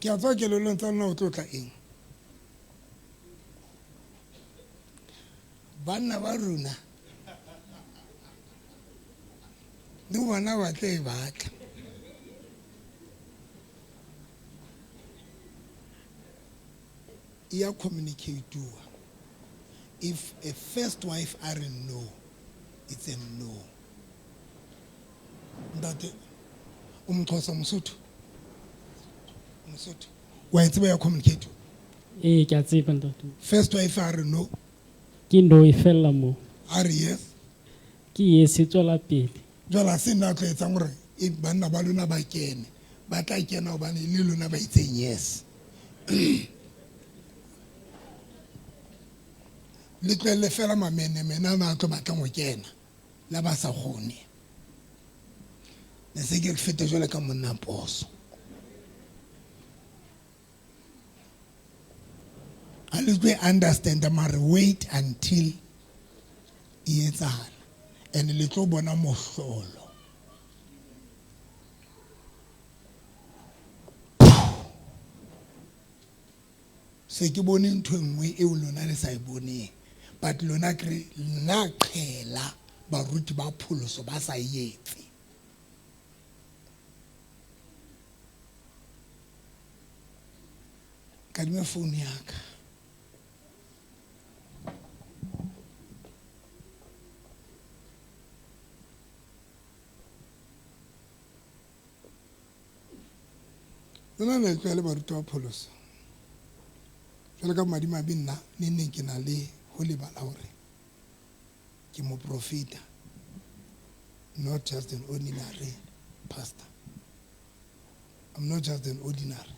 Ke a tswa ke le lentsa nna o tlotla eng. Banna ba runa le bona ba tle batla. Ya communicate. If a first wife are no, it's a no. Ndate umxhosa msuthu. Msuthu. Wa itseba ya communicate. Ke a tseba ntate. First wife are no. Ke ndo e fella mo. Are yes. Ke yes e tswela pele. Jwala se nna tlo etsa gore e banna ba lona ba kene. Ba tla kena o bane le lona ba itseng yes. Le tlele fela mamene mena na tlo batla go kena. La ba sa gone. Ne se ke fete jwale ka monna poso. I will understand mara wait until etsala and le tlo bona mohlolo. Se ke bone ntho engwe e o lona le sa e boneng but lona kre nna qhela baruti ba pholoso ba sa yetse. Kadime phone yaka. Lona le tlele baruti ba pholoso. Jwale ka madima binna ne nne ke na le ho lebala hore ke mo profeta, not just an ordinary pastor. I'm not just an ordinary.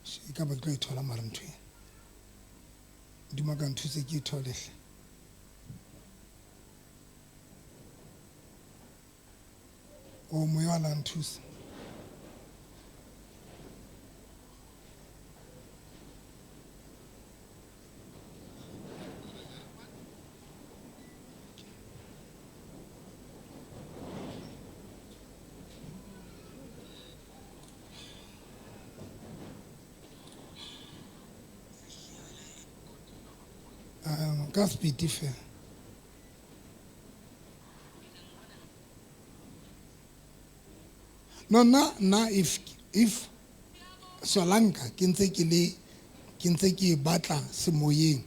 She ka ba tlo ithola mara ntwe. Ndima ka nthuse ke ithole. O moya la nthuse. Ka speed fe. No na if Solanka ke ntse ke batla semoyeng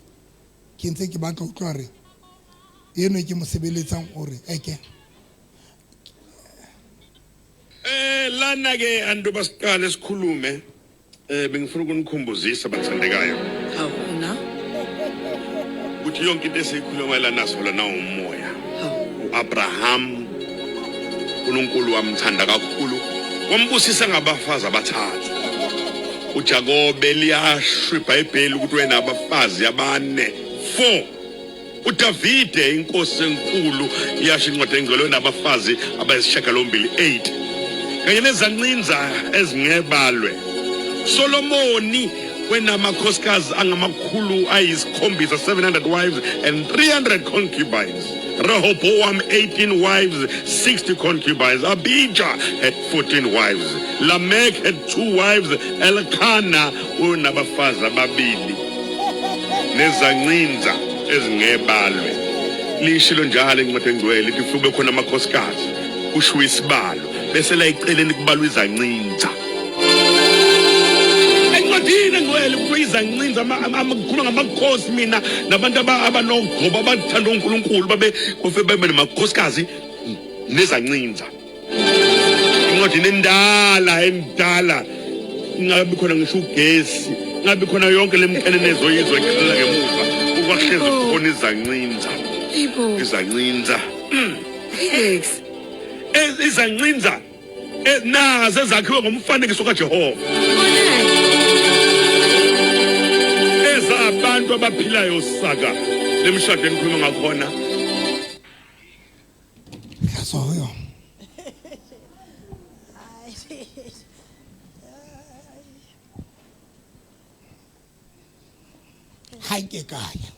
ke ntse ke batla utlwa re eno ke mo sebeletsang ore eke lana ke antu basiqale sikhulume bengifuna ukunikhumbuzisa bathandekayo Awuna. ukuthi yonke into esikhuluma naso lana umoya uAbraham uNkulunkulu wamthanda kakhulu wambusisa ngabafazi abathathu uJakobe liyasho iBhayibheli ukuthi wena abafazi abane 4 uDavide inkosi enkulu iyasho incwadi engcwele nabafazi abayisishiyagalombili 8 kanye nezancinza ezingebalwe Solomoni wenamakhosikazi angamakhulu ayisikhombisa 700 wives and 300 concubines. Rehoboam 18 wives, 60 concubines. Abijah had 14 wives. Lamech had 2 wives. Elkanah unabafazi ababili. Nezancinza ezingebalwe. lishilo njalo encwadi engcwele lithi kube khona amakhosikazi kushiwo isibalo bese la eceleni kubalwa izancinza encwadini engcwele kuthiwa izancinza amakhuluma ngamakhosi mina nabantu abanogoba abathanda uNkulunkulu babe namakhosikazi nezancinza incwadini endala ngabe khona ngisho ugesi ngabe khona yonke lemkhenenezo yizwe ekhelela ngemuva ukwahleze khona izancinza izancinza Felix izancinza nazo ezakhiwe ngomfanekiso kaJehova ezabantu abaphilayo saka lemshado engikhuluma ngakhona Soyo. Haike kaya.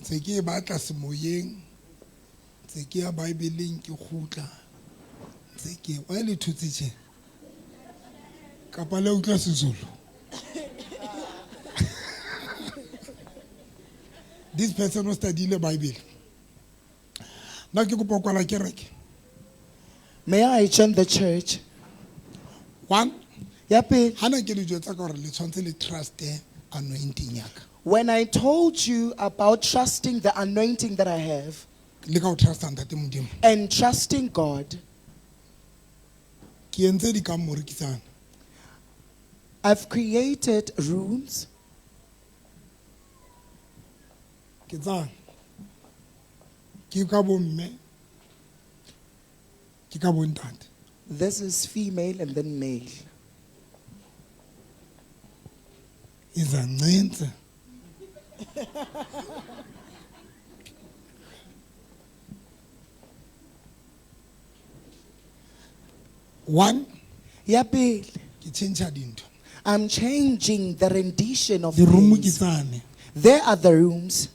Tse ke batla semoyeng. Tse ke ya Bibeleng ke khutla. Tse ke wa le thutsitse. Kapa le utla Sezulu. This person was studying the Bible. Now ke kopa kwala kereke. May I join the church? One. Yape. Hana ke le jwetsa ka gore le tshwantse le trust anointing yaka. When I told you about trusting the anointing that I have Le ka o trust ntate Modimo. and trusting God, Ke entse di ka morikisana. I've created rooms. Ke tsang. Ke ka bomme. Ke ka bontate. This is female and then male. Izancinza. One. Yape. Ke change dinto. I'm changing the rendition of Di room things. ke tsane. There are the rooms.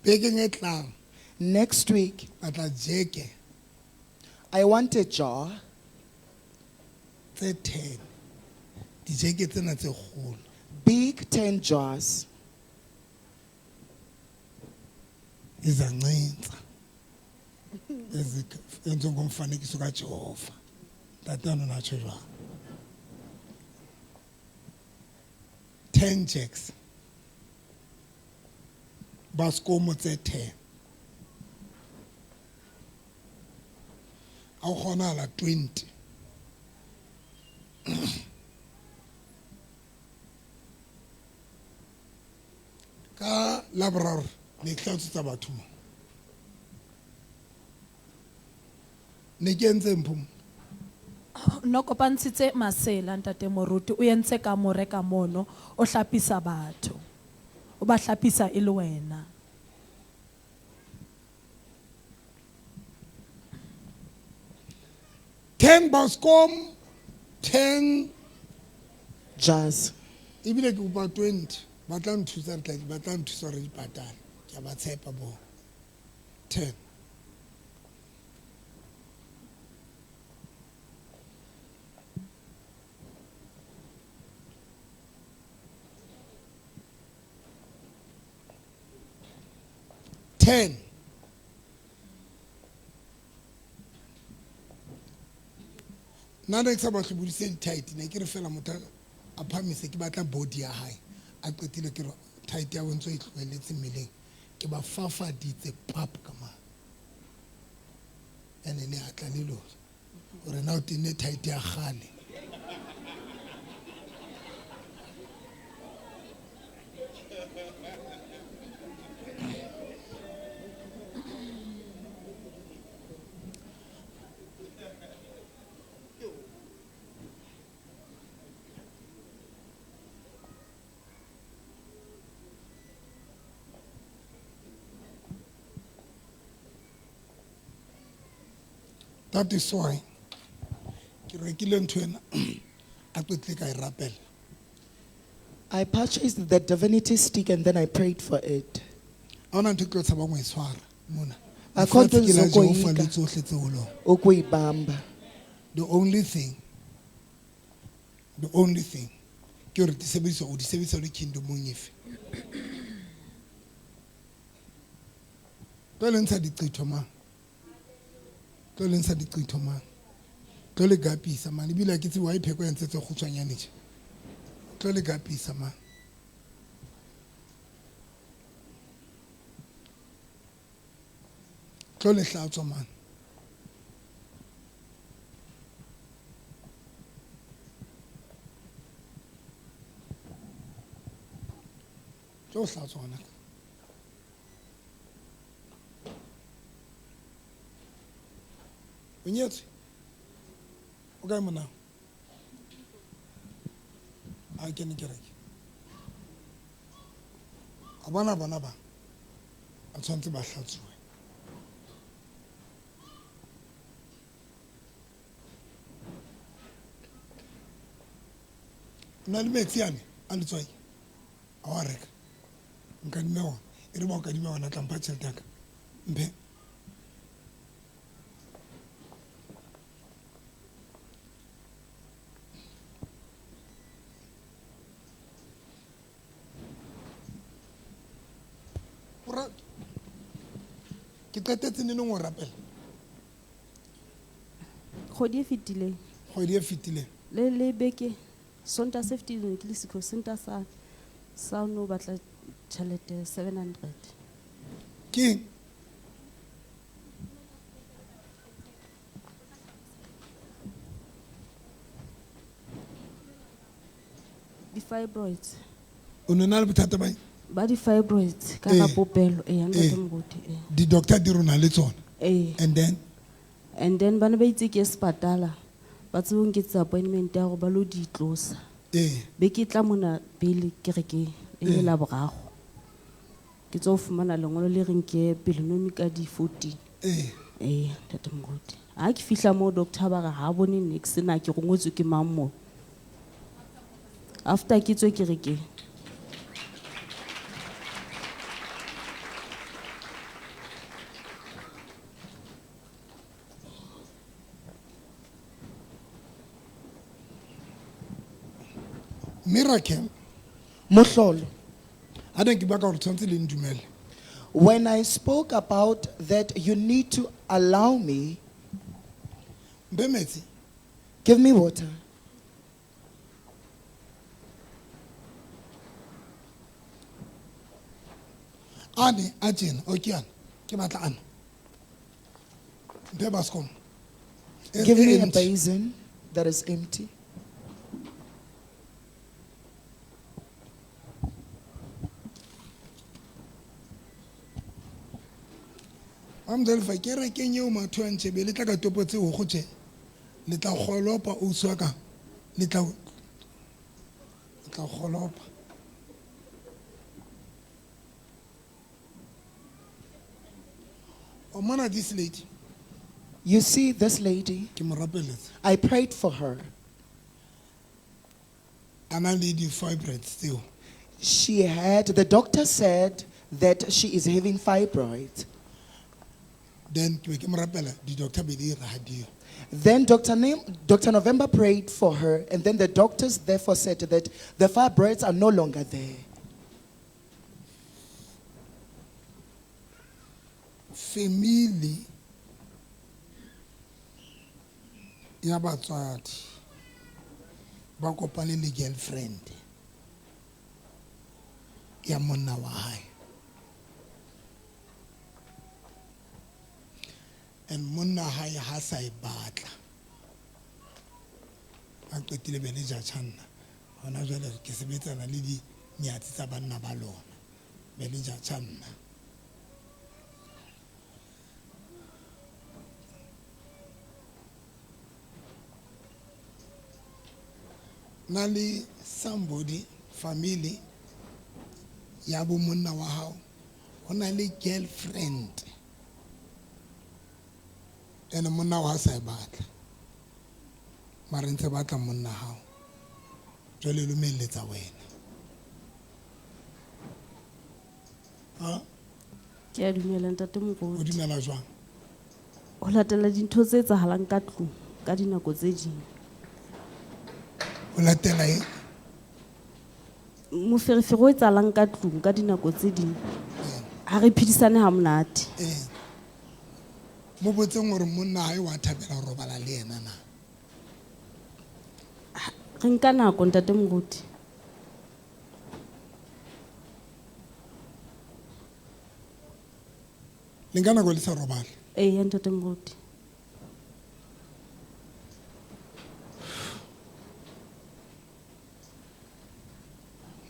Beke ngetlang. Next week, Batla jeke. I want a jar, Tse 10. Di jeke tsena tse kgolo. big 10 jars. Izancinza. Enzo ngomfanekiso kaJehova. Tatano nacho jwa. 10 jacks. Baskomo tse 10. Au khona la 20. Ka laboraro ne tlautsa batho mo. Ne ke entse mphumo. no kopantshitse masela ntate moruti o entse ka more ka mono o hlapisa batho o ba hlapisa e le wena 10 baskom, 10 jars. Ibile ke upa 20. Batla nthusa ntla batla nthusa re dipatala. Ke ba tshepa bo. 10. Nana ke sa ba hlobudise di-tight ne ke re fela motho a phamise ke batla body ya hae a qetile ke re tight ya bontso e tlhoeletse mmeleng ke ba fafaditse pap ka ma ene ne a tla le lo gore na o tenne tight ya gale That is why ke rekile ntho ena a qetle ka e rapela. I purchased the divinity stick and then I prayed for it. Ona ntho ke tsaba ngwe swara mona. Akhonto Lefatshe ke la Jehova le zokoyika tsohle tse ho lona. ukuyibamba. The only thing the only thing ke hore di sebedisa le kingdomong efe tlo le ntsha diqetho mang tlo le ntsha diqetho mang tlo le gapisa man ebile ke tse wa ipheko ya ntse kgutshwanyane tje tlo le gapisa man tlo le hlatswa man tlo hlatswa ngwanaka o nyetswe o kae mona a kene kereke a bona ba a tshwanetse ba hlatsuwe na le metsi yane a letswai a wa reka nka dimewa e re ba o ka dimewa na tlampa tšhelete yaka mphe ke qetetse neneng o rapela kgwedi e fetileng le beke sonta se fetileng ke le siko sonta sa no batla tšhelete 700 ke di-fibroids o ne na le bothata ba di-fibroids ka ga popelo ntate moruti di-doctor di rona le tsona and then ba ne ba itse ke sepatala ba tsebong ke tsa appointment ya gore ba lo di tlosa be ke tla mona pele ke re ke e la borago ke tso fumana lengolo le reng ke pelenomi ka di-14 ntate moruti a ke fihla mo doctor ba ga ha bone nix na ke go ngotswe ke mang mo after ke tswe ke re ke miracle Mohlolo. I don't give back out something in Jumel. When I spoke about that, you need to allow me. Give me water. Adi, Ajin, Okian, Kimata An. Bebascom. Give me a basin that is empty. I'm the Fakira can you my 20 be little topote uche. Little holopa uswaka. Little holopa. Oh, man, this lady. You see this lady? I prayed for her. And I need you fibroids still. She had, the doctor said that she is having fibroids. Then the doctor Then Dr. November prayed for her, and then the doctors therefore said that the fibroids are no longer there. Family ya batswadi ba kopane le girlfriend ya monna wa hae and monna hae ha sa e batla a qetile be le ja tshana hona jwale ke sebetsana le di nyatsi tsa banna ba lona be le ja tshana nali somebody family ya bo monna wa hao ona le girlfriend ene monna wa sa e batla mara ntse batla monna hao jwale lo melletsa wena ha ke a dumela ntate mogolo o dumela jwang o latela dintho tse tsahalang ka tlung ka dinako tse ding o latela eng? Moferefere o etsahalang ka tlung ka dinako tse ding. Ha re phedisane ha monate. Mo botseng gore monna hae wa thabela go robala le yena na? Re nka nako ntate moruti. Le nka nako le sa robala? Ee ntate moruti.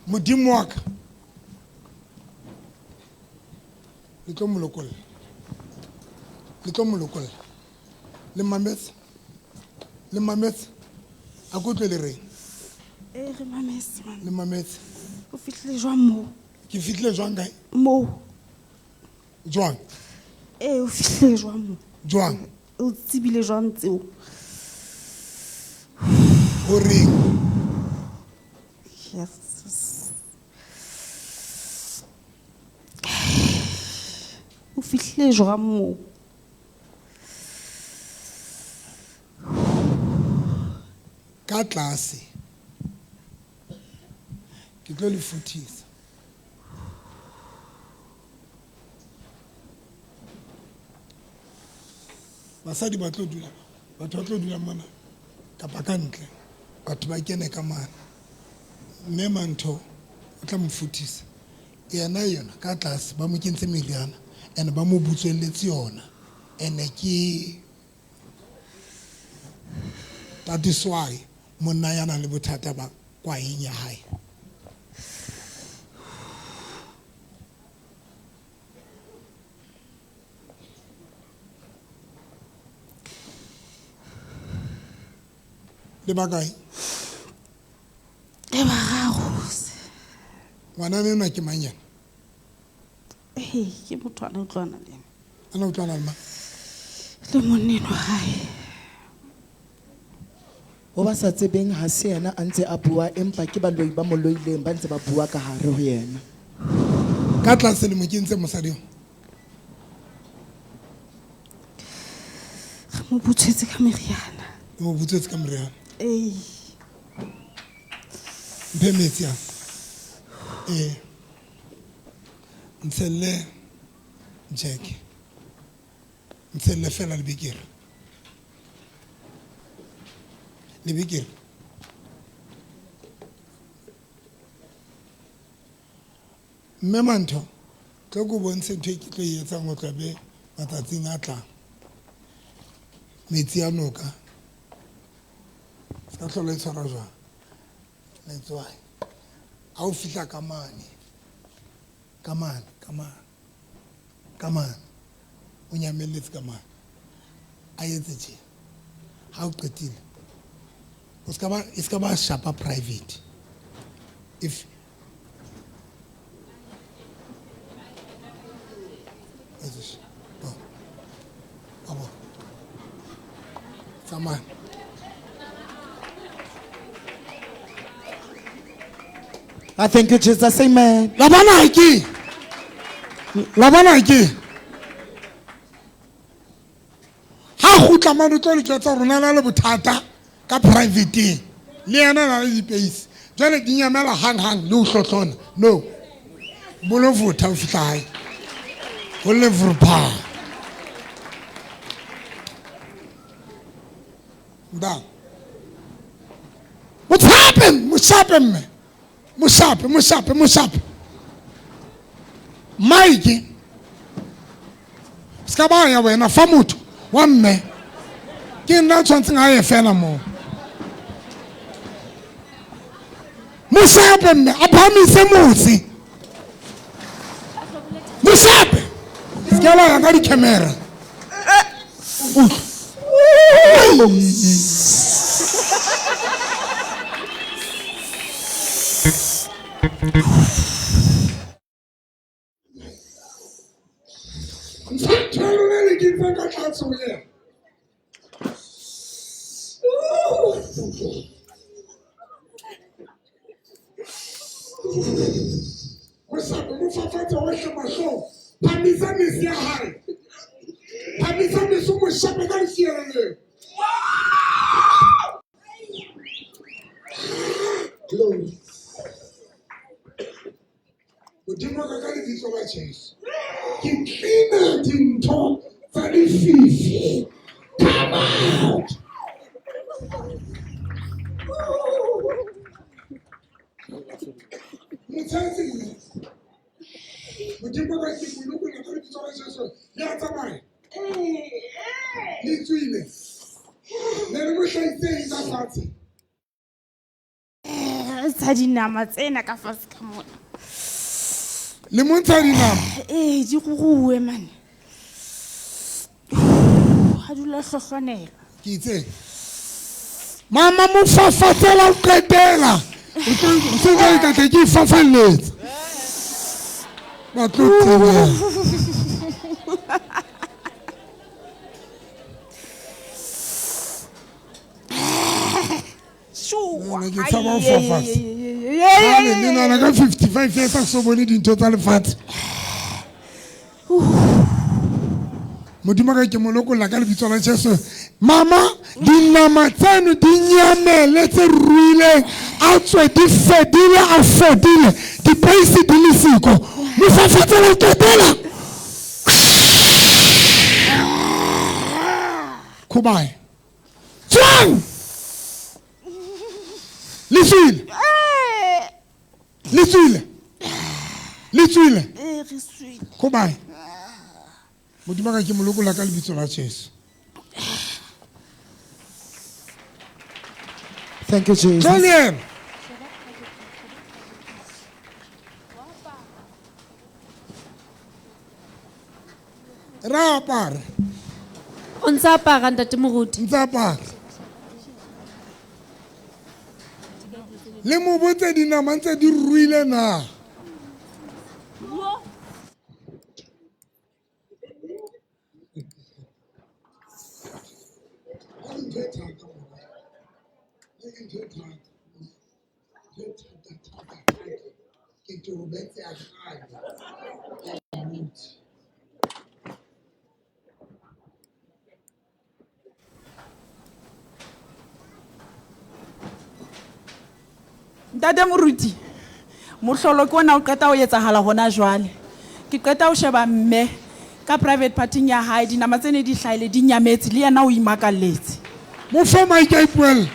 Modimo wa ka le tlo molokolla, le mametse a ko tle le reng? Re mametse man. Le mametse O fihlile jwang moo? ke fihlile jwang kae? Moo. Jwang? O fihlile jwang moo? Jwang? O tsebile jwang tseo? Ho reng? Yes. O fihlile jwang moo? Ka tlase ke tlo le futhisa. Basadi ba tlo dula, batho ba tlo dula mona kapa ka ntle, batho ba kene ka mane. Mme Mantho o tla mo futhisa yona ka tlase ba mo kentse meriana and ba mo butswelletse yona, and ke that is why monna yana le bothata ba kwa eng ya hae. Le bakae? Le bararo. Ngwana nena ke manyana? Ke motho ana utlwana le ena. Ana utlwana le mang? Le monneno hae. Ho ba sa tsebeng ha se yena a ntse a bua empa ke baloi ba mo loileng ba ntse ba bua ka hare ho yena. Ka tlase le mo kentse mosading? Re mo butswetse ka meriana. Mo butswetse ka meriana? Mphe metsi a. Ntshelle Jack. Ntshelle fela lebekere. Lebekere. Mme Mantho, tlo go bontshe ntho e ke tlo e etsang go tlabe matsatsing a tlang. Metsi a noka. Ska tlhola e tshwara jwang. Letswai. Ha o fihla ka mane. Ka mane. O nyamelletse ka mane. A etse tje. Ha o qetile. O ska ba shapa private. If Sama. I thank you, Jesus. Amen. Labana iki. Ha go tla mane tlo le tsa rona na le bothata ka private. Le yena na le space. Jwale di nyamela hang le o hlotlona. No. Bolo votha o fihla hae. Ho le vrpa. Nda. What's happened? Mushape. Mike. Ska ba ya wena fa motho wa mme. Ke nna tshwantseng a ye fela mo. Mushape mme a phamise motse. Mushape. Ska la ya ka di camera. Modimo ka lebitso la Jesu. Ke cleana dintho tsa lefifi. Come out. Motsatsi. Modimo ka ke boloka ka lebitso la Jesu. Ya tsamaya. Le tswile. Ne re mo hlaitseng ka fatshe. Tsa dinama tsena ka fatshe ka mona. Le montsha dinama. Di ruruwe man. Ha dula hlohlonela. Ke itse. Mama mo fafatsela o qetela. O tsena ka ke fafalletse. Ba tlo tsena. Ke tsaba o fafatsa. Le nana ka 55 years a so bone dintho tsa lefatshe. Modimo ka ke molokolla ka lebitso la Jesu. Mama, dinama tseno di nyamele tse ruileng a tswe di fedile a fodile di peisi di le siko. Mo fafatsela o qetela. Kubai. Tswang! L'huile. L'huile. L'huile. Comment? Modimo ka ke molokolla ka lebitso la Jesu. Thank you, Jesus. Jolien. Rapar. On s'appara ntate moruti. Ntsapara. Le mo botse dinama ntse di ruile na. Ntate moruti mohlolo ke ona o qeta ho etsahala hona jwale ke qeta ho sheba mme ka private party ya hae dinama tsene di hlaile di nyametse le yena o imakalletse mo fa mai ka ipuel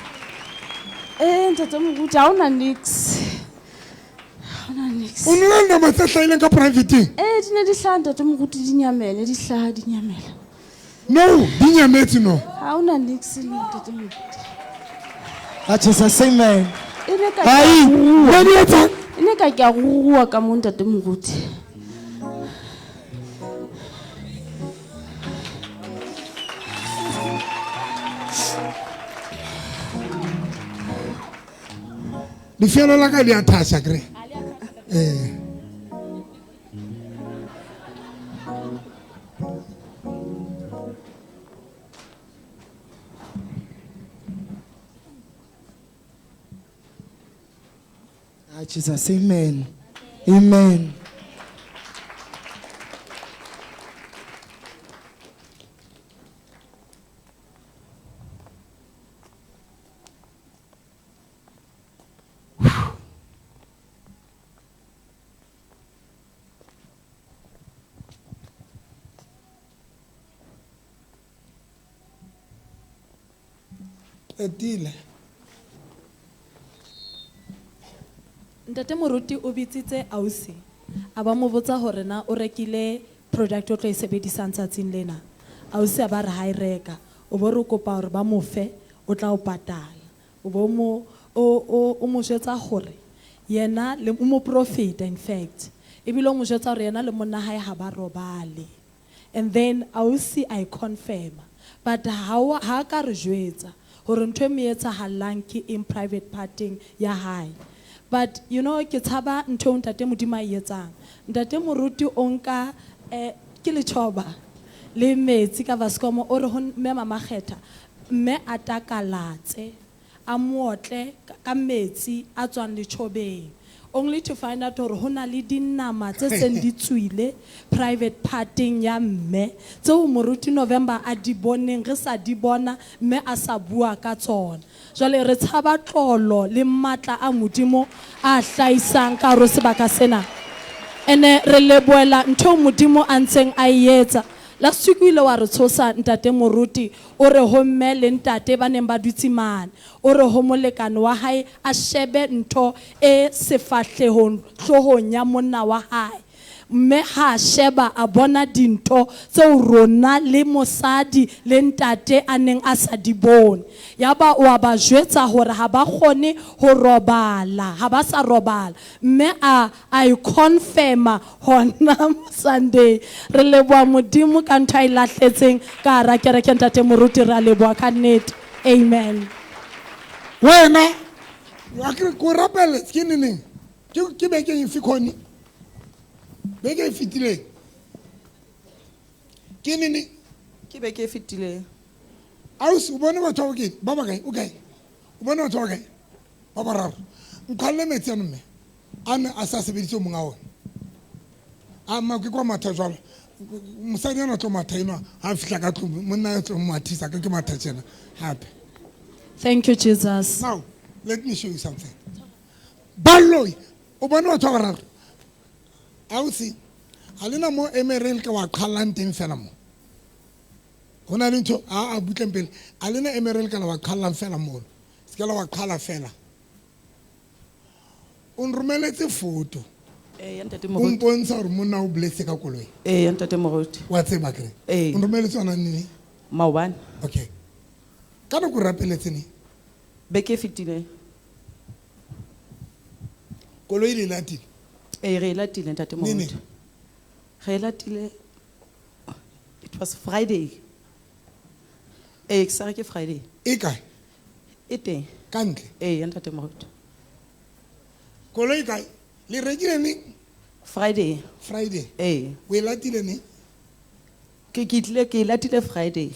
Ntate moruti ha ona nix. Ha ona nix. O nna nama tse hlaileng ka private. Di ne di hlaha ntate moruti di nyamele di hlaha di nyamela. No, di nyametse no. Ha ona nix ntate moruti. That is a same man. Ine ka ke a ruruwa ka mo ntate moruti. Di fiano la ka di atasha kre. Jesus, amen. Amen. Etile. Ntate moruti o bitsitse ausi a ba mo botsa hore na o rekile product o tlo e sebedisang tsatsing lena ausi a ba re ha e reka o bo re kopa hore ba mo fe o tla o patala o bo mo o mo jetsa hore yena le mo profit in fact e bile o mo jetsa hore yena le monna hae ha ba robale and then ausi I confirm but ha ka re jwetsa hore ntwe me etsa halang ke in private parting ya hae. But you know ke tshaba ntho ntate modimo a etsang ntate moruti o nka ke le choba le metsi ka Vascom o re ho mme mama kgetha mme a takalatse a motle ka metsi a tswang le chobeng only to find out hore hona le dinama tse seng di tswile private parting ya mme tseo moruti November a di boneng re sa di bona mme a sa bua ka tsona jwale re tshaba tlolo le matla a modimo a hlaisang ka ro sebaka sena ene re leboela ntho modimo a ntseng a e etsa. Last week o ile wa re tshosa ntate moruti o re ho mme le ntate ba neng ba dutse mane o re ho molekane wa hae a shebe ntho e sefahlehong hlohong ya monna wa hae. Mme ha sheba a bona dintho tseo rona le mosadi le ntate a neng a sa di bone. Yaba wa ba jwetsa hore ha ba kgone ho robala, ha ba sa robala. Mme a I confirma hona Sunday re leboha modimo ka ntho a e lahletseng ka hara kereke ntate moruti re a leboha ka nnete. Amen. Wena wa ke ko rapele ke neng ke be ke ifikoni beke e fitile ke nene ke be ke fitile aus o bone batho ba ba kae o kae o bone batho ba kae ba bararo nkhalle metsi ano mme ane a sa sebeditse monga ona a ma ke kwa matha jwalo mosadi ana tlo matha eno ha fitla ka tlo monna tlo mathisa ke matha tsena hape. Thank you Jesus. Now let me show you something. Baloi o bone batho ba bararo ausi alena mo emerel ka wa qhalang teng fela mo hona le ntho a butleng pele alena emerel ka la wa qhalang fela mo se ka la wa qhala fela on romeletse photo ntate o mpontsha hore monna o blesse ka koloi ntate moruti wa tseba kre on romeletse ona nne maobane okay ka no go rapeletse ne be ke fitile koloi le latile re latile ntate moruti re latile it was Friday ke sa ke Friday e kae e teng ka ntle ntate moruti koloi kae le rekile ne Friday o e latile ne ke tlile ke latile Friday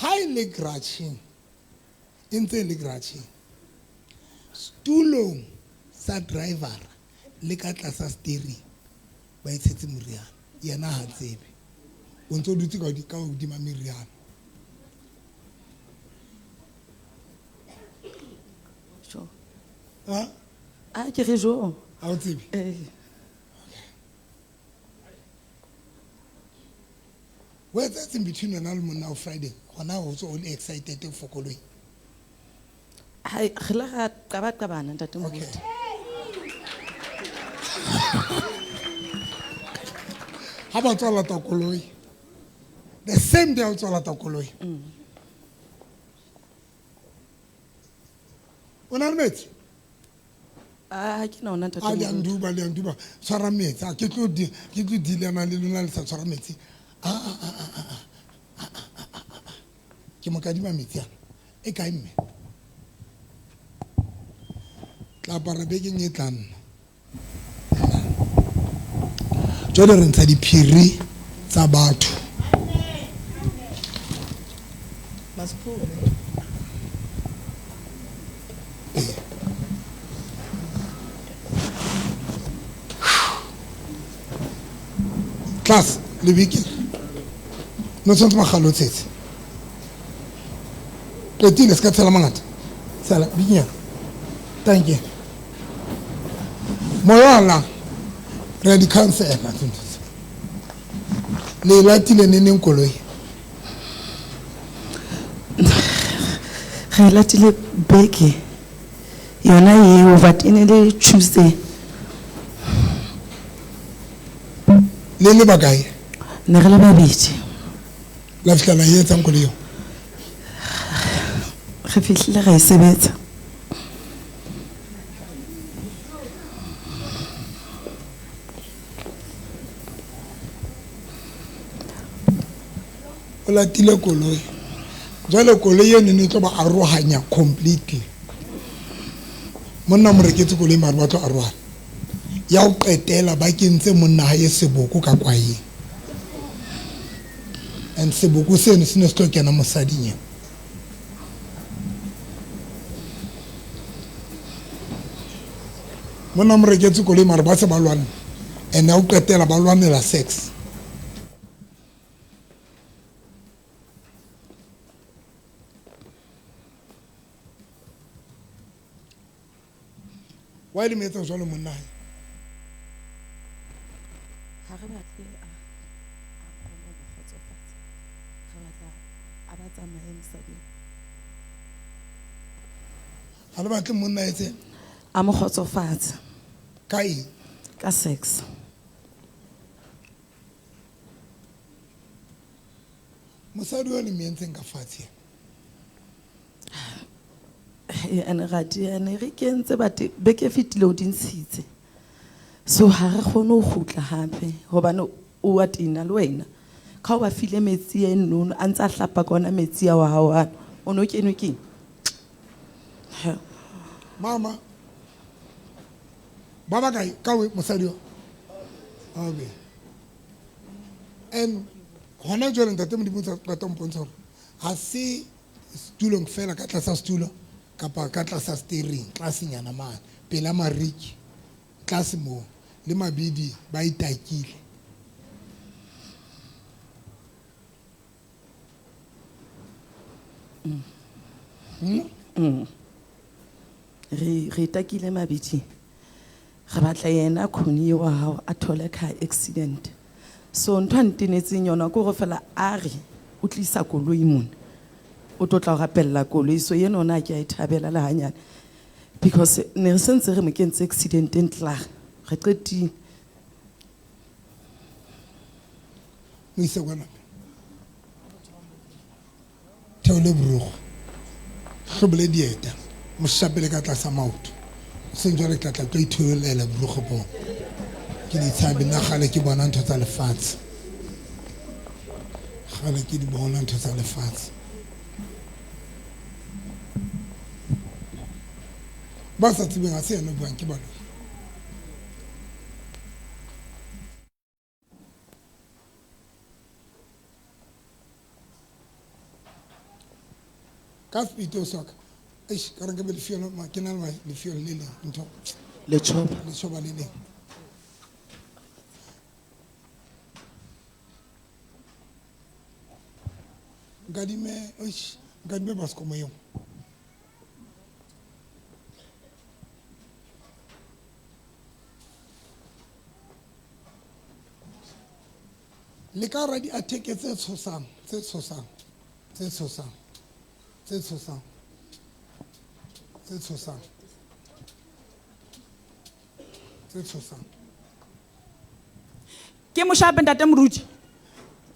high leg ratching ntse le ratching stulong sa driver le ka tlasa steering ba itsetse moriana yena ha tsebe o ntse o dutse ka hodima meriana ke re jo a o tsebe what's that in between wena le monna o Friday gona o tso o le excited for koloi hai re la ga qabana ntate moruti ha ba tswala ta koloi the same day o tswala ta koloi ona le metsi ke na ona ntate a le anduba tshwara metsi a ke tlo dilana le lona le sa tshwara metsi ke mo kadima metsi ana e kae mme tla para bekeng e tla nna jwale re ntsha diphiri tsa batho class le bikeng no tshwantse magalo tsetse qetile se ka tshela mangata sala bikinyana thank you moyala re di cancela le latile neneng koloi re latile beke yona ye overtene le Tuesday le bakae ne re le babedi la fihla la e etsang koloi re fihlile ra e sebetsa o latile koloi jwale koloi eno ne tlo ba arohanya completely monna mo reketse koloi mare ba tlo arohana ya o qetela ba kentse monna hae seboko ka kwaeng and seboko seno se ne se tlo kena mosading monna mo reketse koloi mare ba se ba lwana and ya o qetela ba lwanela sex wa le metsa jwalo monna hae re batle a kgone ho kgotsofatsa re batla a ba tsamaye mosading ha le batle monna etse a mo kgotsofatsa ka eng ka sex mosadi o le mientseng ka fatshe ene rati ene re kentse bate beke fitile o dintshitse so ha re kgone ho khutla hape hobane o wa tina le wena ka o ba file metsi e nnono a ntse a hlapa kona metsi ya wa hao ana o no kenwe ke mama baba ka we mosadi o okay and hona jwale ntate modimo ba tompontsha hore ha se stulong fela ka tlasa stulo kapa ka tlasa steering tlasenyana mane pela mariki tlase mo le mabidi ba itakile re takile mabidi re batla yena khoni wa hao a thole car accident so ntho ntenetseng yona go go fela a re o tlisa koloi mona o totla go rapella koloi so yena ona ke a ithabela le hanyane because ne re sentse re mo kentse accident ntla re qetile mo ise kwana theole brugo hlobele dieta mo shapele ka tlasa maoto se njole tla tlo itholela brugo bo ke di tsabe na gale ke bona ntho tsa lefatshe gale ke di bona ntho tsa lefatshe ba sa tsebeng a se yena buang ke balo ka spito soka eish ka ranga be le fiona ma ke na le fiona le ntho le chopa le le gadime eish gadime basko moyo le ka ra di attack tse tshosang ke moshape ntate moruti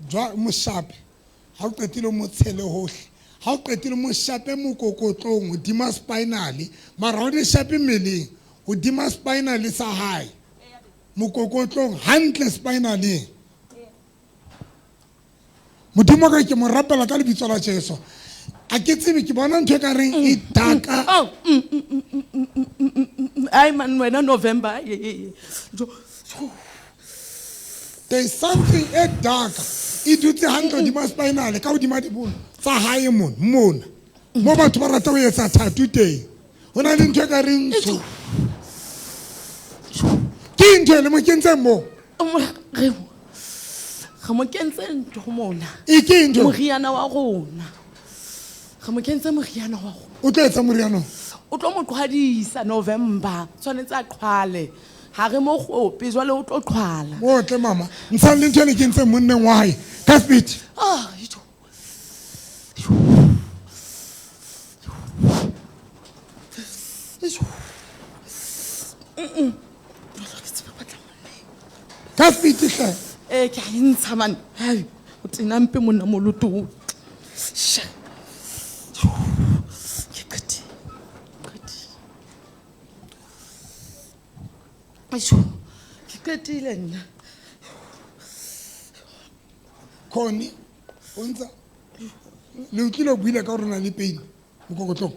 jwa moshape ha o qetile mo tshele hohle ha o qetile mo shape mokokotlong o dima spinal mara o di shape meleng o dima spinal sa hae mokokotlong hantle spinal modimo ka ke mo rapela ka lebitso la Jesu a ke tsebe ke bona ntho ka reng e daka ai man wena November there's something e daka e dutse hantle di spinal ka hodima dibolo tsa hae mona mo batho ba rata ho etsa tattoo teng hona le ntho ka reng ntho ke ntho le mo kentse mo ga mo kentse ntho mona e ke ntho moriana wa rona ga mo kentse moriana wa rona o tla etsa moriana o tlo mo qhwadisa November tshwanetse a qhwale ha re mo gope jwale o tlo qhwala o tle mama ntsa le ntho le kentse monneng wa hae ka speed ka speed hle ke a ntsha man hai o tena mpe monna moloto ke qetile nna khoni o ntsa le utlile buile ka rona le pain mokokotlong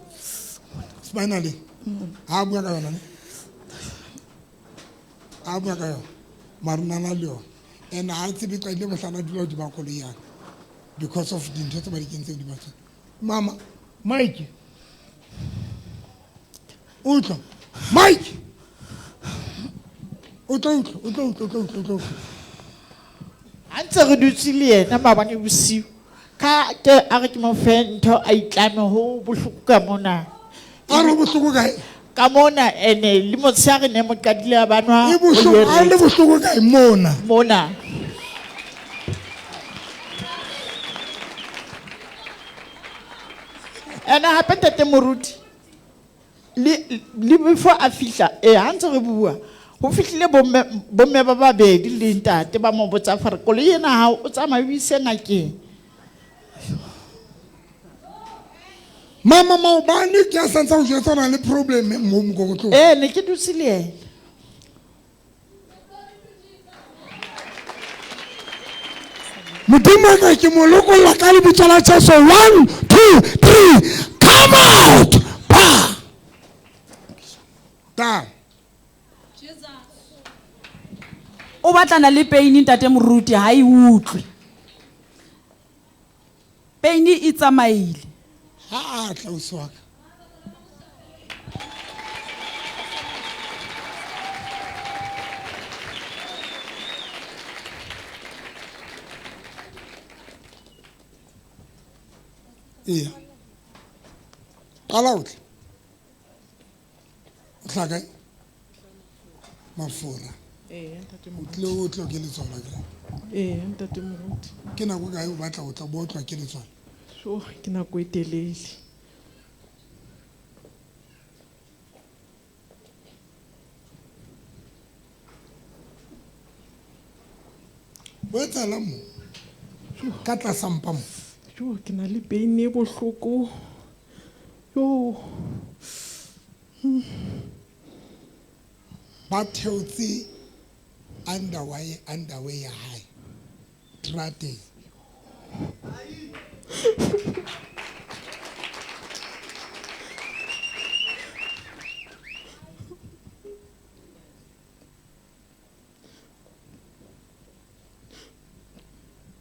spinal ha bua ka yona a bua ka yona marunana le yona and I tsebe ka ile mohlana dilo di ba kolo yana because of the ntho tse ba di kentse di batho mama Mike utlo Mike utlo a ntse re dutse le yena maabane bosiu ka ke a re ke mo fe ntho a itlame ho bohloko ka mona a re bohloko kae ka mona ene le motshehare ne mo qadile a banwa E bohloko a le bohloko kae mona? mona ene hape ntate moruti le before a fihla ha ntse re bua ho fihlile bomme ba babedi le ntate ba mo botsa fare koloi ena ha o tsamaya o ise ngakeng. Mama maobane ke a santsa ho jwetsa na le problem mo mokokotlo. Ne ke dutse le ena. Modimo ka ke mo lokolla ka lebitso la Jesu. 1 2 3 come out. Pa. Ta. O batlana le pain ntate moruti ha e utlwe. Pain e tsamaile. Ha a tla o swaka. Iya. Qala o tla. O tla kae? Mafura. Ntate O tlo ke le tsona ka. ntate moruti. Ke nako kae o batla o tla bo o tla ke le tsona. So ke nako e telele. Bo etsala mo. Ka tlasa mpa mo. Jo ke na le pain e bohloko. Yo. Ba theotse underway ya hae. Trate.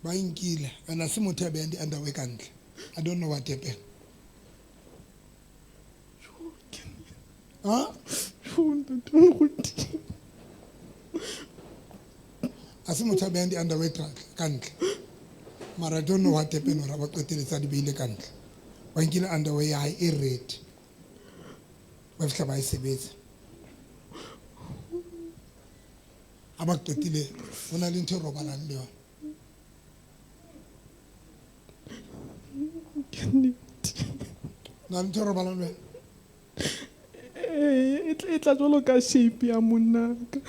Ba inkile ana se motho a beyang di underway ka ntle. I don't know what happened. Ha? Ntate moruti. A se motho a beyang di underway ka ntle. Mara I don't know what happened hore ba qeteletsa di beile ka ntle. Ba nkile underway ya hae e red. Ba fihla ba e sebetsa. A ba qetile ho na le ntho e robalang le yona. Na ntho e robalang le yona. E tla jwalo ka shape ya monaka.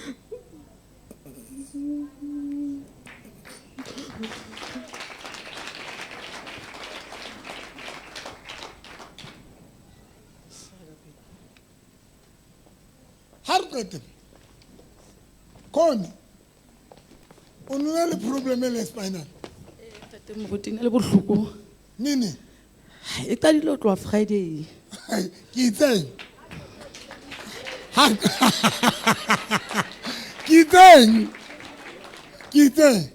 Ha re qete. Kone. O nna le problem le spinal. Ntate moruti ne le bohloko. Nini? E qadile ho tloha Friday. Ke itseng. Ke itseng.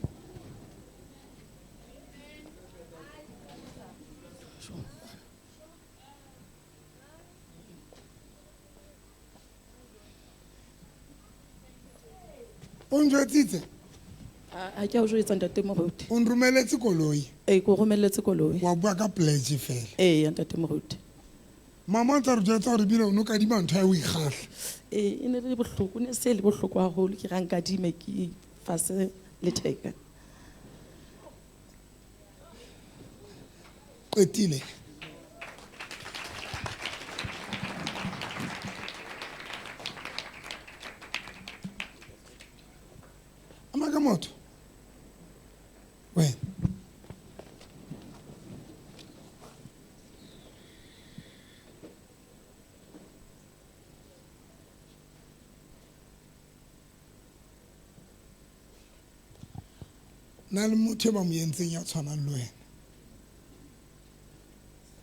O njwetsitse? Ha ke a o jwetsa ntate moruti. O nromeletse koloi? Ko romelletse koloi. Wa bua ka pledge fela? Ntate moruti. Mama ntse re jwetsa hore bile o no kadima ntho ya o ikgahla. E ne le bohloko, ne se le bohloko haholo ke rang kadime ke fase letheka. Qetile. Amaka motho. Wena. Na le motho ba mo yentseng ya tshwanang le wena.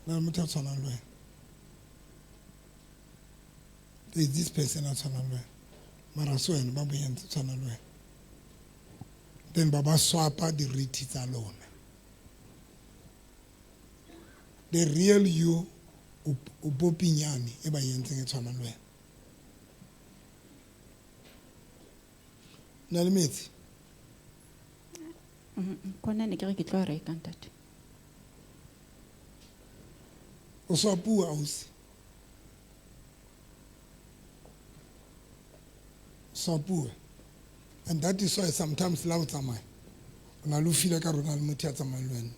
Na le motho a tshwanang le wena. There is this person a tshwanang le wena. Mara se wena ba mo yentse tshwanang le wena. Then ba swapa di riti tsa lona. The real you o popinyane e ba yentseng e tshwanang le wena. Na le metsi? Kona ne ke re ke tlo reka ntate. O swapua ausi. swapue. And that is why sometimes la o tsamaya o na le feel ka rona le motho ya tsamaya le wena.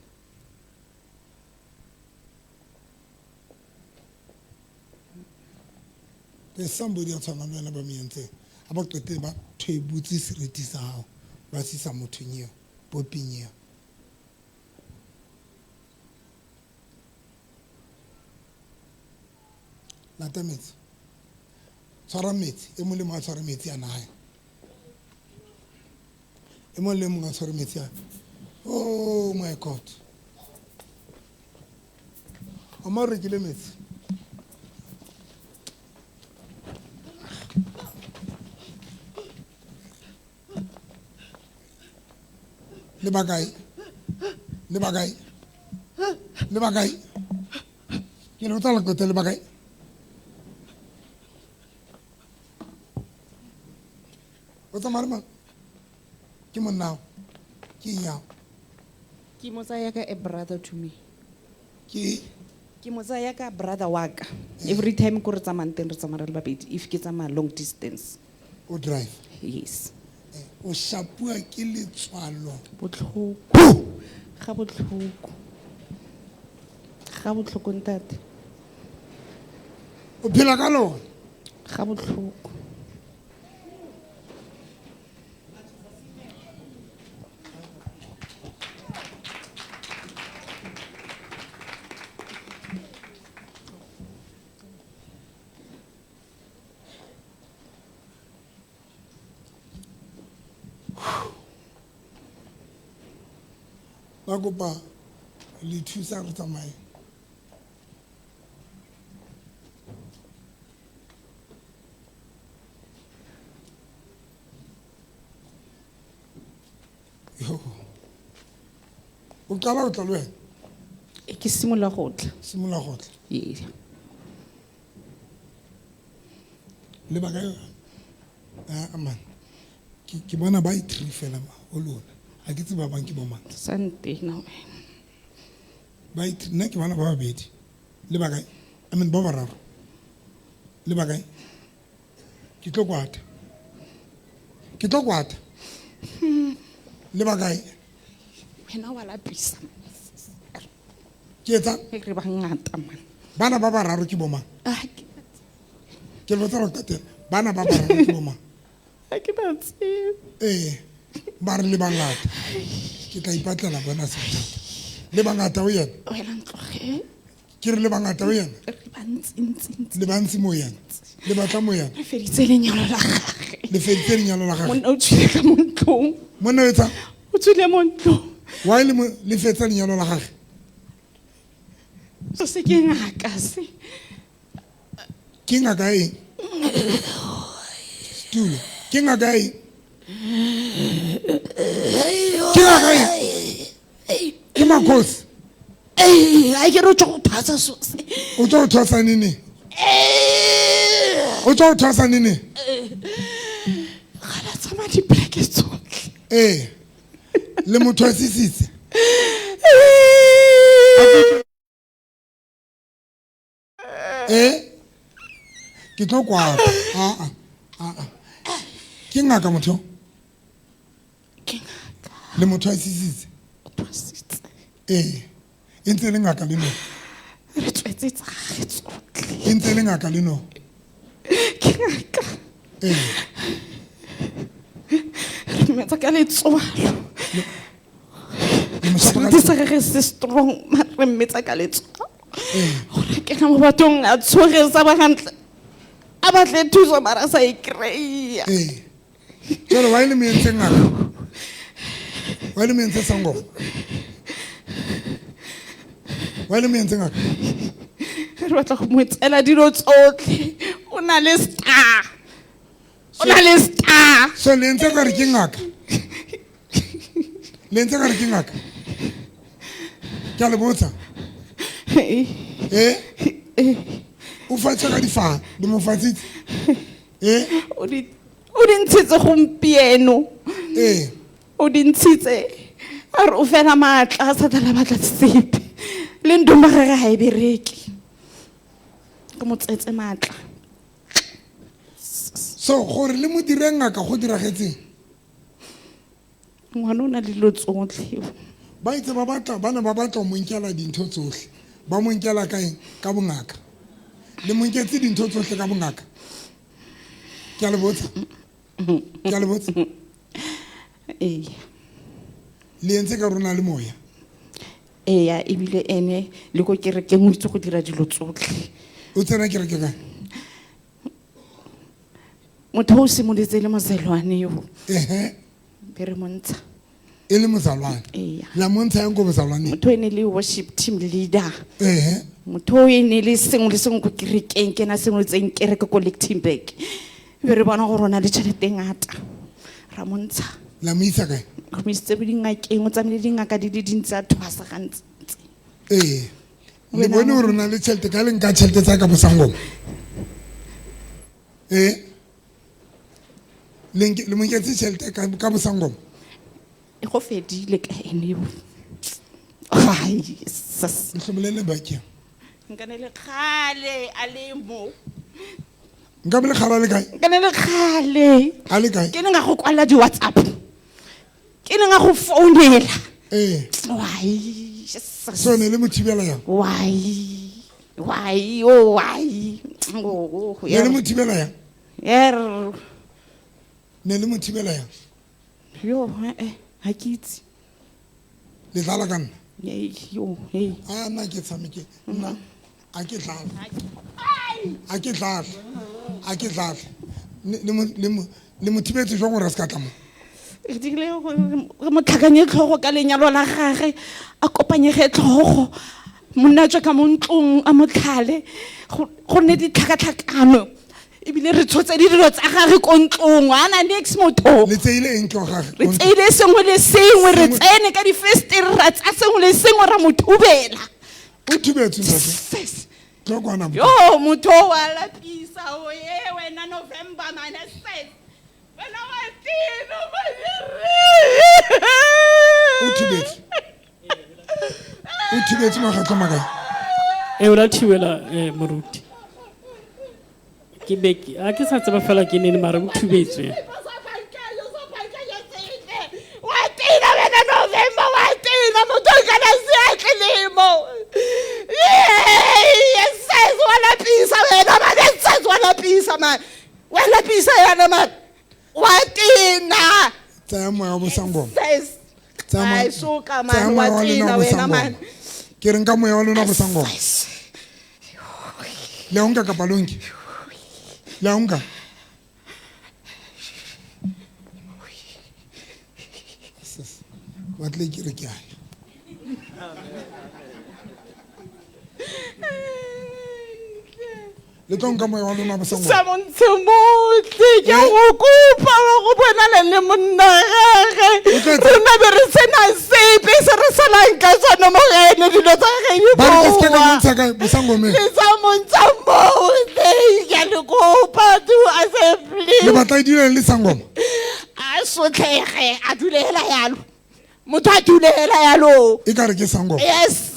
There's somebody else on the line about me and say, about to tell about two boots, retis how, but it's a motunio, popinio. Latamit. Soramit, Emulima Soramit and I. Emulim Soramit. Oh my God. I'm more regular. Le bagay. Ki lo tala ko le bagay. O ta marma. Ki mon now. Ki ya. Ki mo tsaya ka a brother to me. Ki mo tsaya ka brother wa ka. Every time ko re tsamang teng re tsamaya le babedi if ke tsamaya long distance. O drive. Yes. O shapua ke le tswalo. Botlhoko. Ga botlhoko. Ga botlhoko ntate. O phela ka lona. Ga botlhoko. Bakopa le thusa re tsamaye. Yo. O qala o tla le wena. Ke simola go tla. Simola go tla. Ee. Le baka aman. Ki bona ba itri fela o lona. A ke tseba bang ke bo mang. Sante no. Ba itri nna ke bona ba babedi. Le baka I mean ba bararo. Le baka ke tlo kwata. Le baka Wena wa lapisa. Ke etsa ke ba ngata man. Bana ba bararo ke bo mang. Ke lo tsara ka teng. Bana ba bararo ke bo mang. Ke ba tsebe. Ba re le bangata ke tla ipatlela bona se le bangata o yena wena ntloge ke re le bangata o yena le bantsi mo yena le batla mo yena re feditse lenyalo la gagwe gagwe monna o tswile ka mo ntlong monna etsa o tswile mo ntlong wa le fetsa lenyalo la gagwe so se ke ngaka se ke ngaka eng stulo ke ngaka eng ke makhosi a ke re o tlo go thwasa sose o tlo go thwasa nini ga la tsama dipoleke tsotlhe le motho a sisitse ke tlo kwata ke ngaka motho le motho a sisitse e ntse le ngaka le no re tswetse tsa gagwe tsotlhe e ntse le ngaka le no ke ngaka re metsa ka letswalo seriti sa gagwe se strong re metsa ka letswalo gore ke na mo bathong a tshwore sa ba gantle a batle thuso mara sa e kry-a jalo wa ile me entse ngaka wa ile me entse sangoma wa ile me entse ngaka re batla go mo tsela dilo tsotlhe o na le star so le entse ka re ke ngaka ke a le botsa o fatsa ka difa di mo fatsitse o di ntshitse gompieno o di ntshitse a re o fela maatla a sa tla batla sepe le ndomba gagwe ga e bereke ke mo tsetse maatla so So gore le mo direng ngaka go diragetseng. Ngwana o na le dilo tsotlhe. Ba itse ba batla mo nkela dintho tsotlhe. Ba mo nkela ka bongaka. Le mo nketse dintho tsotlhe ka bongaka. Ke a le botsa. Eh. Le entse ka rona le moya. Ya ebile ene le go kereke mo itse go dira dilo tsotlhe. O tsena kereke ka. Motho o simoletse le mozelwane yo. Bere montsha. E le mozalwane. La montsha yang go mozalwane. Motho ene le worship team leader. Motho ene le sengwe le sengwe go kerekeng ke na sengwe tseng kereke ko Lichtenburg. Bere bona go rona le tšhelete ngata. Ra montsha. La mo isa kae? Go itse be dingakeng o tsamile dingaka di le dintsi a thwasa gantsi. Le bone o rona le tšhelete ka leng ka tšhelete tsa ka bosangoma. Le mo nketse tšhelete ka bosangoma. E go fedile ka ene bo. Ai sas. Nhlomolele bakeng. Nkane le khale a le mo. Nka bele khala le kae? Nkane le khale. A le kae? Ke nga go kwala di WhatsApp. Ke nga go founela. Why? So ne le mothibela yang? Why? Oh why? Oh. Ne le mothibela yang? Ne le mothibela yang? Yo, ha ke itse. Le dlala ka nna? Yo, nna ke tshameke. Nna a ke dlala. Le mothibetse jwa gore a se ka tla mo. Re digile re mo tlhakanye tlhogo ka lenyalo la gage a kopanyege tlhogo monna tswa ka mo ntlong a motlhale go ne ditlhakatlhakano ebile re tshotse dilo tsa gage ko ntlong ana next motho le tseile eng tlo gage re tseile sengwe le sengwe re tsene ka difestere ra tsa sengwe le sengwe ra mothubela o thubetse motho tlo kwana mo yo motho wa lapisa o ye wena November man says o thibetse magatlo makae o la thibela moruti ke beke a ke sa tseba fela ke nene mara o thubetswe wa tina wena November wa tina motho kana siatlelemo yes wala pisa wena man yes wala pisa man wala pisa yana man watina tsaya moya bo sangoma ai suka man watina wena man ke reng ka moya wa lona bo sangoma le unga ka palongi le unga wat le ke re ke ai le tonka moya wa lona bo sangoma Samontsemotle ke go kopa go bona le monna gage rena be re sena sepe se re salang ka tsona mo gene dilo tsa gene ba re se ka montsha ka bo sangoma Samontsemotle ke le kopa tu ase please le batla dilo le sangoma a sotlege a dulela yalo motho a dulela yalo e ka re ke sangoma yes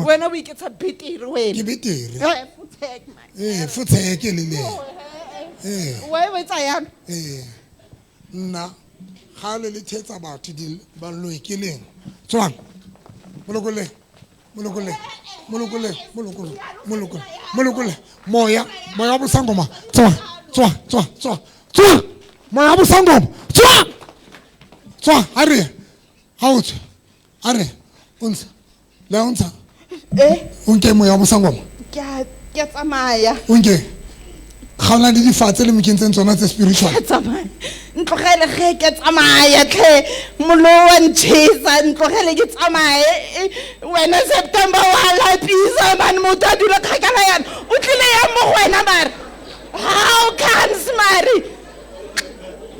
wena o iketsa betere wena ke betere futheke man futheke le we wetsa yana nna gale le thetsa batho di ba loekeleng tswana molokole moya bo sangoma tswa moya bo sangoma tswa are hautse are unsa la unsa unke moya bo sangoma ke tsamaya unke ga le difatse le mkentseng tsona tse spiritual tsamaya ntlogele ge ke tsamaya tle molo wa ntshisa ntlogele ke tsamaya wena September wa lapisa man motho a dula kgakala yana o tlile ya mo wena mare how comes mari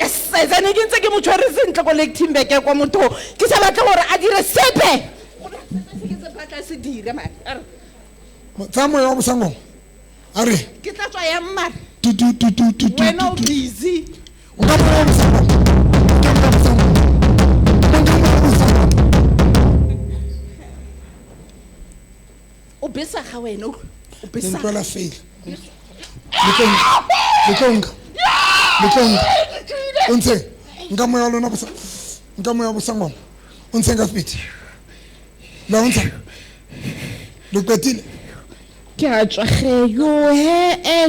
sezane ke ntse ke mo tshware sentle ko Lichtenburg kwa motho ke sa batla gore a dire sepe ke se batla se dire mare tsa moya wa bosangoma are ke tla tswa ya mmare tu wena o busy o ka moya wa bosangoma o besa ga wena o besa ntlola fail Letlong. Unse. Nka moya lona bosa. Nka moya bosa ngoma. Unse nga speed. La unse. Le petit. Ke a tswa ge yo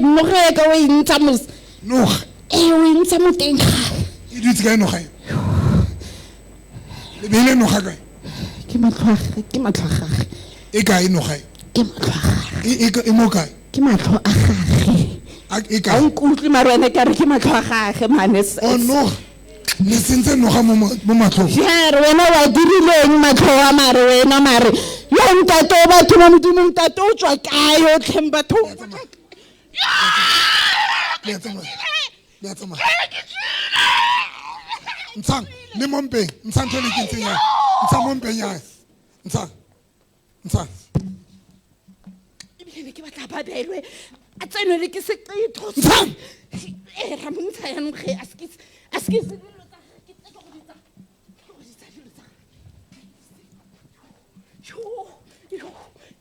no ge ka o intsa mos. No. O intsa mo teng ga. E dutse ka no ga. Le bile no ga ka. Ke matlho a gage. E ka e no ga. Ke matlho a gage. E mo ka. Ke matlho a gage. E ka. A nkutlwe marwena ka re ke matlho a gage manes. Oh no. Le sentse no ga mo matlho. Jare wena wa dirileng matlho a mare wena mare. Yo ntato batho ba modimo ntato o tswa kae o tlhem batho. Le tsama. Ntshang le mompe, ntshang tole ke ntsenya. Ntshang mompe nya. Ntshang. Ibile ke batla ba belwe. A tseno le ke se qetho. Ntshang. Ra montsha ya nge askis.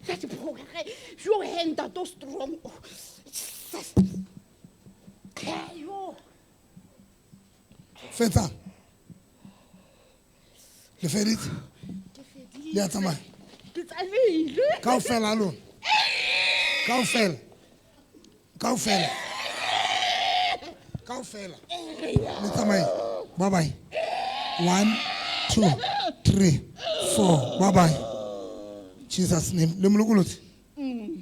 That's a program. Your hand are so strong. Feta. Le ferit. Le atama. Kaufel alone. Kaufel. Le tamai. Bye bye. 1, 2, 3, 4. Bye bye. Jesus' name. Le mulukulut.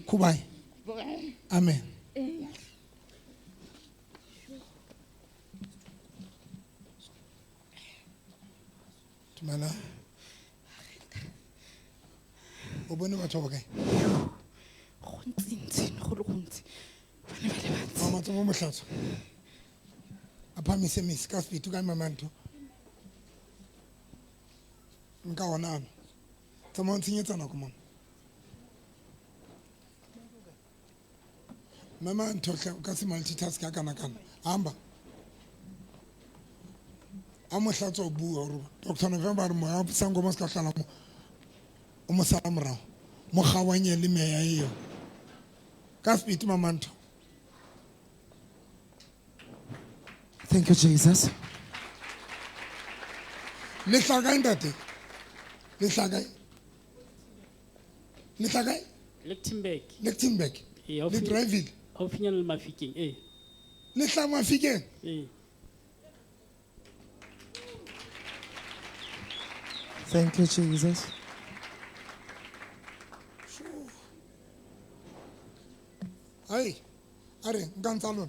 Kubai. Amen. Tumala. Obone batho ba kae? Go le gontsi. Bana ba le bantsi. Mama tso mo mohlatso. Aphamise miss ka speed ka mamanto. Nka ona ano. Tsama ntsenyetsa nako mama. Mama nthohle ka se multitask ka kana. Hamba. Amohlatso bua ro. Dr. November mo ya sango mo ska hlala mo. O mo sala morao. Mo gawanye le meya eo. Ka speed mama ntho. Thank you, Jesus. Le hlaga ndate. Le hlaga. Lichtenburg. Le Driveville. Haufinyana le Mafikeng Le hla Mafikeng. Thank you, Jesus. Ai. Are nganza lona.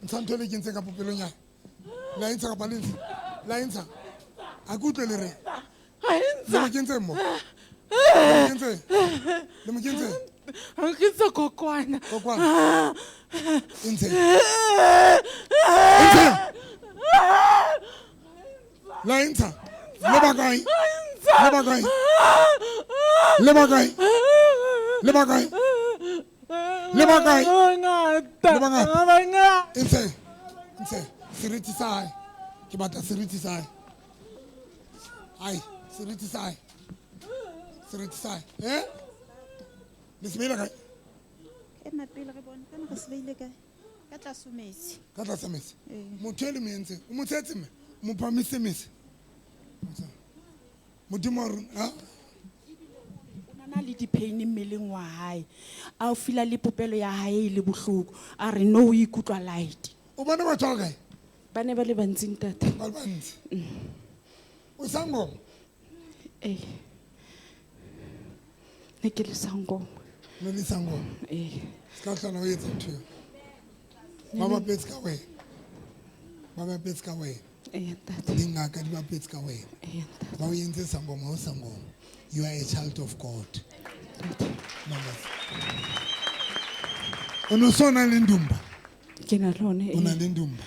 Ntsantole ke ntse ka popelong ya. La intsa ka balenzi. La intsa. Akutle le re. Hainza. Le mo kenze. Angitsa kokwana. Intse. La intsa. Le bagai. Intse. Seriti sai. Ke batla seriti sai. Ai, seriti sai. Le sebele kae? Ena pele re bone kana re sebele kae? Ka tlase metsi. Ka tlase metsi. Motho e le mentse, o mo tsetse me, mo phamise metsi. Modimo ha? Na le di-pain mmeleng wa hae a o fila le popelo ya hae le bohloko a re no o ikutlwa light o bona batho kae ba ne ba le bantsi ntate ba le bantsi o sangoma ne ke le sangoma ne le sangoma ska hlana o etsa ntho ba ba petse ka wena dingaka di ba petse ka wena ba o entse sangoma o sangoma. You are a child of God. Unosona lendumba. Kena lone. Una lendumba.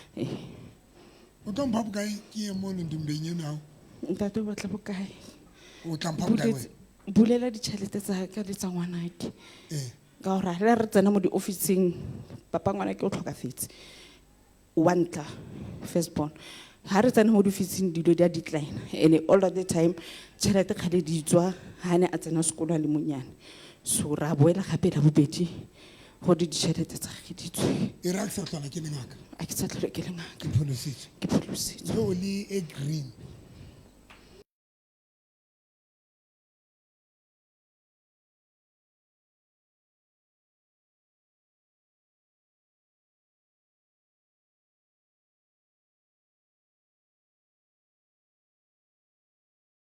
O tlo mpha bokae ke e mo lendumbeng eno ao? Ntate o batla bokae? O tla mpha bokae wena? Bulela ditšhelete tsa ka le tsa ngwanake. Ka gore ha re tsena mo di-officing papa ngwanake o tlhokafetse. Wa ntla firstborn. Ha re tsena mo di-officing dilo di a decline and all of the time tšhelete kgale di tswa ha ne a tsena sekolo a le monyane so ra boela gape la bobedi gore ditšhelete tsa ge di tswe e re a ke sa tlhola ke le ngaka a ke sa tlhole ke le ngaka ke pholositswe ke pholositswe ge o le e green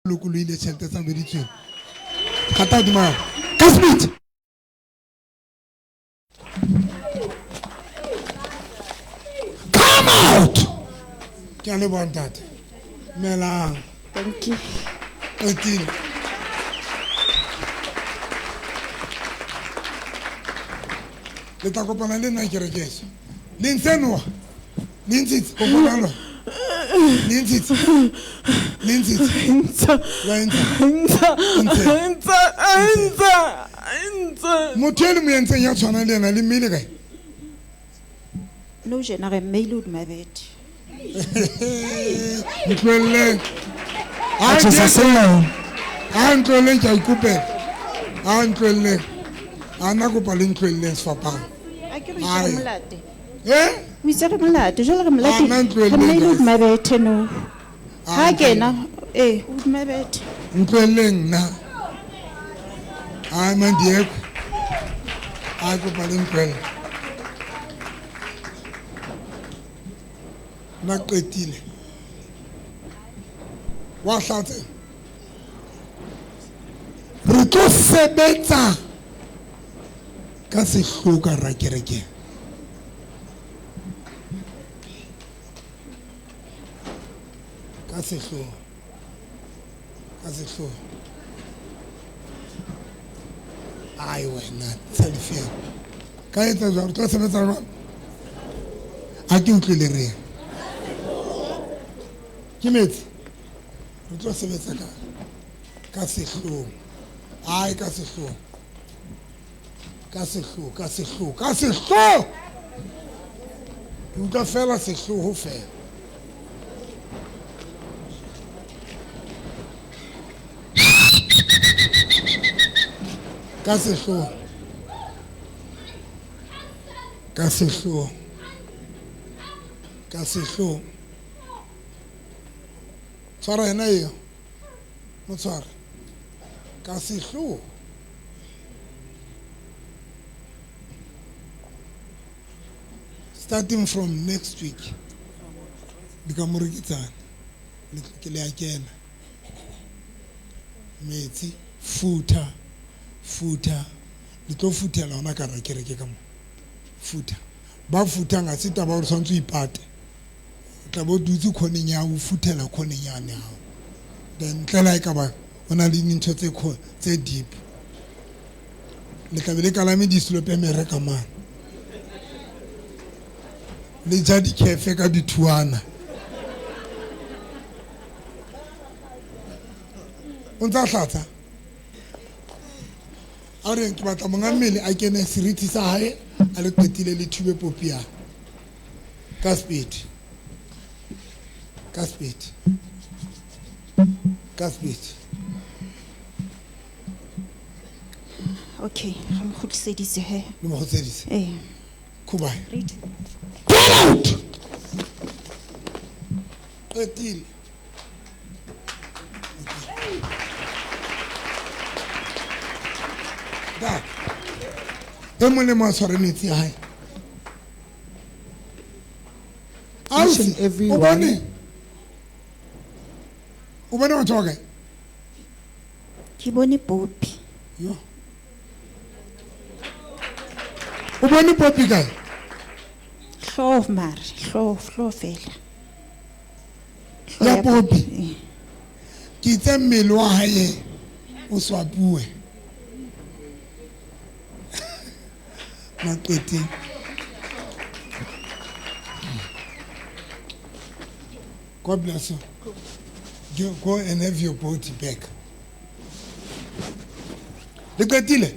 lokoloile tšhelete tsa meditsweng gata dimao ka speed come out ke a le bontate melang thank you etile le tla kopana le nna kerekeso le ntsenoa le ntshitse kopanalo le ntshitse motho e le mo entseng ya tshwana le ena le mmele kae nou tjena re mmeile hodima bete ntloelleng a ntloelleng ke a ikopela a ntloelleng a nna kopa le ntloelleng sefapano a ke re itse molate o itse re molate jwale re molate nna ntloelleng, re mmeile guys. hodima bete nou ha kena hodima bete ntloelleng nna a mandieko a kopa le ntloelle nna qetile wa hlatse re tlo sebetsa ka sehloho ka ra kerekeng ka sehloho ai wena selfie ka etsa jwang re tlo sebetsa jwang a ke utlwile re ke metsi re tlo sebetsa ka sehloho ai ka sehloho ke utlwa fela sehloho fela ka sehloho tshwara yena eo mo tshware ka sehloho starting from next week di ka mo reketsana ke le a kena metsi futa di tlo futhela ona ka ra kereke ka mo futa ba futang a se taba o tshwantse o ipate o tla bo dutse khoneng ya o futhela khoneng ya ne hao then tlela e ka ba ona le dintho tse deep le tla be le kalame di slope mere ka mana le ja dikefe ka dithuana o ntsa hlatsa a re ke batla monga mmele a kene seriti sa hae a le qetile le thube popia ka speed okay re mo kgutliseditse he le mo kgutliseditse kubai read get out qetile da e mo le mo tshware metsi a hae Each and every one. o bone batho ba kae ke bone Poppy yo o bone Poppy kae hlooho fela ya Poppy ke itse mmele wa hae o swapue maqeteng God bless you. Go and have your body back. Look at it.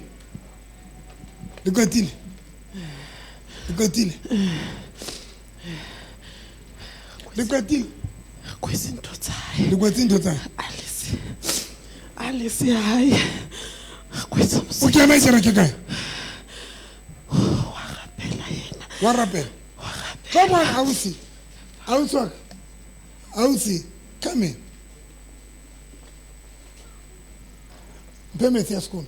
kwezinto zayo alisi hayi o kena kereke kae Wa rapela. Come on, Ausi. Ausi, come in. Permit school.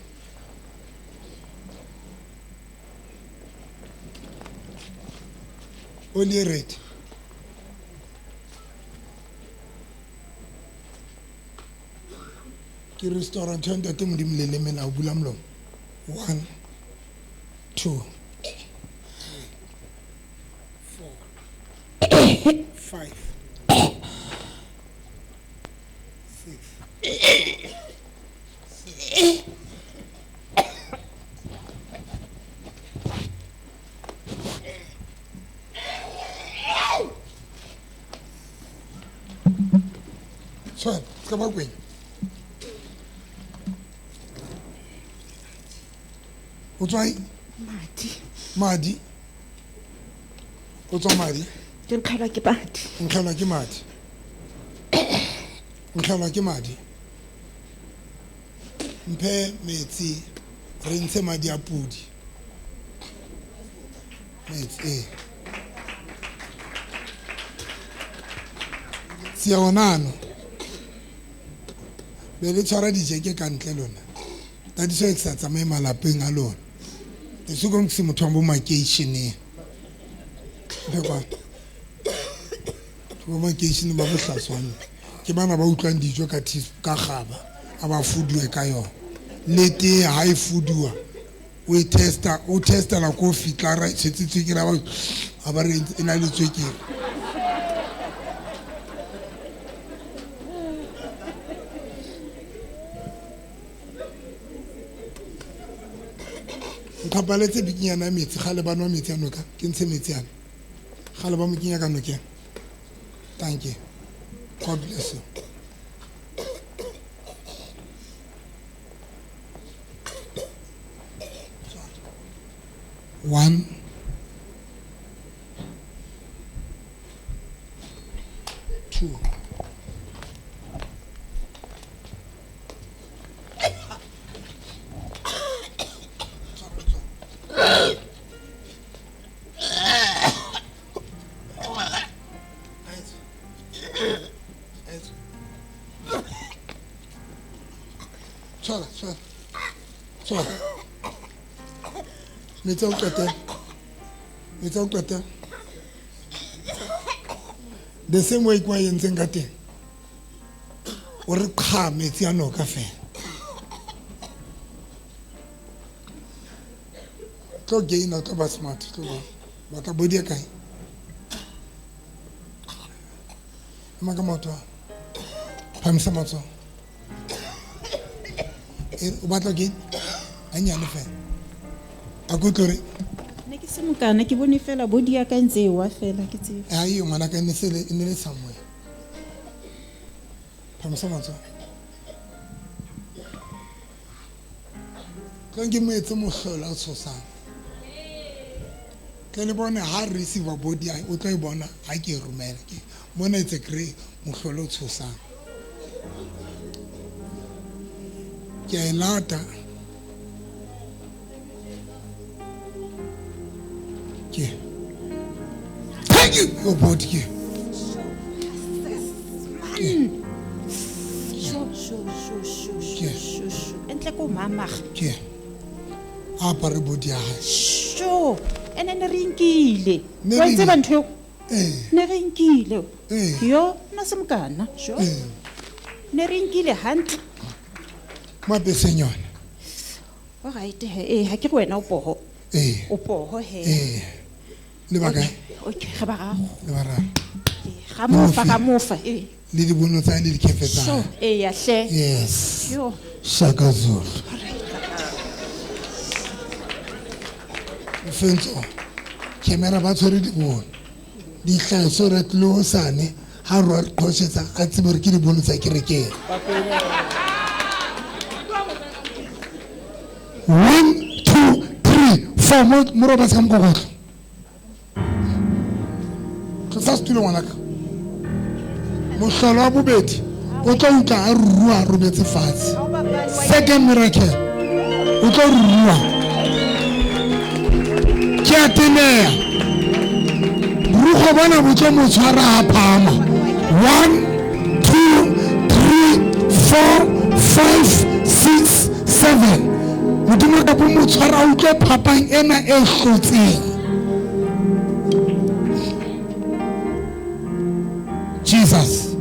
Only rate. Ki restaurant ntate modimo le lemela o bula molomo. 1 2 4 5 6 Sorry, come on, Queen. What's right? Madi. What's on Madi? Nkhala ke Madi. Mpe metsi re ntshe madi a pudi. Metsi Sionano. Be le tshwara dijeke ka ntle lona. Ta di so exatsa me malapeng a lona. Ke se go se motho wa mo makeisheneng. Bekwa. Go makeisheneng ba bohlaswane. Ke bana ba utlwang dijo ka gaba a ba fuduwe ka yona. Lete ha e fuduwa. O testa la ko fitla ra tshetse ke ra ba a re ena le tswekere. Nkapaletse bikinyana metsi ga le banwa metsi a noka ke ntshe metsi ana ga le ba mo kinya ka nokeng. Thank you. God bless you. One, two. Sorry. Metsi a utlwata. The same way kwa yentseng ka teng. O re kga metsi a noka fela. Tlo gain out ba smart tlo ba ka body ka kae. Maka moto. Phamisa motso. O batla gain anyane fela. A go tlore. Ne ke se mokana ke bone fela body ya ka ntse wa fela ke tsebe. Ai yo ngwana ka ne le somewhere. Phamisa motso. Ka nge mo etse mo hlola o tshosang. Ke le bona ha receive body ai o tla e bona ha ke romela ke mona it's a great mo hlola o tshosang. Ke a lata. Thank you, your body. Entle ko mama. Ke. Apare body ya. Sho. Ene ne rinkile. Wa tseba ntho. Ne rinkile. Yo na semkana. Sho. Ne rinkile hantle. Ma besenyona. Wa right he ha ke go wena o poho. O poho he. Le baka. Okay, ga ba gago. Le bara. Ga mofa le di bono tsa le di kefetsa. So, ya hle. Yes. Yo. Shaka Zulu. Fentso. Camera ba tshwere di bono. Di hlaso re tlo sane ha ro qoshetsa a tsibere ke di bono tsa kerekeng. 1 2 3 4 mo roba tsam go gotla. Sa stulo ngwanaka mohlolo wa bobedi o tla utla a rurua a robetse fatshe. Second miracle o tla rurua ke a teneya bophelo bona bo tlo mo tshwara ha phama. 1 2 3 4 5 6 7. Modimo ka bo mo tshwara o tlo phapang ena e hlotseng. Jesus.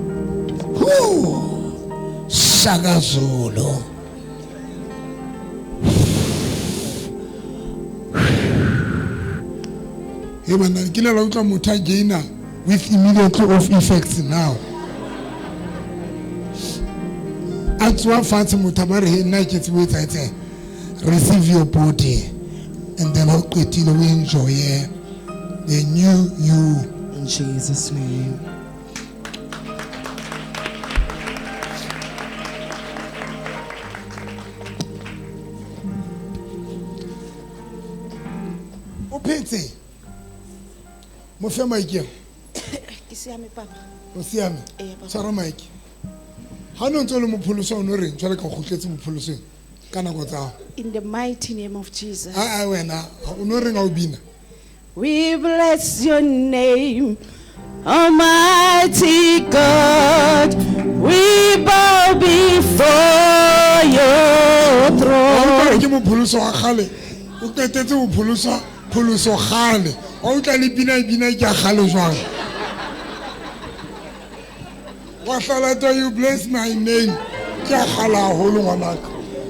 Shaka Zulu. Hey man, kila la utla motho again with immediately of effects now. Atwa fancy motho ba re he nna ke tse wetsa etse receive your body and then how qetile we enjoy the new you in Jesus name. Opetse mo fe maike Ke siame papa. o siame papa. tshwara maike ha no ntse le mo pholoso o no reng tshwale ka gotletse mo pholoseng kana go tsa In the mighty name of Jesus. a wena o no reng a o bina. We bless your name, Almighty God. We bow before your throne. Ke mo pholoso ga gale o tetetse mo pholoso gale o tla le bina ke gale jwang. Wa hlala you bless my name ke gala holo ngwanaka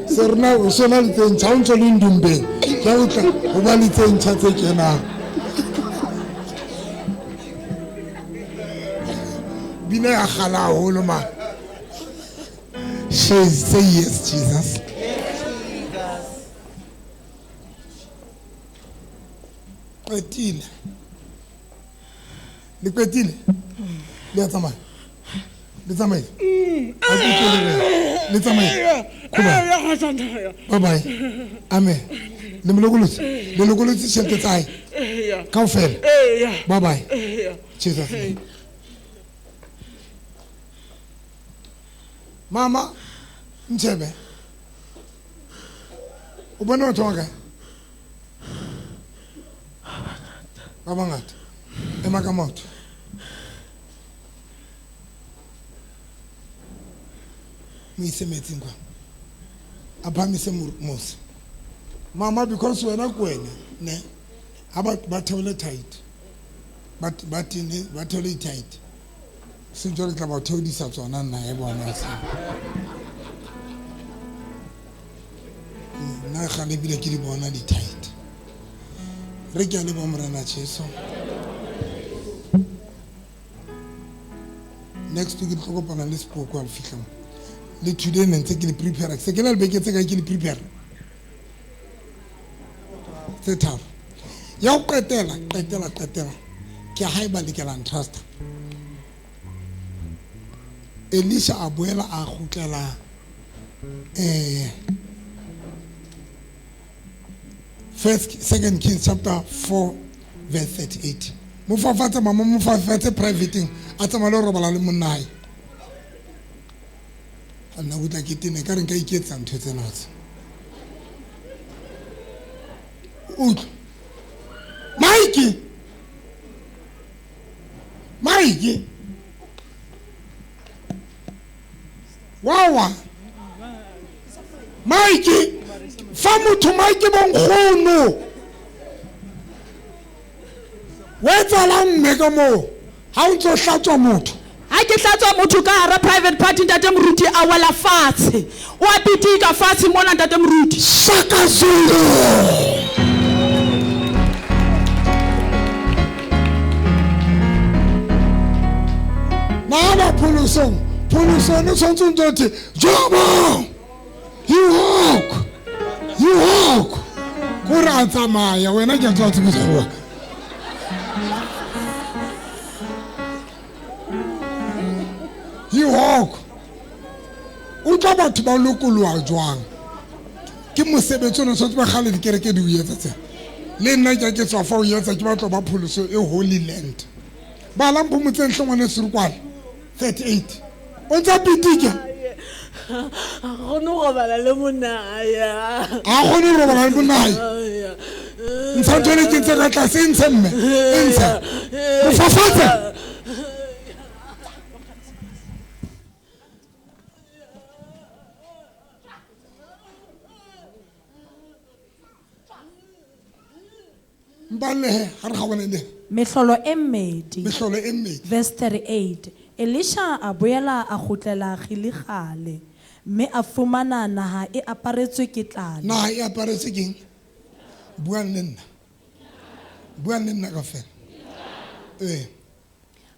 se rena o sona le tsentsa o ntse le ndumbeng ya o tla o ba le tsentsa tse kenang bina ya gala holo man. Say yes Jesus. Petile le petile le tsamaya le tsamaya le tsamaya bye bye amen le mlokolotsi tšhelete tsae kaofela bye bye Jesus. Mama Ntshebe o bona batho ba kae ba bangata ema ka maoto mo ise metsing kwa a phamise mose mama because wena ko wena ne ha ba theole tight but ba theole tight se ntse re tla ba theodisa tsona nna e bona se na ga le bile ke di bona di tight re ke le bomrena Jesu. Next week ke go pana le spoko a fihla le today ntse ke le prepare se ke le beketse ka ke le prepare se tharo ya o qetela ke haiba le ke la trust Elisha a boela a gutlela 2 Kings chapter 4 verse 38. Mufafatsa mama mufafatsa privating a tsamaya le robala le monnae. Ana butla ke tene ka re nka iketsa ntho tsena tse. Mike Wawa Mike fa motho Mike bonkgono wetsala mme ka mo ha o ntse hlatswa motho ha ke hlatswa motho ka hara private party ntate Moruti a wela fatshe o a pitika fatshe mona ntate Moruti Shaka Zulu Mama Puluson no sonto ndote Jobo you walk kura tsamaya wena ke tswa tsikhuwa you walk o tla batho ba lokolwa jwang ke mosebetsi no sotse ba gale dikereke di o yetsa tse le nna ke tswa fa o yetsa ke batlo ba pholoso e Holy Land ba lampo motseng hlongwane sirkwala 38 o tsa pitika a gone go bala le monaya a gone go bala le monaya ntsa Santone ke ntse ka tlase e ntshe mme. E ntshe. Mo fafatse. Mbale ha re ga bona le. Mehlolo e mmedi. Mehlolo e mmedi. Verse 38. Elisha a boela a kgutlela Giligale mme a fumana naha e aparetswe ke tlala. Naha e aparetswe keng? Buang le nna. Buang le nna ka fela.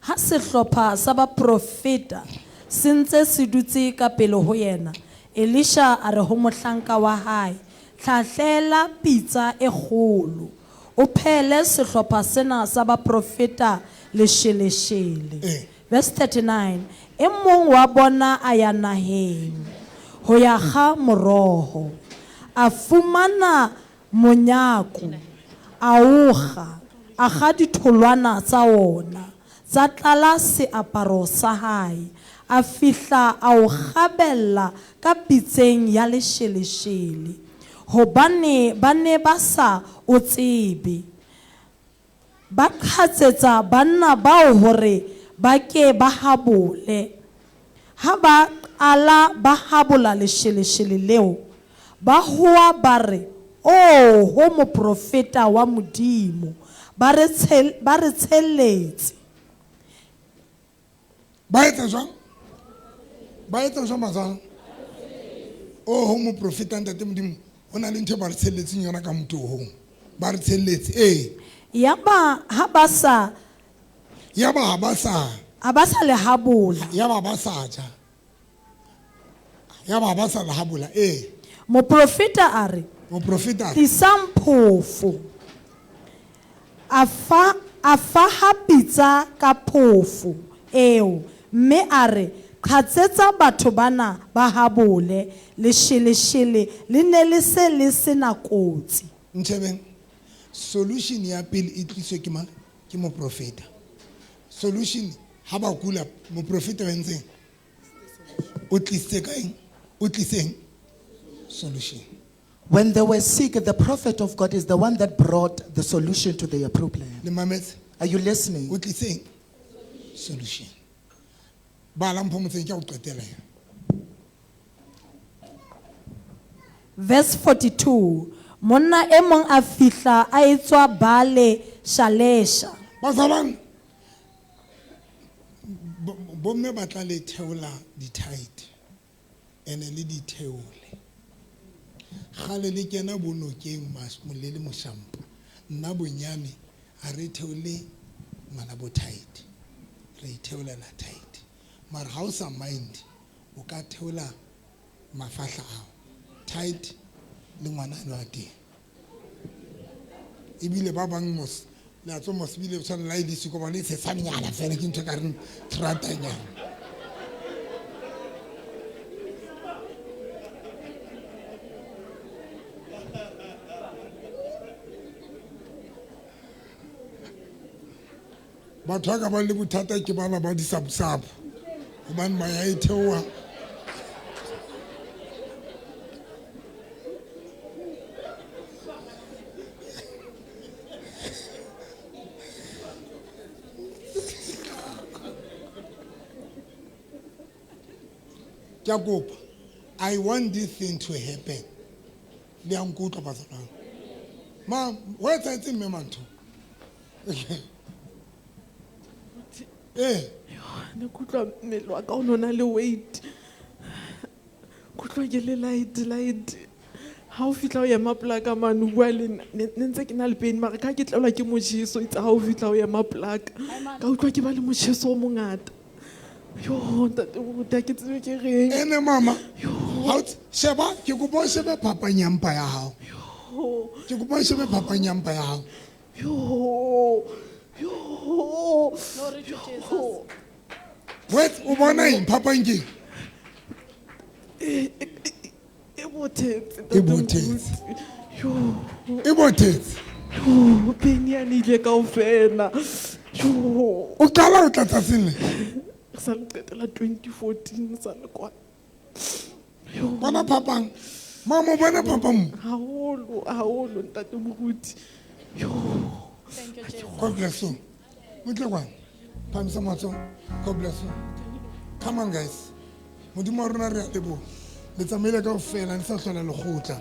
Ha sehlopha sa baprofeta se ntse se dutse ka pele ho yena, Elisha a re ho mohlanka wa hae, tlhahlela pitsa e kgolo. O phele sehlopha sena sa baprofeta lesheleshele. Verse 39. E mong wa bona a ya naheng ho ya ga moroho, a fumana monyako, a ukga, a ga ditholwana tsa ona, tsa tlala seaparo sa hae, a fihla a o gabella ka pitseng ya lesheleshele, hobane ba ne ba sa o tsebe. Ba kgatsetsa banna bao hore ba ke ba habole. Ha ba qala ba habola lesheleshele leo, ba hoa ba re, oh, ho moprofeta wa Modimo, ba re tshelletse. Ba etsa jwang? Ba etsa jwang mazang? Oh, ho moprofeta ntate Modimo, ho na le ntho ba re tshelletseng yona ka motho ho. Ba re tshelletse Yaba ha ba sa le habola. Yaba ba sa ja. Yaba ba sa le habola Moprofeta a re, tlisang phofo. A fa ha pitsa ka phofo eo, mme a re, kgatsetsa batho bana ba habole, lesheleshele le ne le se le sena kotsi. Ntshebeng, solution ya pele e tliswe ke mang? Ke moprofeta. Solution ha ba kula moprofeta wa ntseng o tlise kaeng? O tliseng solution. When they were sick, the prophet of God is the one that brought the solution to their problem. Are you listening? O tliseng solution. Ba la mpho motseng ke o qetela. Verse 42. Monna e mong a fihla a etswa Bale Shalesha. Bazalwane, bomme ba tla le theola di-tight ene le di theole. Gale le kena bonokeng molele moshampo. Nna bonyane a re theole mana bo tight. Re theola la tight. Mara ha o sa mind o ka theola mafahla ao. Tight le ngwana no ate. Ibile ba bang mos la tso mos bile tshwana la ile siko ba le se sanyana fela ke ntho ka reng tratanyana. Batho ga ba le bothata ke bana ba di sabsabu hobane ba ya itheoa. Jacob, I want this thing to happen. They are good about it. Mom, where's that in Memanto? Ne kutlwa mmele wa ka o nona le weight. Kutlwa ke le light. Ha o fitla o ema plaka manu bua le ne ntse ke na le pain mara ka ke tlaola ke mojeso itse ha o fitla o ema plaka. Ka utlwa ke ba le mojeso o mongata. Yo, da ke tsebe ke reng. Ene mama. How sheba ke go bo shebe papa nyampa ya hao. Yo. Ke go bo shebe papa nyampa ya hao. Yo. Glory to Jesus. Wait, o bona eng papa nge? E botetse. Yo. E botetse. Yo, peni ya nile kaofela. Yo. O qala o tlatsa sele. Sa le qetela 2014 sa le kwa. Yo. Bona papang. Mama bona papa mo. Haholo ntate Moruti. God bless you. Mutle kwana. Phamisa matso. God bless you. Come on guys. Modimo wa rona re a leboha. Le tsamaile kaofela le sa hlola le kgutla.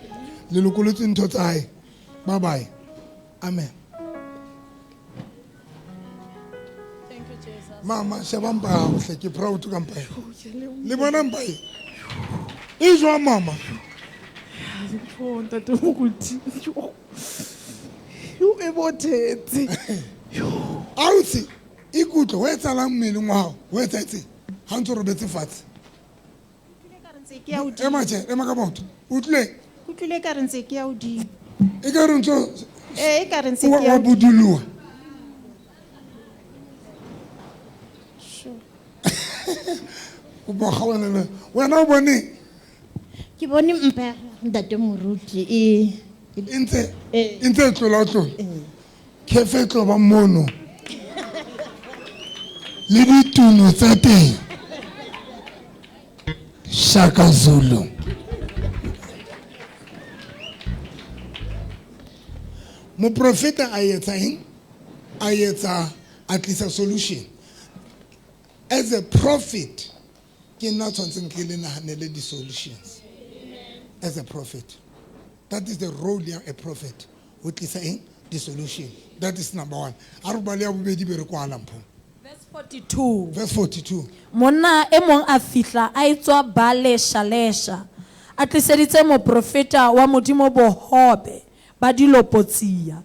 Le lokolotse ntho tsa hae. Bye bye. Amen. Thank you, Jesus. Mama, sheba mpa hao hle ke proud ka mpa e. Le bona mpa e. E jwa mama. Oh, ntate moruti. Yo e bothetse. Ausi, ikutlwe ho etsalang mmeleng wa hao? Ho etsetse? Ha ntse re betse fatshe. Ema ka maoto. Utlwe? Utlwile ka re ntse ke ya hodimo. E ka re ntse E ka re ntse ke ya wa budulua. O bo khawana wena o bone? Ke bone mpa ntate moruti Intse tlola Kefe tlo ba mono. Le dituno tsa teng. Shaka Zulu. Mo profeta a etsa eng? A etsa at least a solution. As a prophet, ke nna tshwantseng ke le nahanele di solutions. As a prophet. That is the role of a prophet. What is saying? The solution. That is number one. Verse 42. Verse 42. Monna e mong a fihla a etswa balesha a tliseditse moprofeta wa modimo bohobe ba dilopotsia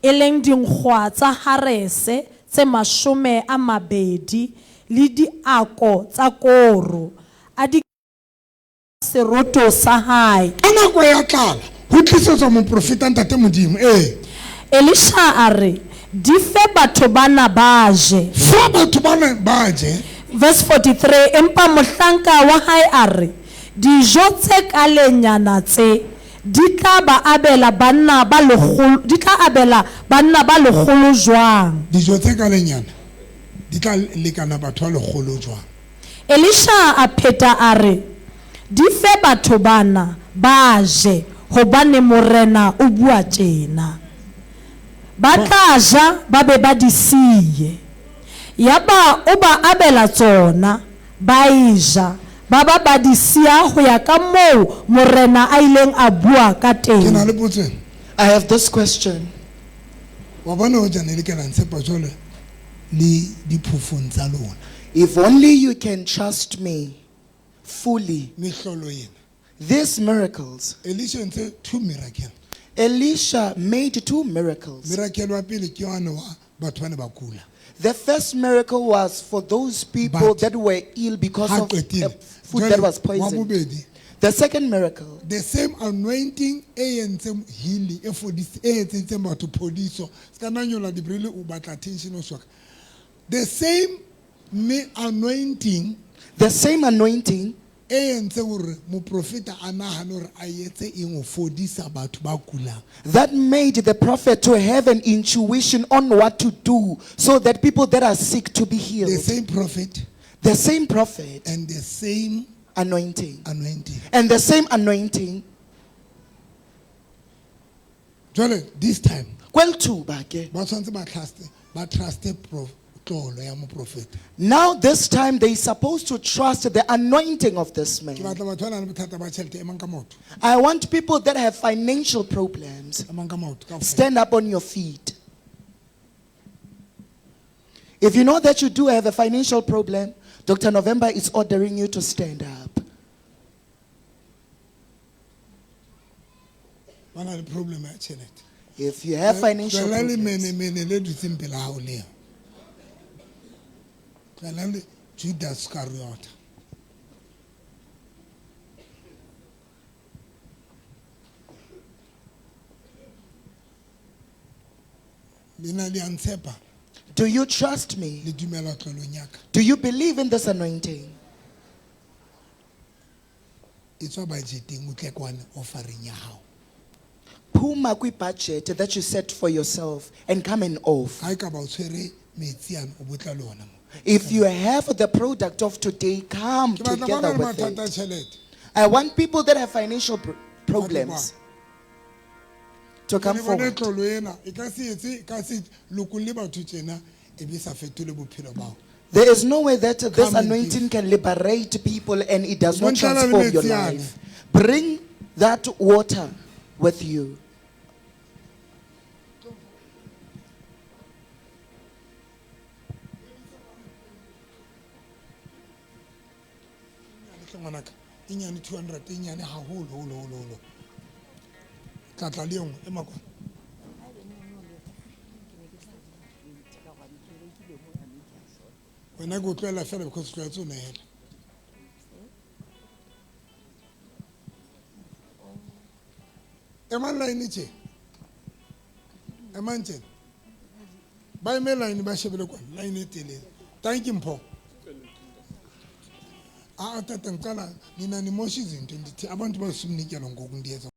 e leng dinkgwa tsa harese tse 20 le diako tsa koro a di seroto sa hae. Ana go ya tlala ho tlisetswa moprofeta ntate modimo Elisha a re di fe batho bana ba je. Fa batho bana ba je. Verse 43 empa mohlanka wa hae a re dijo tse ka lenyana tse di tla ba abela banna ba legolo jwang. Dijo tse ka lenyana di tla lekana batho ba legolo jwang. Elisha a pheta a re di fe batho bana ba je hobane morena o bua tjena. Ba tla ja ba be ba di siye. Yaba o ba abela tsona ba ija ba ba ba di siya ho ya ka moo morena a ileng a bua ka teng. Ke na le potso. I have this question. Wa bona ho jana le kana ntshepa jole le diphufong tsa lona. If only you can trust me fully. Mehlolo yena. These miracles. Elisha ntse 2 miracles. Elisha made 2 miracles. Miracle wa pele ke yona wa batho bana ba kula. The first miracle was for those people that were ill because of food that was poisoned. The second miracle, the same anointing healing for this to police. The same anointing. The same anointing. That made the prophet to have an intuition on what to do so that people that are sick to be healed. The same prophet. The same prophet. And the same anointing. Anointing. And the same anointing. This time. Well, too, now this time they are supposed to trust the anointing of this man. I want people that have financial problems. Stand up on your feet. If you know that you do have a financial problem, Dr. November is ordering you to stand up. If you have financial problems, Judas Iscariot. Do you trust me? Do you believe in this anointing? Puma kwi budget that you set for yourself and come and off. If you have the product of today, come together with it. I want people that have financial problems. to come Ke bona forward. tlolo ena, e ka se etse, e ka se lokolle batho tjena, e be sa fetole bophelo bao. There is no way that this Come and anointing can liberate people and it does not Montlala le transform your metsi ane. life. Bring that water with you. Ngwanaka, e nyane 200, e nyane haholo. Tla le yongwe, e makwana. Wena go tloela fela because tloela tso nehela. Ema line tje. Ema nje. Ba eme line ba shebele kwana, line e telele. Thank you Mpho. Tata ngicala mina nimoshi izinto ndithi abantu basumnikela ngokundiyenza